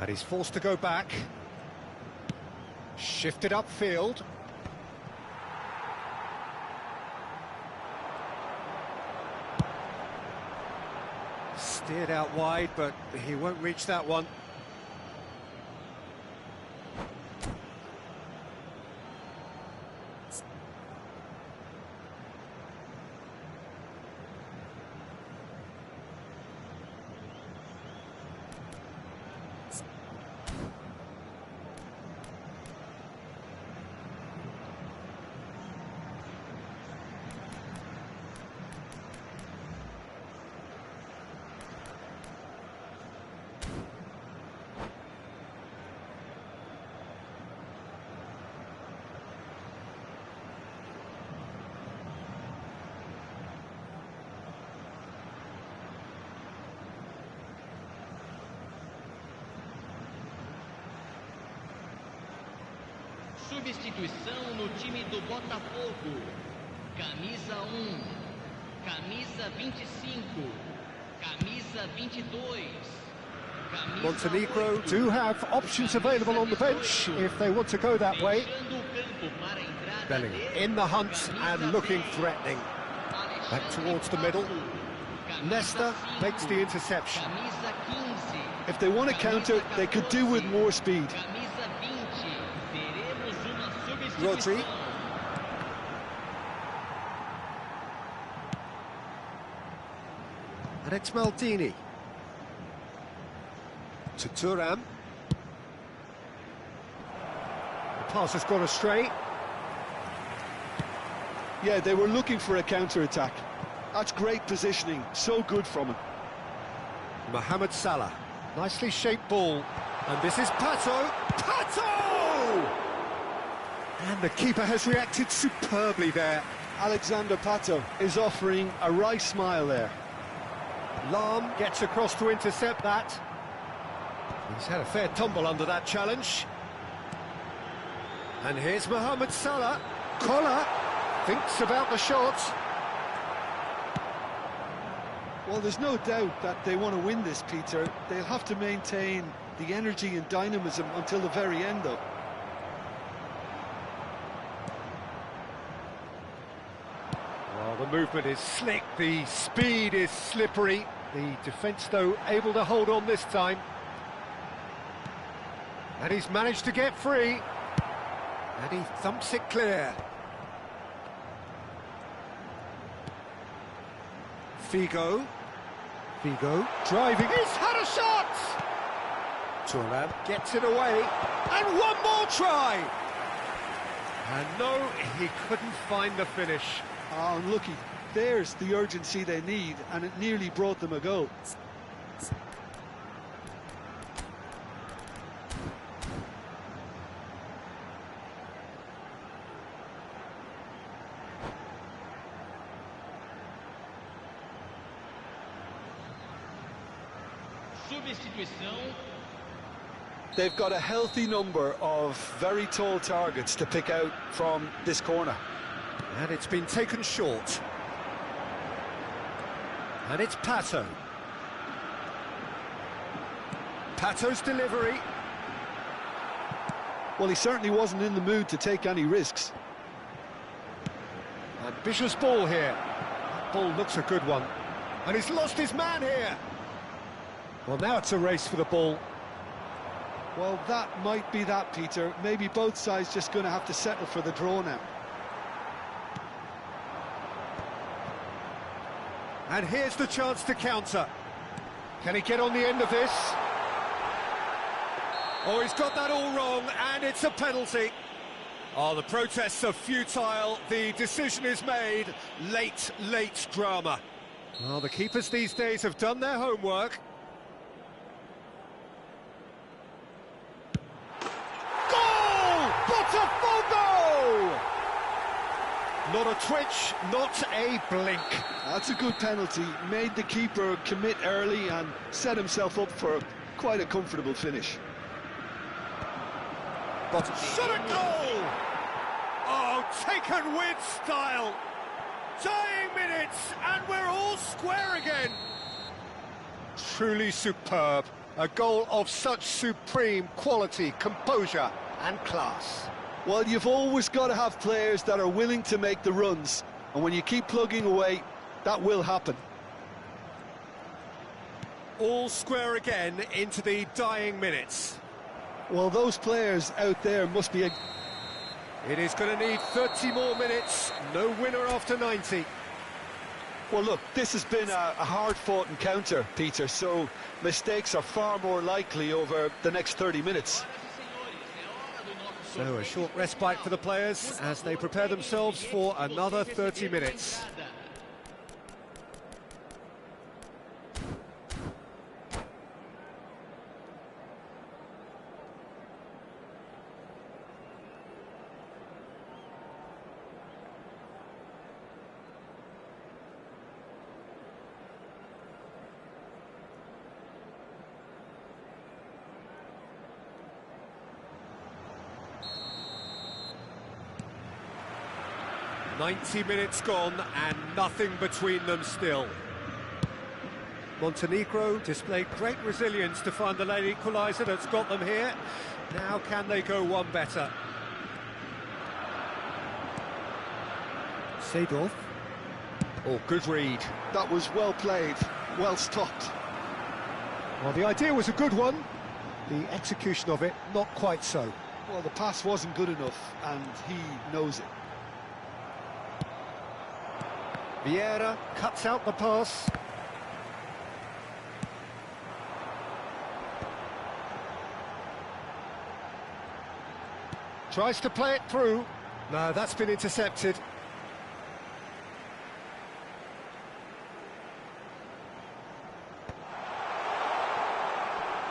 Speaker 1: And he's forced to go back. Shifted upfield. Steered out wide, but he won't reach that one.
Speaker 6: Substituição no time do Botafogo. Camisa 1, camisa 25, camisa 22.
Speaker 1: Montenegro do have options available on the bench if they want to go that way. Bellingham in the hunt and looking threatening. Back towards the middle. Nesta makes the interception.
Speaker 3: If they want to counter, they could do with more speed.
Speaker 1: Rodri. And it's Maldini. To Thuram. The pass has gone astray.
Speaker 3: Yeah, they were looking for a counter-attack. That's great positioning, so good from him.
Speaker 1: Mohamed Salah. Nicely shaped ball. And this is Pato. Pato! And the keeper has reacted superbly there.
Speaker 3: Alexander Pato is offering a wry smile there.
Speaker 1: Lam gets across to intercept that. He's had a fair tumble under that challenge. And here's Mohamed Salah. Collar thinks about the shot.
Speaker 3: Well, there's no doubt that they want to win this, Peter. They'll have to maintain the energy and dynamism until the very end, though.
Speaker 1: Well, the movement is slick, the speed is slippery. The defence, though, able to hold on this time. And he's managed to get free. And he thumps it clear. Figo driving. He's had a shot! Thuram gets it away. And one more try! And no, he couldn't find the finish.
Speaker 3: Oh, unlucky. There's the urgency they need, and it nearly brought them a goal.
Speaker 6: Substituição.
Speaker 3: They've got a healthy number of very tall targets to pick out from this corner.
Speaker 1: And it's been taken short. And it's Pato. Pato's delivery.
Speaker 3: Well, he certainly wasn't in the mood to take any risks.
Speaker 1: Ambitious ball here. That ball looks a good one. And he's lost his man here. Well, now it's a race for the ball.
Speaker 3: Well, that might be that, Peter. Maybe both sides just going to have to settle for the draw now.
Speaker 1: And here's the chance to counter. Can he get on the end of this? Oh, he's got that all wrong, and it's a penalty. Oh, the protests are futile. The decision is made. Late drama. Well, the keepers these days have done their homework. Goal! Botafogo! Not a twitch, not a blink.
Speaker 3: That's a good penalty. Made the keeper commit early and set himself up for quite a comfortable finish.
Speaker 1: Shot a goal! Oh, taken with style. Dying minutes, and we're all square again. Truly superb. A goal of such supreme quality, composure and class.
Speaker 3: Well, you've always got to have players that are willing to make the runs, and when you keep plugging away, that will happen.
Speaker 1: All square again into the dying minutes.
Speaker 3: Well, those players out there must be...
Speaker 1: It is going to need 30 more minutes. No winner after 90.
Speaker 3: Well, look, this has been a hard-fought encounter, Peter, so mistakes are far more likely over the next 30 minutes.
Speaker 1: So a short respite for the players as they prepare themselves for another 30 minutes. "90 minutes gone and nothing between them still." Montenegro displayed great resilience to find the late equaliser that's got them here. Now can they go one better? Seedorf. Oh, good read.
Speaker 3: That was well played, well stopped.
Speaker 1: Well, the idea was a good one. The execution of it, not quite so.
Speaker 3: Well, the pass wasn't good enough, and he knows it.
Speaker 1: Vieira cuts out the pass. Tries to play it through. No, that's been intercepted.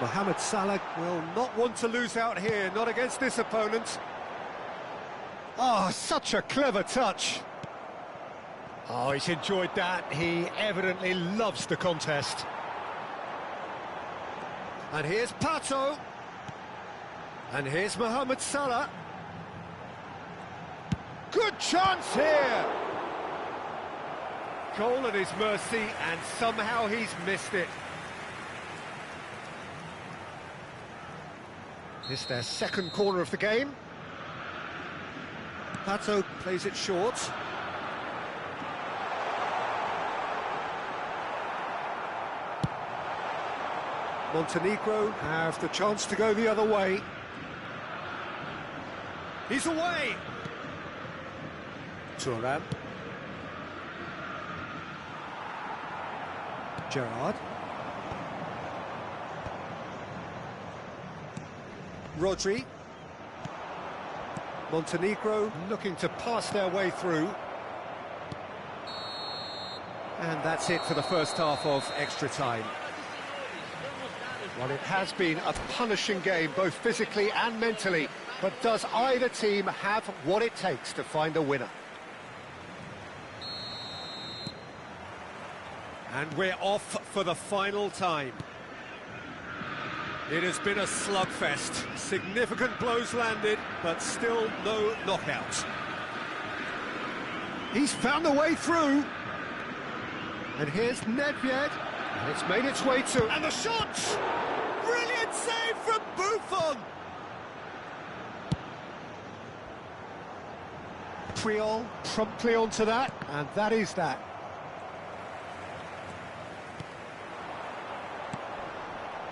Speaker 2: Mohamed Salah will not want to lose out here, not against this opponent. Oh, such a clever touch. Oh, he's enjoyed that. He evidently loves the contest. And here's Pato. And here's Mohamed Salah. Good chance here. Goal at his mercy, and somehow he's missed it. It's their second corner of the game. Pato plays it short. Montenegro have the chance to go the other way. He's away. Thuram. Gerrard. Rodri. Montenegro looking to pass their way through. And that's it for the first half of extra time. Well, it has been a punishing game, both physically and mentally. But does either team have what it takes to find a winner? And we're off for the final time. It has been a slugfest. Significant blows landed, but still no knockout. He's found a way through. And here's Nedved. And it's made its way to... And the shot! Brilliant save from Buffon! Puyol promptly onto that, and that is that.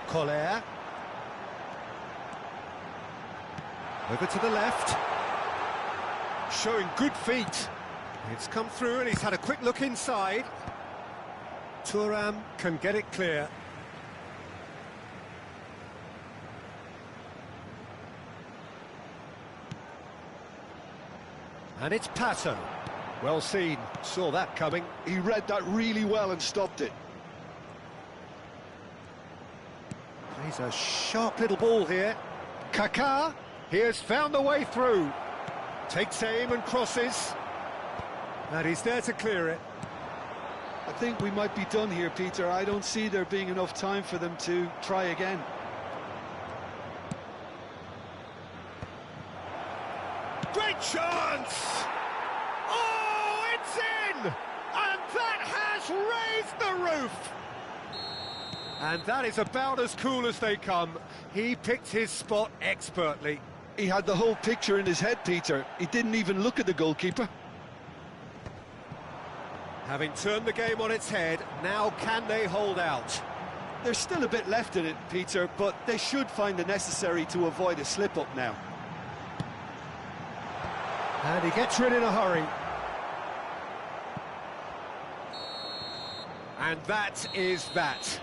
Speaker 2: Collier. Over to the left. Showing good feet. It's come through and he's had a quick look inside. Thuram can get it clear. And it's Pato. Well seen, saw that coming.
Speaker 3: He read that really well and stopped it.
Speaker 2: Plays a sharp little ball here. Kaká, he has found a way through. Takes aim and crosses. And he's there to clear it.
Speaker 3: I think we might be done here, Peter. I don't see there being enough time for them to try again.
Speaker 2: Great chance! Oh, it's in! And that has raised the roof! And that is about as cool as they come. He picked his spot expertly.
Speaker 3: He had the whole picture in his head, Peter. He didn't even look at the goalkeeper.
Speaker 2: Having turned the game on its head, now can they hold out?
Speaker 3: There's still a bit left in it, Peter, but they should find the necessary to avoid a slip-up now.
Speaker 2: And he gets rid in a hurry. And that is that.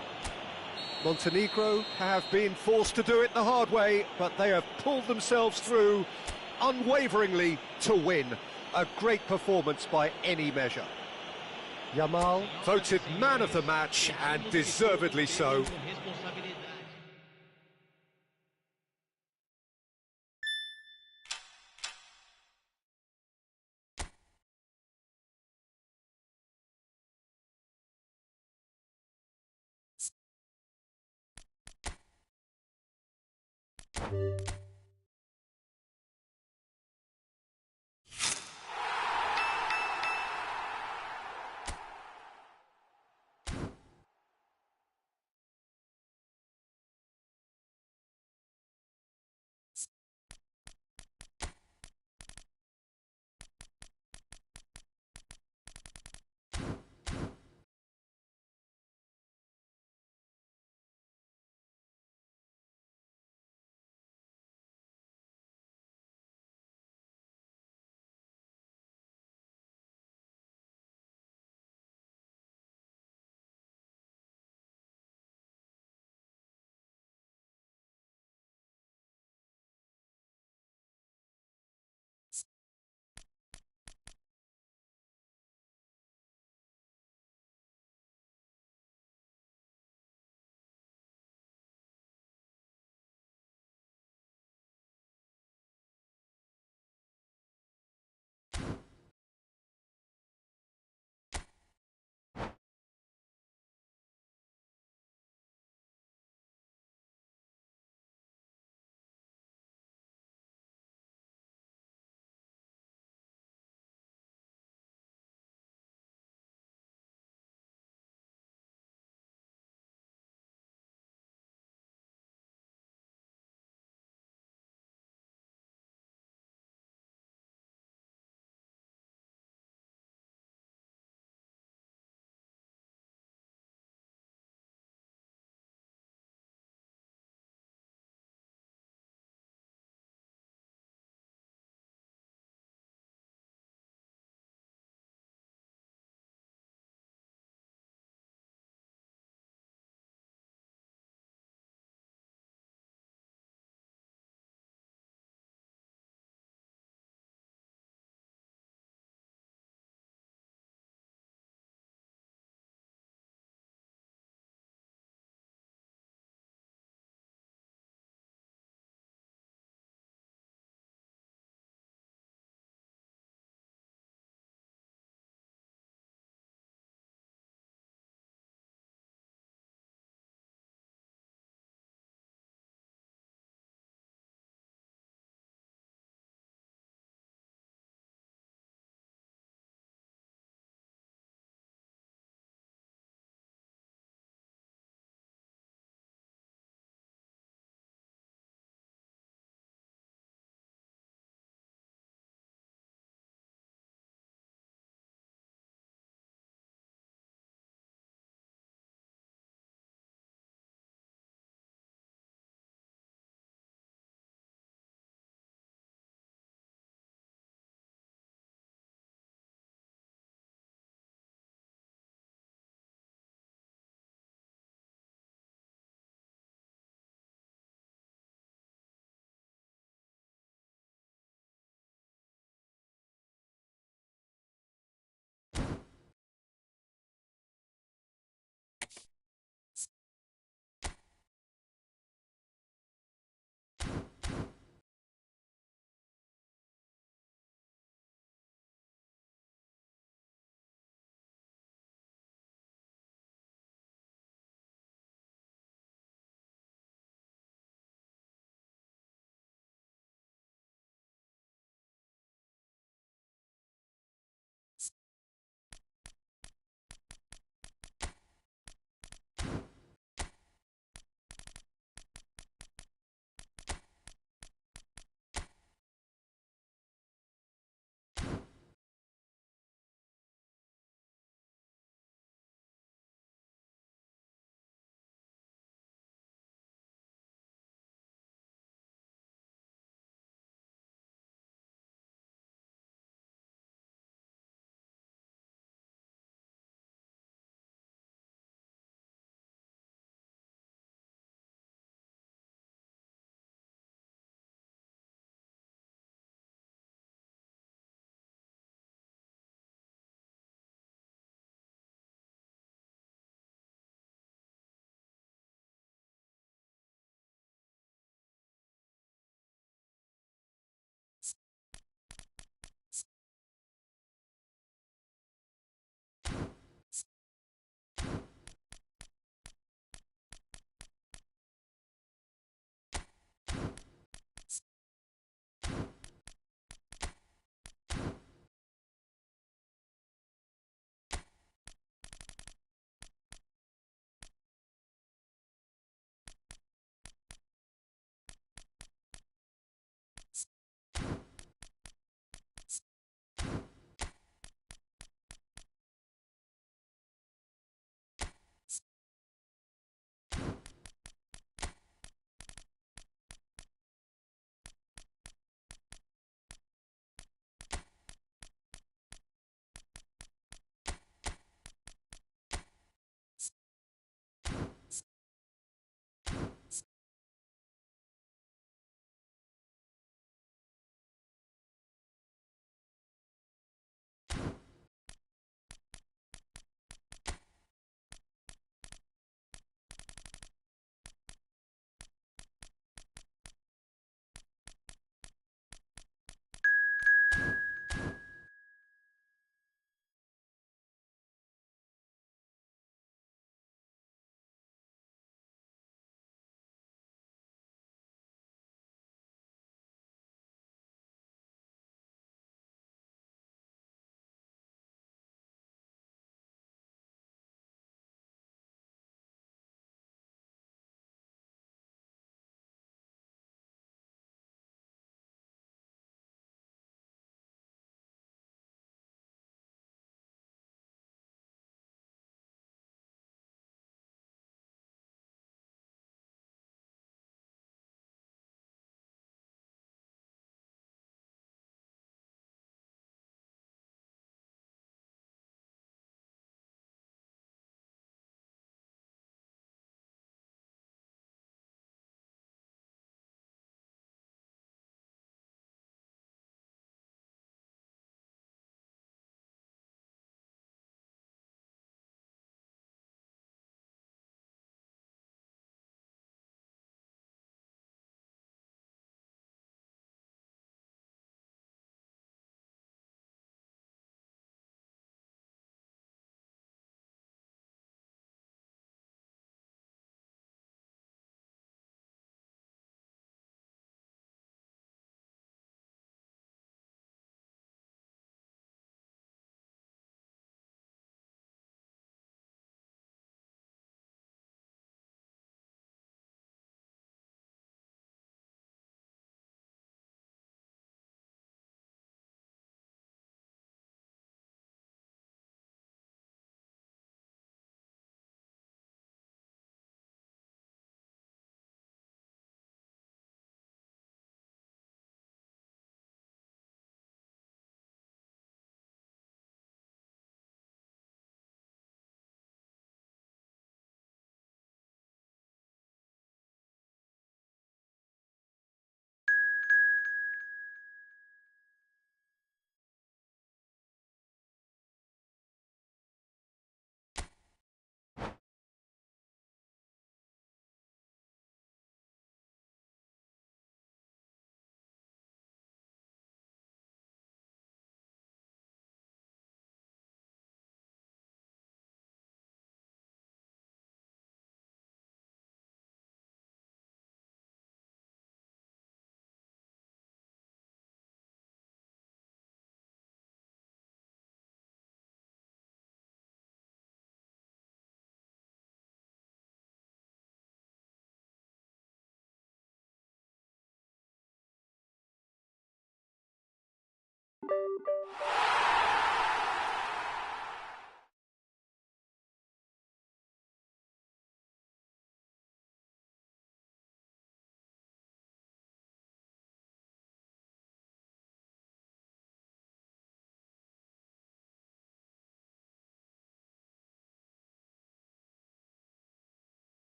Speaker 2: Montenegro have been forced to do it the hard way, but they have pulled themselves through unwaveringly to win. A great performance by any measure. Yamal voted man of the match, and deservedly so.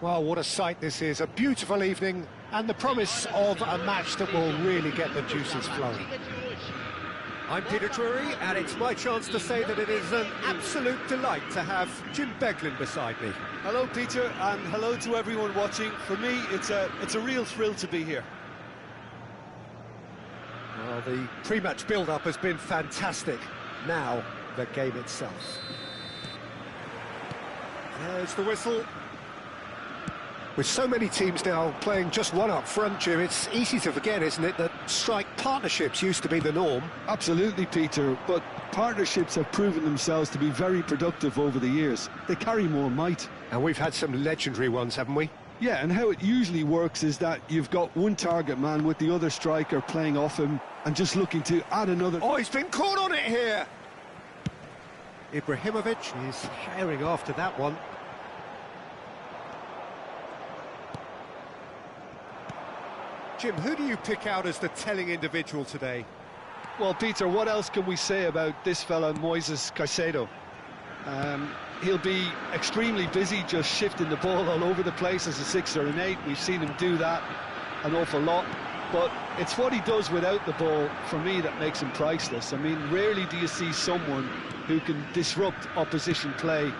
Speaker 1: Well, what a sight this is, a beautiful evening and the promise of a match that will really get the juices flowing.
Speaker 2: I'm Peter Drury, and it's my chance to say that it is an absolute delight to have Jim Beglin beside me.
Speaker 3: Hello, Peter, and hello to everyone watching. For me, it's a real thrill to be here.
Speaker 2: Well, the pre-match build-up has been fantastic. Now, the game itself. There's the whistle.
Speaker 1: With so many teams now playing just one up front, Jim, it's easy to forget, isn't it, that strike partnerships used to be the norm.
Speaker 3: Absolutely, Peter, but partnerships have proven themselves to be very productive over the years. They carry more might.
Speaker 1: And we've had some legendary ones, haven't we?
Speaker 3: Yeah, and how it usually works is that you've got one target man with the other striker playing off him and just looking to add another...
Speaker 1: Oh, he's been caught on it here!
Speaker 2: Ibrahimovic is sharing after that one. Jim, who do you pick out as the telling individual today?
Speaker 3: Well, Peter, what else can we say about this fella, Moises Caicedo? He'll be extremely busy just shifting the ball all over the place as a 6 or an 8. We've seen him do that an awful lot. But it's what he does without the ball, for me, that makes him priceless. I mean, rarely do you see someone who can disrupt opposition play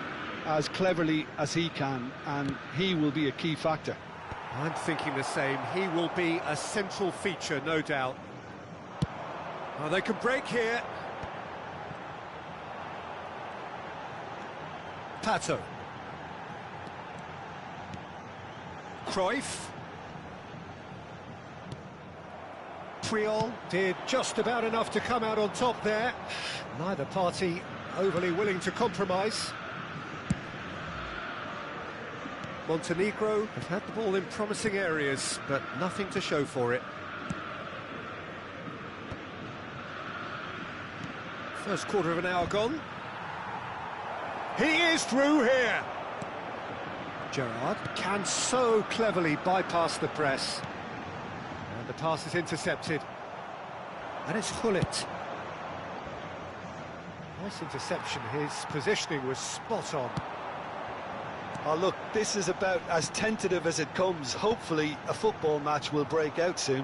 Speaker 3: as cleverly as he can, and he will be a key factor.
Speaker 1: I'm thinking the same. He will be a central feature, no doubt. Oh, they can break here. Pato. Cruyff. Puyol did just about enough to come out on top there. Neither party overly willing to compromise. Montenegro have had the ball in promising areas, but nothing to show for it. First quarter of an hour gone. He is through here. Gerrard can so cleverly bypass the press. And the pass is intercepted. And it's Gullit. Nice interception. His positioning was spot on.
Speaker 3: Oh, look, this is about as tentative as it comes. Hopefully, a football match will break out soon.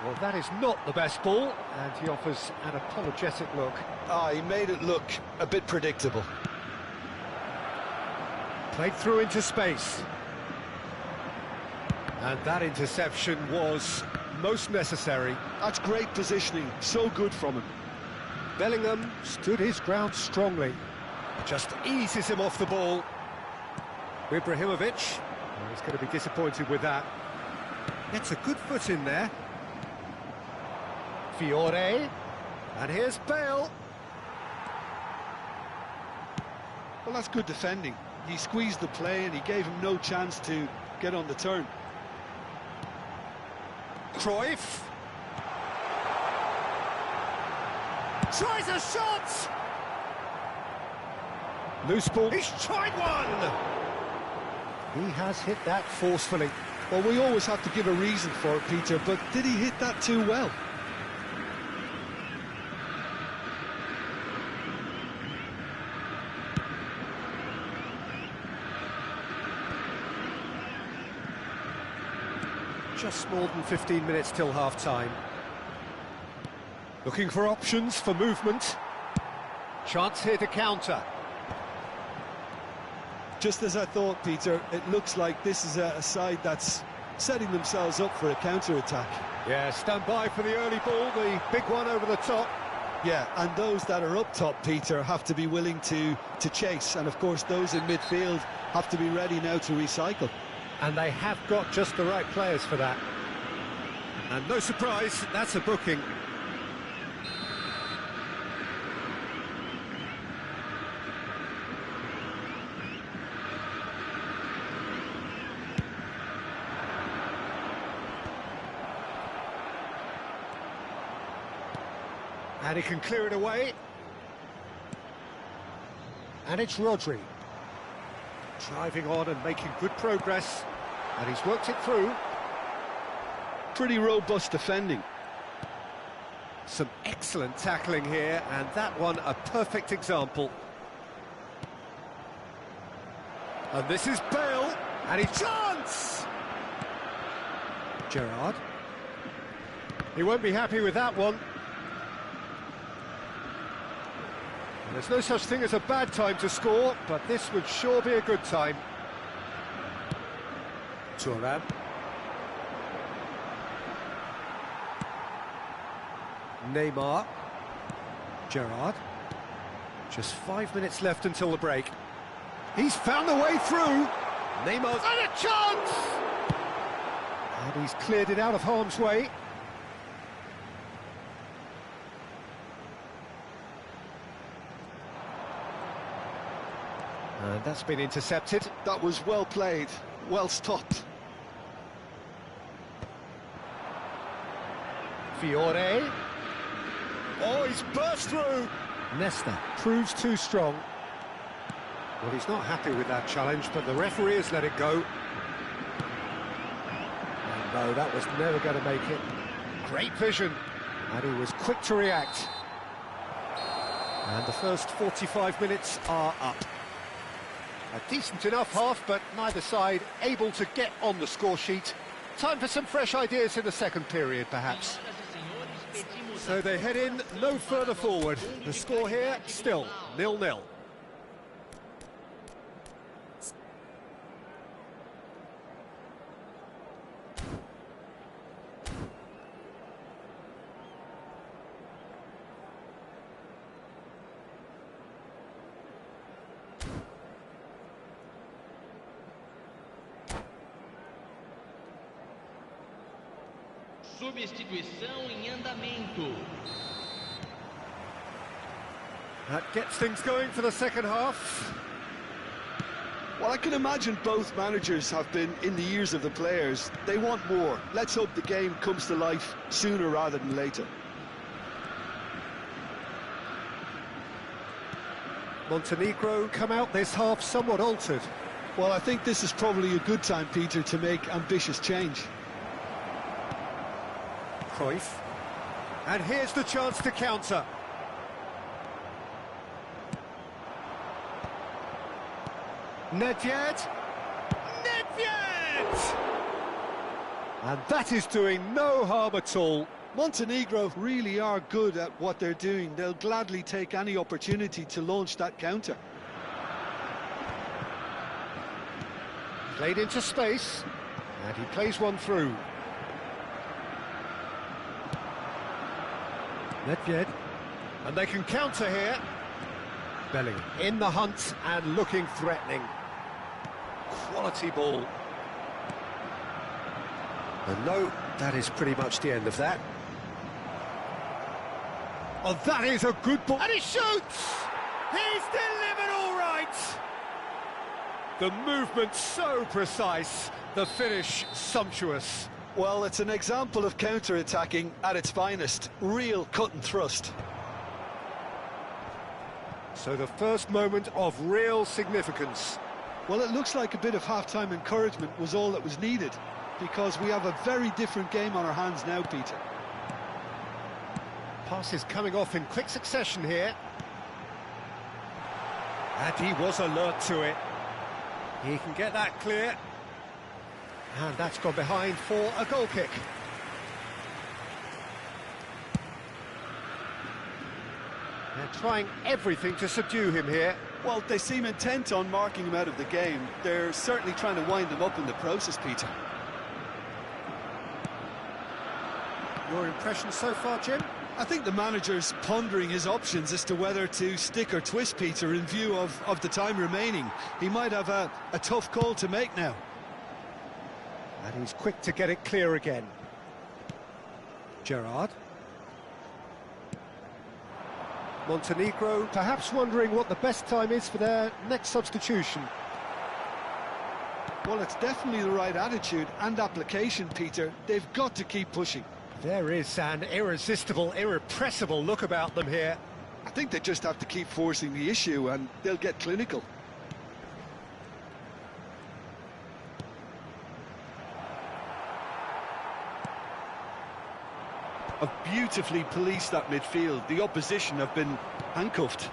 Speaker 1: Well, that is not the best ball, and he offers an apologetic look.
Speaker 3: He made it look a bit predictable.
Speaker 1: Played through into space. And that interception was most necessary.
Speaker 3: That's great positioning, so good from him.
Speaker 1: Bellingham stood his ground strongly. Just eases him off the ball. Ibrahimovic, well, he's going to be disappointed with that. Gets a good foot in there. Fiore, and here's Bale.
Speaker 3: Well, that's good defending. He squeezed the play and he gave him no chance to get on the turn.
Speaker 1: Cruyff. Tries a shot! Loose ball. He's tried one! He has hit that forcefully.
Speaker 3: Well, we always have to give a reason for it, Peter, but did he hit that too well?
Speaker 1: Just more than 15 minutes till half-time. Looking for options for movement. Chance here to counter.
Speaker 3: Just as I thought, Peter, it looks like this is a side that's setting themselves up for a counter-attack.
Speaker 1: Yeah, stand by for the early ball, the big one over the top.
Speaker 3: Yeah, and those that are up top, Peter, have to be willing to chase. And, of course, those in midfield have to be ready now to recycle.
Speaker 1: And they have got just the right players for that. And no surprise, that's a booking. And he can clear it away. And it's Rodri. Driving on and making good progress. And he's worked it through.
Speaker 3: Pretty robust defending.
Speaker 1: Some excellent tackling here, and that one a perfect example. And this is Bale, and he chance! Gerrard. He won't be happy with that one. There's no such thing as a bad time to score, but this would sure be a good time. Thuram. Neymar. Gerrard. Just 5 minutes left until the break. He's found the way through. Neymar's and a chance! And he's cleared it out of harm's way. And that's been intercepted.
Speaker 3: That was well played, well stopped.
Speaker 1: Fiore. Oh, he's burst through. Nesta proves too strong. Well, he's not happy with that challenge, but the referee has let it go. And no, that was never going to make it. Great vision. And he was quick to react. And the first 45 minutes are up. A decent enough half, but neither side able to get on the score sheet. Time for some fresh ideas in the second period, perhaps.
Speaker 2: So they head in no further forward. The score here still 0-0.
Speaker 6: Substituição em andamento.
Speaker 2: That gets things going for the second half.
Speaker 3: Well, I can imagine both managers have been in the ears of the players. They want more. Let's hope the game comes to life sooner rather than later.
Speaker 2: Montenegro come out this half somewhat altered.
Speaker 3: Well, I think this is probably a good time, Peter, to make ambitious change.
Speaker 2: Cruyff. And here's the chance to counter. Nedved. Nedved! And that is doing no harm at all.
Speaker 3: Montenegro really are good at what they're doing. They'll gladly take any opportunity to launch that counter.
Speaker 2: Played into space, and he plays one through. Nedved, and they can counter here. Bellingham in the hunt and looking threatening. Quality ball. And no, that is pretty much the end of that. Oh, that is a good ball. And he shoots! He's delivered all right! The movement so precise, the finish sumptuous.
Speaker 3: Well, it's an example of counter-attacking at its finest. Real cut and thrust.
Speaker 2: So the first moment of real significance.
Speaker 3: Well, it looks like a bit of half-time encouragement was all that was needed, because we have a very different game on our hands now, Peter.
Speaker 2: Passes coming off in quick succession here. And he was alert to it. He can get that clear. And that's gone behind for a goal kick. They're trying everything to subdue him here.
Speaker 3: Well, they seem intent on marking him out of the game. They're certainly trying to wind him up in the process, Peter.
Speaker 2: Your impression so far, Jim?
Speaker 3: I think the manager's pondering his options as to whether to stick or twist, Peter, in view of the time remaining. He might have a tough call to make now.
Speaker 2: And he's quick to get it clear again. Gerrard. Montenegro perhaps wondering what the best time is for their next substitution.
Speaker 3: Well, it's definitely the right attitude and application, Peter. They've got to keep pushing.
Speaker 2: There is an irresistible, irrepressible look about them here.
Speaker 3: I think they just have to keep forcing the issue and they'll get clinical. Have beautifully policed that midfield. The opposition have been handcuffed.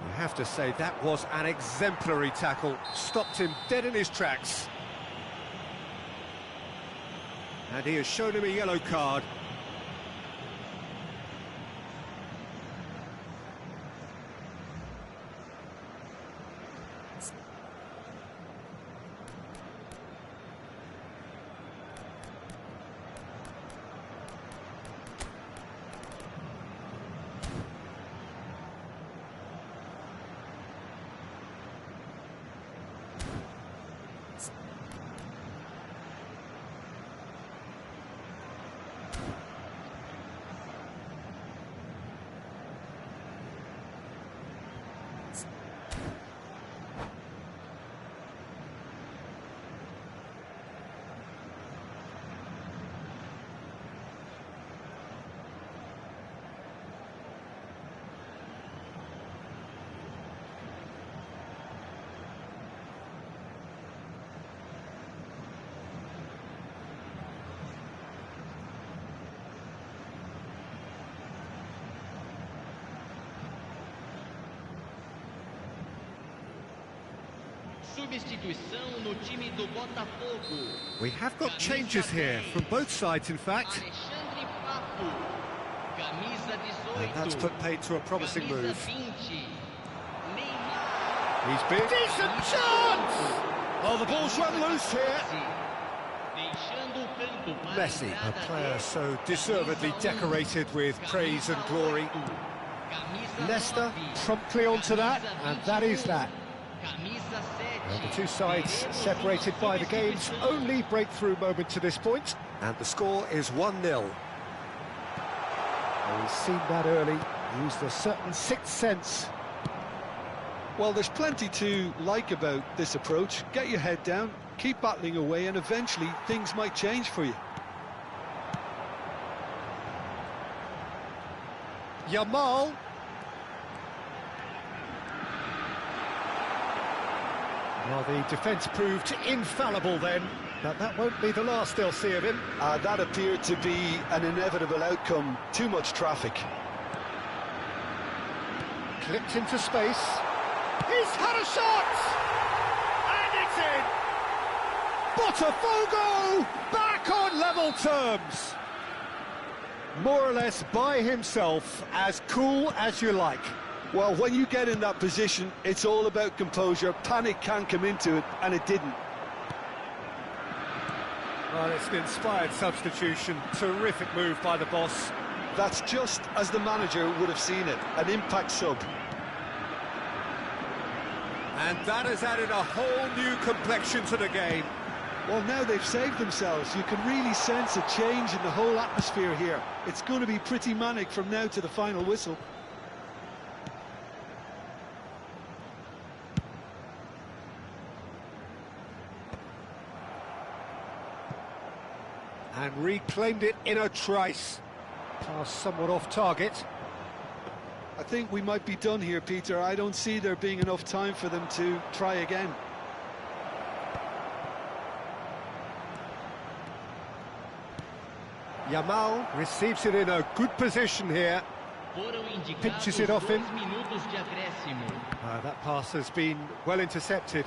Speaker 2: I have to say that was an exemplary tackle. Stopped him dead in his tracks. And he has shown him a yellow card.
Speaker 6: Substituição no time do Botafogo.
Speaker 2: We have got changes here from both sides, in fact.
Speaker 6: Alexandre Pato. Camisa 18.
Speaker 2: And that's put paid to a promising
Speaker 6: Camisa
Speaker 2: move.
Speaker 6: 20. Neymar.
Speaker 2: He's been...
Speaker 1: Decent chance!
Speaker 2: Oh, the ball's run loose here.
Speaker 6: Deixando o campo para
Speaker 2: Messi, a
Speaker 6: entrada
Speaker 2: player
Speaker 6: de
Speaker 2: so deservedly decorated with praise and glory.
Speaker 6: Camisa
Speaker 1: Leicester
Speaker 6: 9.
Speaker 1: promptly onto that, and that is that.
Speaker 6: Camisa 7.
Speaker 1: And the two sides separated by the game's only breakthrough moment to this point.
Speaker 2: And the score is 1-0.
Speaker 1: Well, he's seen that early, used a certain sixth sense.
Speaker 3: Well, there's plenty to like about this approach. Get your head down, keep battling away, and eventually things might change for you.
Speaker 1: Yamal. Well, the defence proved infallible then, but that won't be the last they'll see of him.
Speaker 3: That appeared to be an inevitable outcome. Too much traffic.
Speaker 1: Clipped into space. He's had a shot! And it's in! Botafogo back on level terms! More or less by himself, as cool as you like.
Speaker 3: Well, when you get in that position, it's all about composure. Panic can come into it, and it didn't.
Speaker 2: Well, it's an inspired substitution. Terrific move by the boss.
Speaker 3: That's just as the manager would have seen it, an impact sub.
Speaker 2: And that has added a whole new complexion to the game.
Speaker 3: Well, now they've saved themselves. You can really sense a change in the whole atmosphere here. It's going to be pretty manic from now to the final whistle.
Speaker 1: And reclaimed it in a trice. Pass somewhat off target.
Speaker 3: I think we might be done here, Peter. I don't see there being enough time for them to try again.
Speaker 1: Yamal receives it in a good position here. Pinches it off him. That pass has been well intercepted.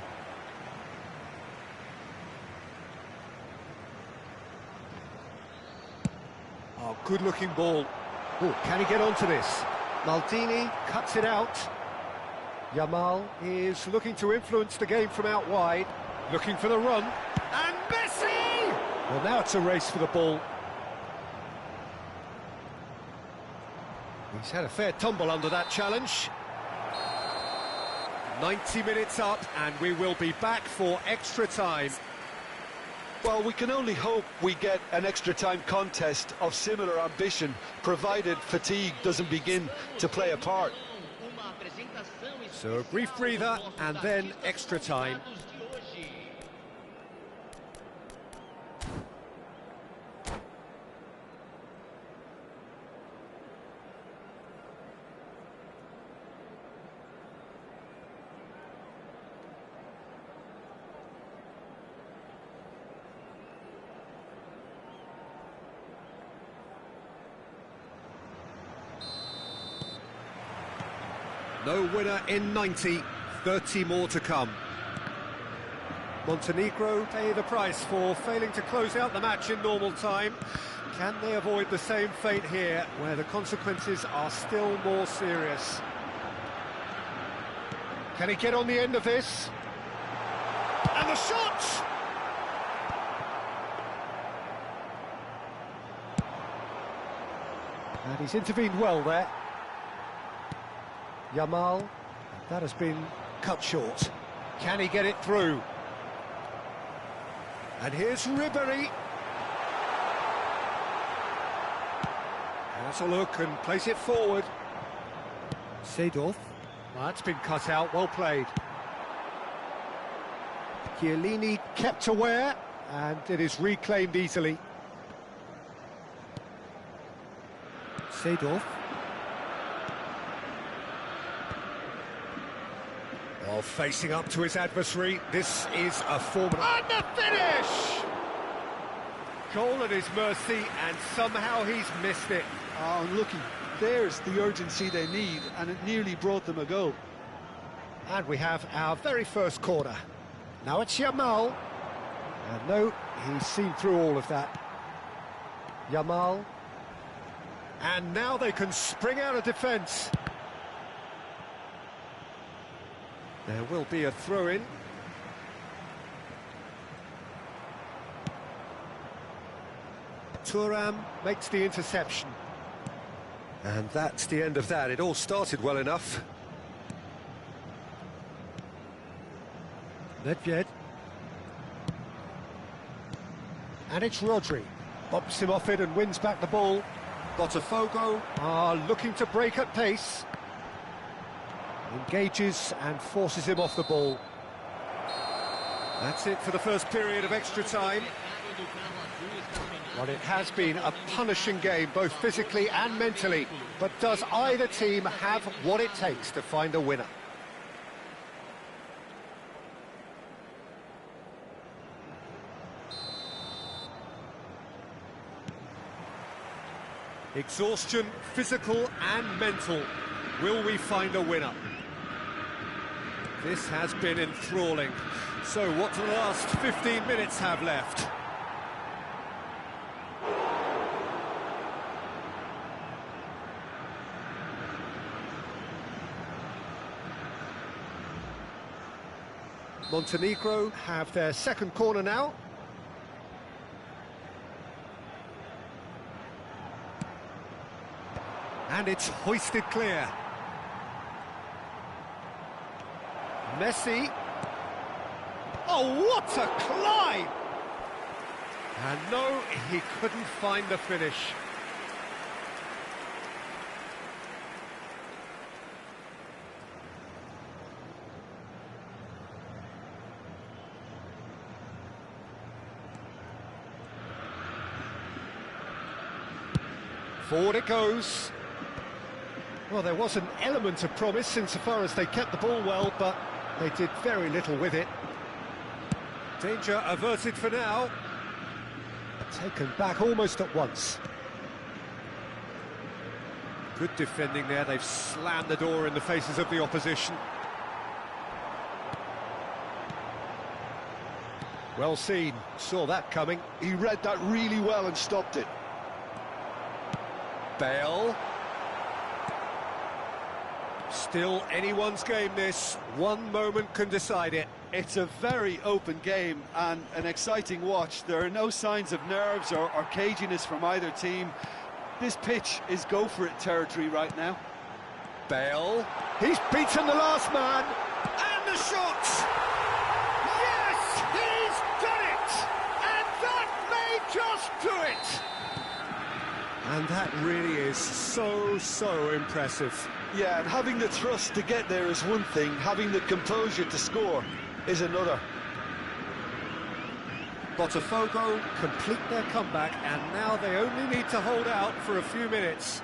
Speaker 1: Oh, good-looking ball. Oh, can he get onto this? Maldini cuts it out. Yamal is looking to influence the game from out wide. Looking for the run. And Messi! Well, now it's a race for the ball. He's had a fair tumble under that challenge.
Speaker 2: 90 minutes up, and we will be back for extra time.
Speaker 3: Well, we can only hope we get an extra-time contest of similar ambition, provided fatigue doesn't begin to play a part.
Speaker 2: So a brief breather, and then extra time. No winner in 90, 30 more to come.
Speaker 1: Montenegro pay the price for failing to close out the match in normal time. Can they avoid the same fate here, where the consequences are still more serious? Can he get on the end of this? And the shot! And he's intervened well there. Yamal, that has been cut short. Can he get it through? And here's Ribery. Has a look and plays it forward. Seedorf. Well, that's been cut out, well played. Chiellini kept aware, and it is reclaimed easily. Seedorf. Well, facing up to his adversary, this is a formidable... And the finish! Goal at his mercy, and somehow he's missed it.
Speaker 3: Oh, looky, there's the urgency they need, and it nearly brought them a goal.
Speaker 1: And we have our very first corner. Now it's Yamal. And no, he's seen through all of that. Yamal. And now they can spring out of defence. There will be a throw-in. Thuram makes the interception. And that's the end of that. It all started well enough. Nedved. And it's Rodri. Bumps him off it and wins back the ball. Botafogo are looking to break at pace. Engages and forces him off the ball. That's it for the first period of extra time. Well, it has been a punishing game, both physically and mentally. But does either team have what it takes to find a winner? Exhaustion, physical and mental. Will we find a winner? This has been enthralling. So what do the last 15 minutes have left? Montenegro have their second corner now. And it's hoisted clear. Messi. Oh, what a climb! And no, he couldn't find the finish. Forward it goes. Well, there was an element of promise insofar as they kept the ball well, but they did very little with it. Danger averted for now. Taken back almost at once. Good defending there. They've slammed the door in the faces of the opposition. Well seen. Saw that coming.
Speaker 3: He read that really well and stopped it.
Speaker 1: Bale. Still anyone's game, this. One moment can decide it.
Speaker 3: It's a very open game and an exciting watch. There are no signs of nerves or caginess from either team. This pitch is go-for-it territory right now.
Speaker 1: Bale. He's beaten the last man. And the shot! Yes, he's done it! And that may just do it! And that really is so impressive.
Speaker 3: Yeah, and having the thrust to get there is one thing, having the composure to score is another.
Speaker 1: Botafogo complete their comeback, and now they only need to hold out for a few minutes.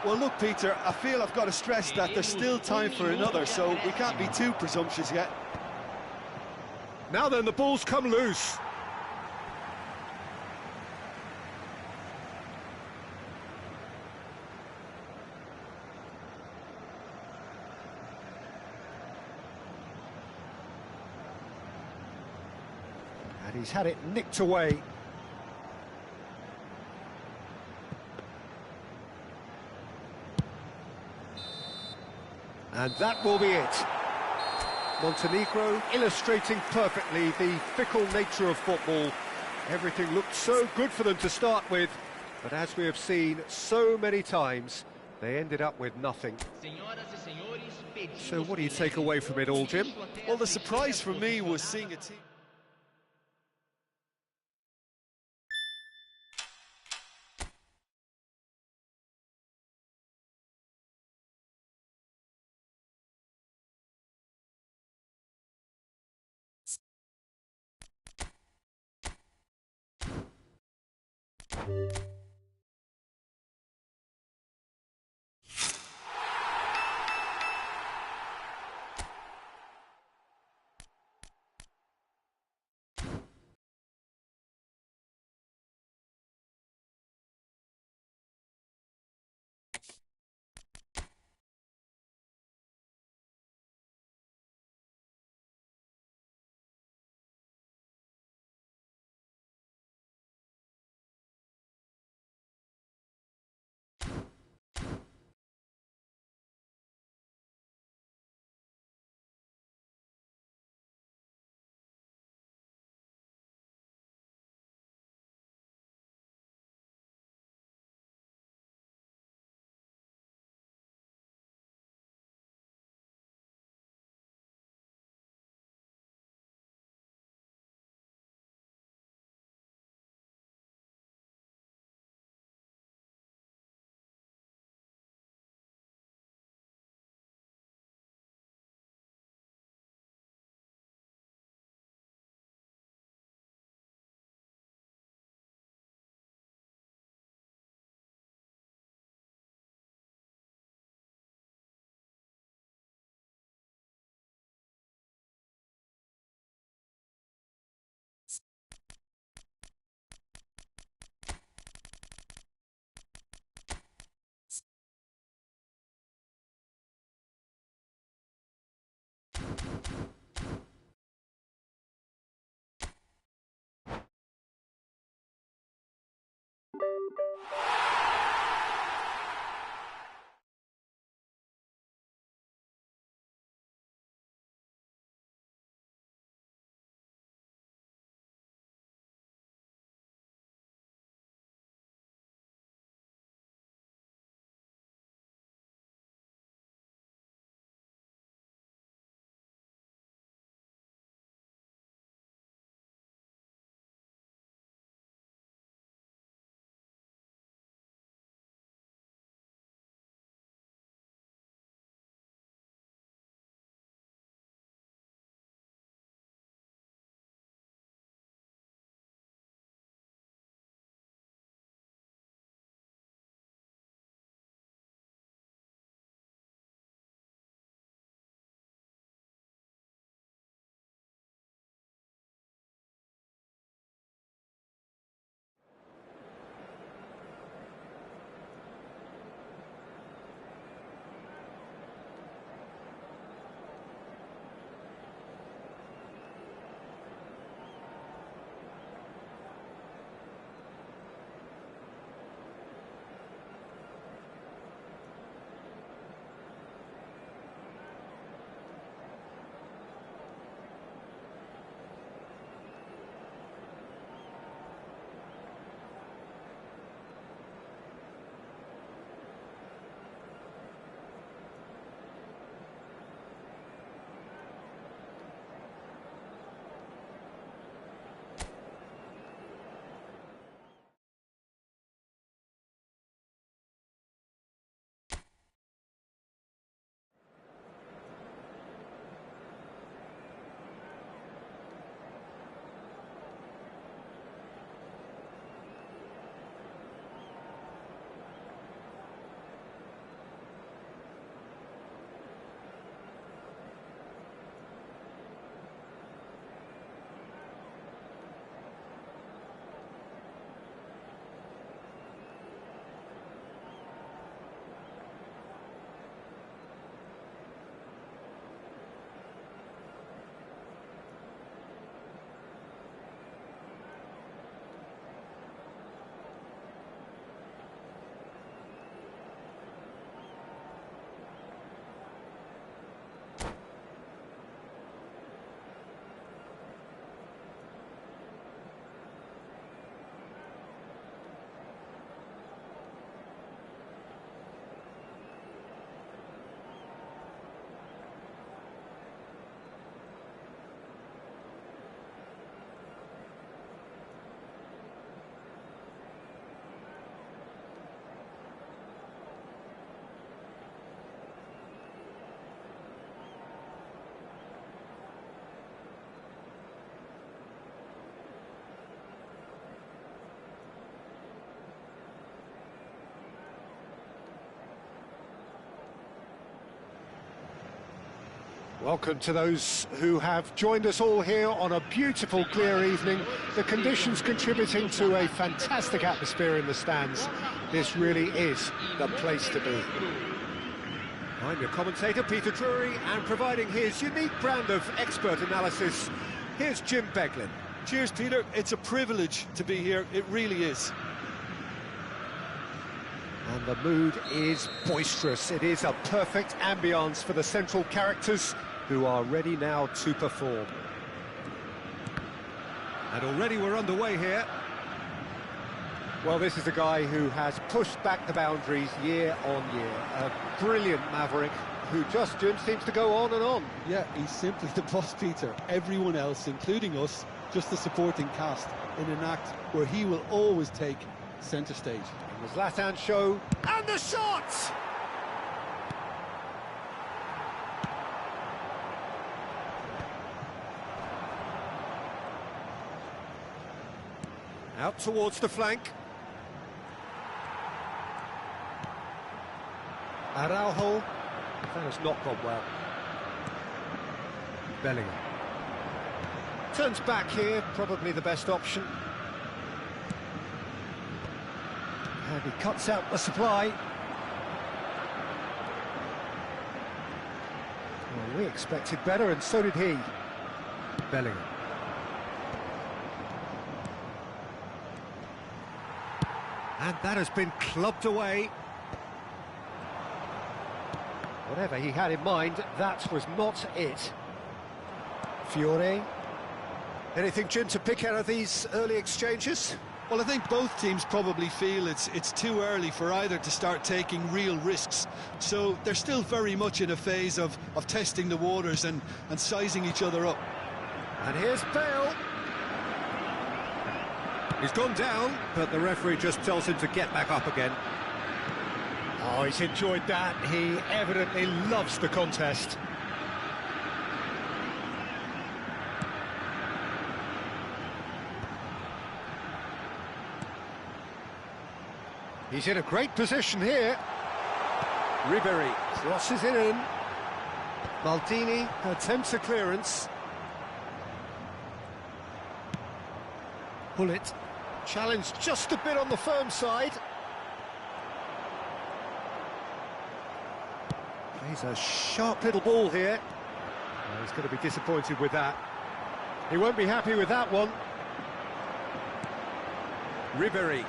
Speaker 3: Well, look, Peter, I feel I've got to stress that there's still time for another, so we can't be too presumptuous yet.
Speaker 1: Now then, the ball's come loose. And he's had it nicked away. And that will be it. Montenegro illustrating perfectly the fickle nature of football. Everything looked so good for them to start with, but as we have seen so many times, they ended up with nothing. So what do you take away from it all, Jim?
Speaker 3: Well, the surprise for me was seeing a team...
Speaker 1: Welcome to those who have joined us all here on a beautiful, clear evening. The conditions contributing to a fantastic atmosphere in the stands. This really is the place to be.
Speaker 2: I'm your commentator, Peter Drury, and providing his unique brand of expert analysis, here's Jim Beglin.
Speaker 3: Cheers, Peter. It's a privilege to be here. It really is.
Speaker 1: And the mood is boisterous. It is a perfect ambience for the central characters who are ready now to perform.
Speaker 2: And already we're underway here.
Speaker 1: Well, this is a guy who has pushed back the boundaries year on year. A brilliant maverick who just, Jim, seems to go on and on.
Speaker 3: Yeah, he's simply the boss, Peter. Everyone else, including us, just the supporting cast in an act where he will always take centre stage.
Speaker 1: And the Zlatan show, and the shot!
Speaker 2: Out towards the flank.
Speaker 1: Araujo. That has not gone well. Bellingham. Turns back here, probably the best option. And he cuts out the supply. Well, we expected better, and so did he. Bellingham.
Speaker 2: And that has been clubbed away.
Speaker 1: Whatever he had in mind, that was not it. Fiore.
Speaker 2: Anything, Jim, to pick out of these early exchanges?
Speaker 3: Well, I think both teams probably feel it's too early for either to start taking real risks. So they're still very much in a phase of testing the waters and sizing each other up.
Speaker 2: And here's Bale. He's gone down, but the referee just tells him to get back up again.
Speaker 1: Oh, he's enjoyed that. He evidently loves the contest. He's in a great position here.
Speaker 2: Ribery
Speaker 1: Crosses it in. Maldini attempts a clearance. Bullet. Challenged just a bit on the firm side. Plays a sharp little ball here. Oh, he's going to be disappointed with that. He won't be happy with that one.
Speaker 2: Ribery.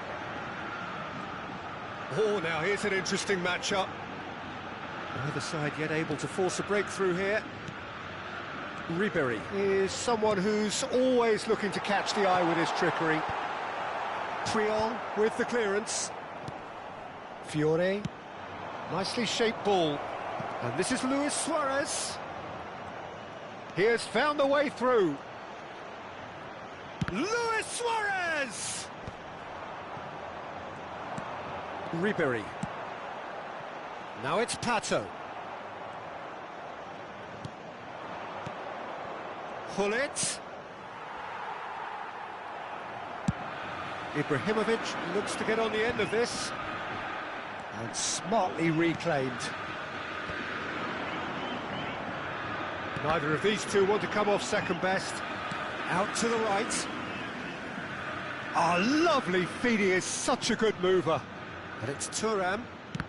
Speaker 2: Oh, now here's an interesting matchup. Neither side yet able to force a breakthrough here. Ribery
Speaker 1: Is someone who's always looking to catch the eye with his trickery.
Speaker 2: Priol with the clearance.
Speaker 1: Fiore. Nicely shaped ball.
Speaker 2: And this is Luis Suarez.
Speaker 1: He has found a way through.
Speaker 2: Luis Suarez! Ribery. Now it's Pato. Hullet.
Speaker 1: Ibrahimovic looks to get on the end of this. And smartly reclaimed. Neither of these two want to come off second best.
Speaker 2: Out to the right.
Speaker 1: Ah, lovely feed. He is such a good mover.
Speaker 2: And it's Thuram.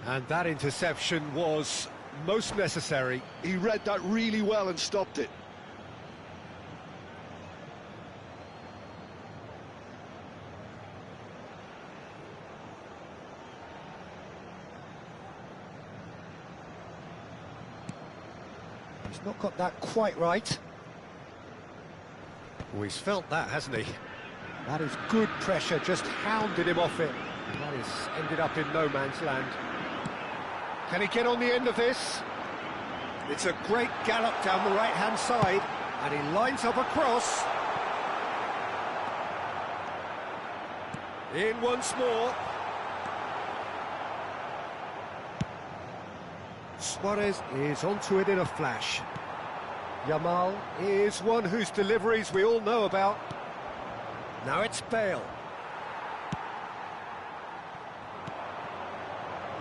Speaker 1: And that interception was most necessary.
Speaker 3: He read that really well and stopped it.
Speaker 1: He's not got that quite right.
Speaker 2: Oh, he's felt that, hasn't he?
Speaker 1: That is good pressure, just hounded him off it. And that has ended up in no man's land. Can he get on the end of this?
Speaker 2: It's a great gallop down the right-hand side, and he lines up a cross. In once more.
Speaker 1: Suarez is onto it in a flash. Yamal is one whose deliveries we all know about.
Speaker 2: Now it's Bale.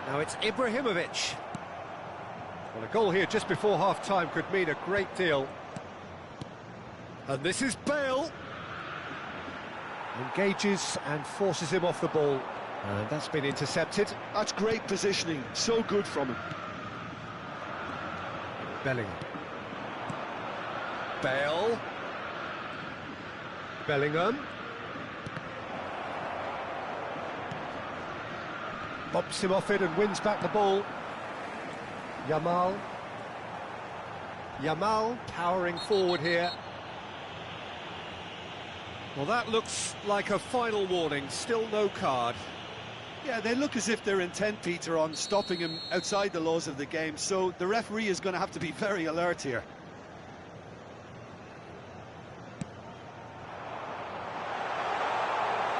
Speaker 1: Now it's Ibrahimovic.
Speaker 2: Well, a goal here just before half-time could mean a great deal. And this is Bale.
Speaker 1: Engages and forces him off the ball. And that's been intercepted.
Speaker 3: That's great positioning, so good from him.
Speaker 1: Bellingham.
Speaker 2: Bale. Bellingham.
Speaker 1: Bumps him off it and wins back the ball. Yamal.
Speaker 2: Yamal powering forward here. Well, that looks like a final warning, still no card.
Speaker 3: Yeah, they look as if they're intent, Peter, on stopping him outside the laws of the game, so the referee is going to have to be very alert here.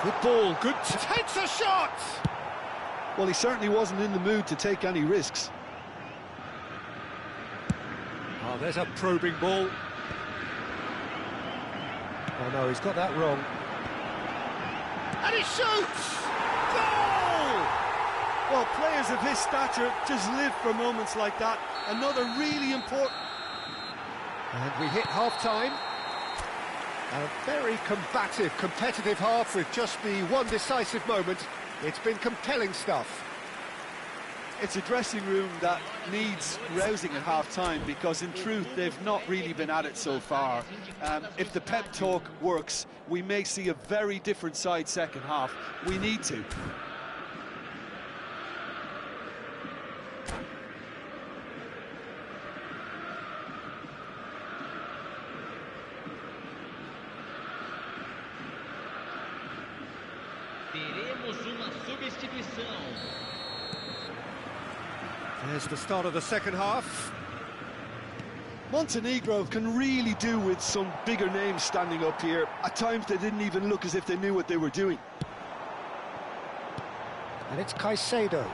Speaker 2: Good ball, good... Takes a shot!
Speaker 3: Well, he certainly wasn't in the mood to take any risks.
Speaker 2: Oh, there's a probing ball.
Speaker 1: Oh no, he's got that wrong.
Speaker 2: And he shoots! Goal!
Speaker 3: Well, players of his stature just live for moments like that. Another really important...
Speaker 2: And we hit half-time. A very combative, competitive half with just the one decisive moment. It's been compelling stuff.
Speaker 3: It's a dressing room that needs rousing at half-time because, in truth, they've not really been at it so far. If the pep talk works, we may see a very different side second half. We need to.
Speaker 6: Teremos uma substituição.
Speaker 2: There's the start of the second half.
Speaker 3: Montenegro can really do with some bigger names standing up here. At times they didn't even look as if they knew what they were doing.
Speaker 1: And it's Caicedo.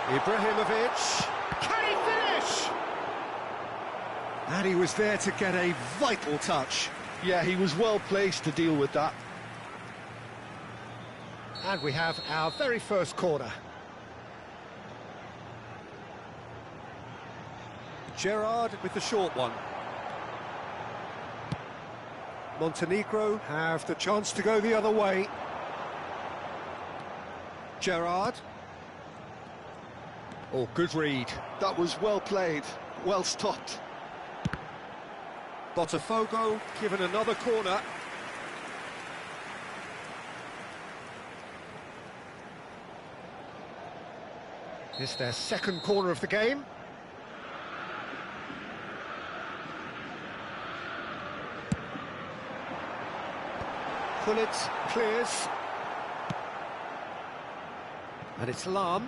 Speaker 2: Ibrahimovic. Can he finish? And he was there to get a vital touch.
Speaker 3: Yeah, he was well placed to deal with that.
Speaker 1: And we have our very first corner.
Speaker 2: Gerrard with the short one.
Speaker 1: Montenegro have the chance to go the other way.
Speaker 2: Gerrard. Oh, good read.
Speaker 3: That was well played, well stopped.
Speaker 2: Botafogo given another corner.
Speaker 1: This is their second corner of the game. Pullet clears.
Speaker 2: And it's Lam.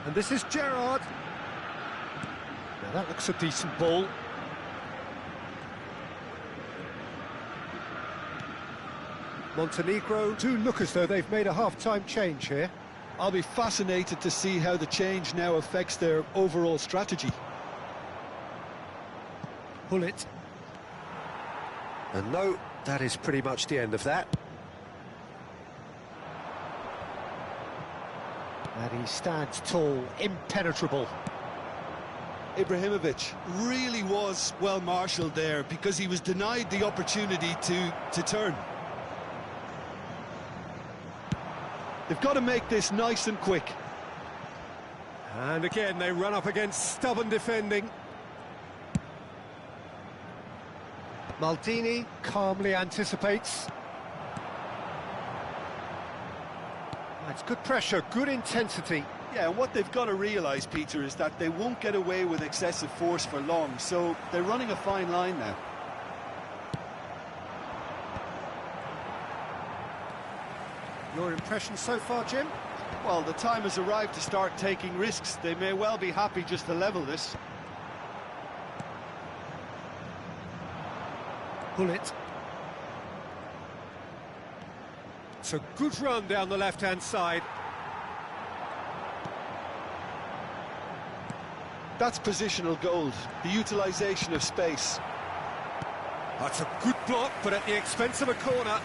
Speaker 2: And this is Gerrard.
Speaker 1: Now that looks a decent ball. Montenegro do look as though they've made a half-time change here.
Speaker 3: I'll be fascinated to see how the change now affects their overall strategy.
Speaker 1: Pullet.
Speaker 2: And no, that is pretty much the end of that.
Speaker 1: And he stands tall, impenetrable.
Speaker 3: Ibrahimovic really was well marshalled there because he was denied the opportunity to turn. They've got to make this nice and quick.
Speaker 2: And again, they run up against stubborn defending.
Speaker 1: Maldini calmly anticipates. It's good pressure, good intensity.
Speaker 3: Yeah, and what they've got to realise, Peter, is that they won't get away with excessive force for long, so they're running a fine line now.
Speaker 1: Your impression so far, Jim?
Speaker 3: Well, the time has arrived to start taking risks. They may well be happy just to level this.
Speaker 1: Pullet.
Speaker 2: It's a good run down the left-hand side.
Speaker 3: That's positional gold, the utilisation of space.
Speaker 2: That's a good block, but at the expense of a corner.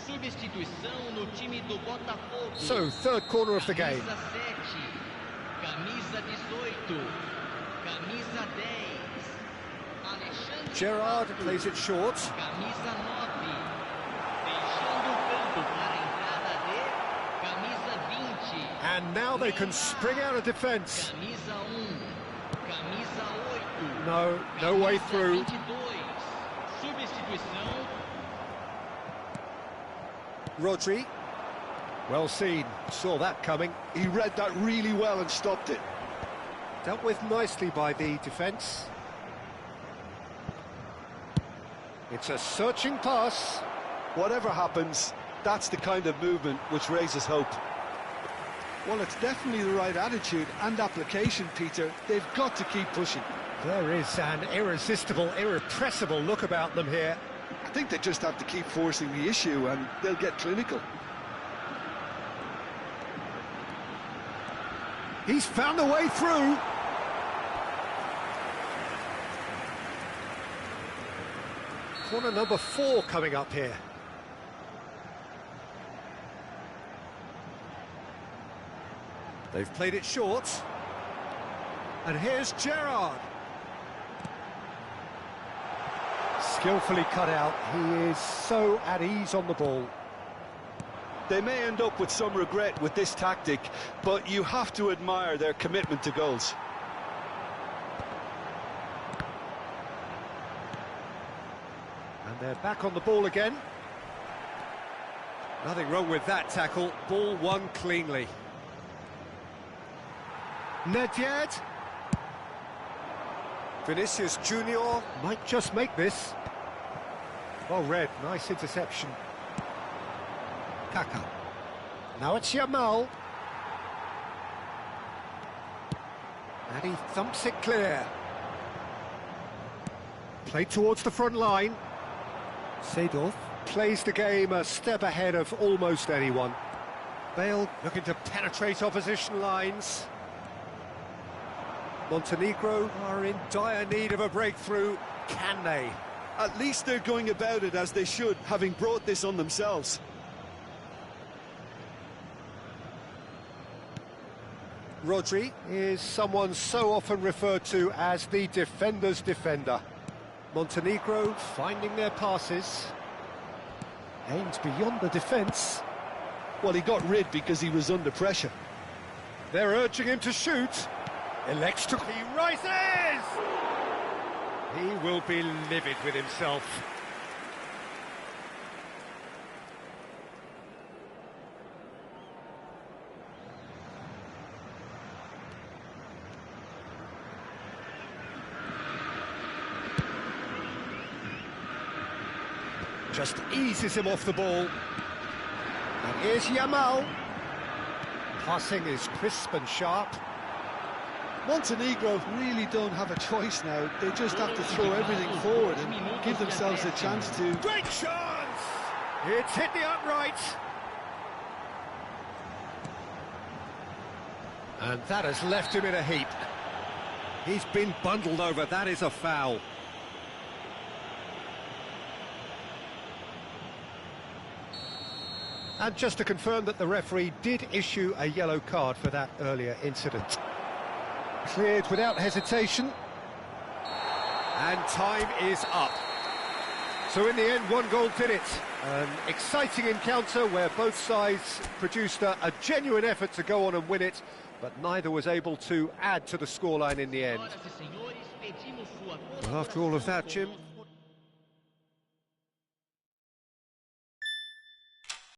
Speaker 6: Substituição no time do Botafogo.
Speaker 1: So, third corner of the game.
Speaker 6: Camisa 7, camisa 18, camisa 10. Alexandre
Speaker 2: Gerrard
Speaker 6: Pato,
Speaker 2: plays it short.
Speaker 6: camisa 9. Deixando o campo para a entrada de camisa 20.
Speaker 2: And now they can spring out of defence.
Speaker 6: Camisa 1, camisa 8.
Speaker 2: No way
Speaker 6: camisa
Speaker 2: through.
Speaker 6: 22. Substituição.
Speaker 2: Rodri. Well seen, saw that coming.
Speaker 3: He read that really well and stopped it.
Speaker 2: Dealt with nicely by the defence. It's a searching pass.
Speaker 3: Whatever happens, that's the kind of movement which raises hope. Well, it's definitely the right attitude and application, Peter. They've got to keep pushing.
Speaker 2: There is an irresistible, irrepressible look about them here.
Speaker 3: I think they just have to keep forcing the issue and they'll get clinical.
Speaker 2: He's found a way through. Corner number 4 coming up here. They've played it short. And here's Gerrard. Skillfully cut out. He is so at ease on the ball.
Speaker 3: They may end up with some regret with this tactic, but you have to admire their commitment to goals.
Speaker 2: And they're back on the ball again. Nothing wrong with that tackle. Ball won cleanly. Nedved. Vinicius Junior might just make this. Well read, nice interception. Kaka. Now it's Yamal. And he thumps it clear. Played towards the front line. Seedorf plays the game a step ahead of almost anyone. Bale looking to penetrate opposition lines. Montenegro are in dire need of a breakthrough. Can they?
Speaker 3: At least they're going about it as they should, having brought this on themselves.
Speaker 2: Rodri is someone so often referred to as the defender's defender. Montenegro finding their passes. Aims beyond the defence.
Speaker 3: Well, he got rid because he was under pressure.
Speaker 2: They're urging him to shoot. Elects to... He rises! He will be livid with himself. Just eases him off the ball. And here's Yamal. Passing is crisp and sharp.
Speaker 3: Montenegro really don't have a choice now. They just have to throw everything forward and give themselves a chance to...
Speaker 2: Great chance! It's hit the upright. And that has left him in a heap. He's been bundled over. That is a foul. And just to confirm that the referee did issue a yellow card for that earlier incident. Cleared without hesitation. And time is up. So in the end, one goal did it. An exciting encounter where both sides produced a genuine effort to go on and win it, but neither was able to add to the scoreline in the end. Well, after all of that, Jim,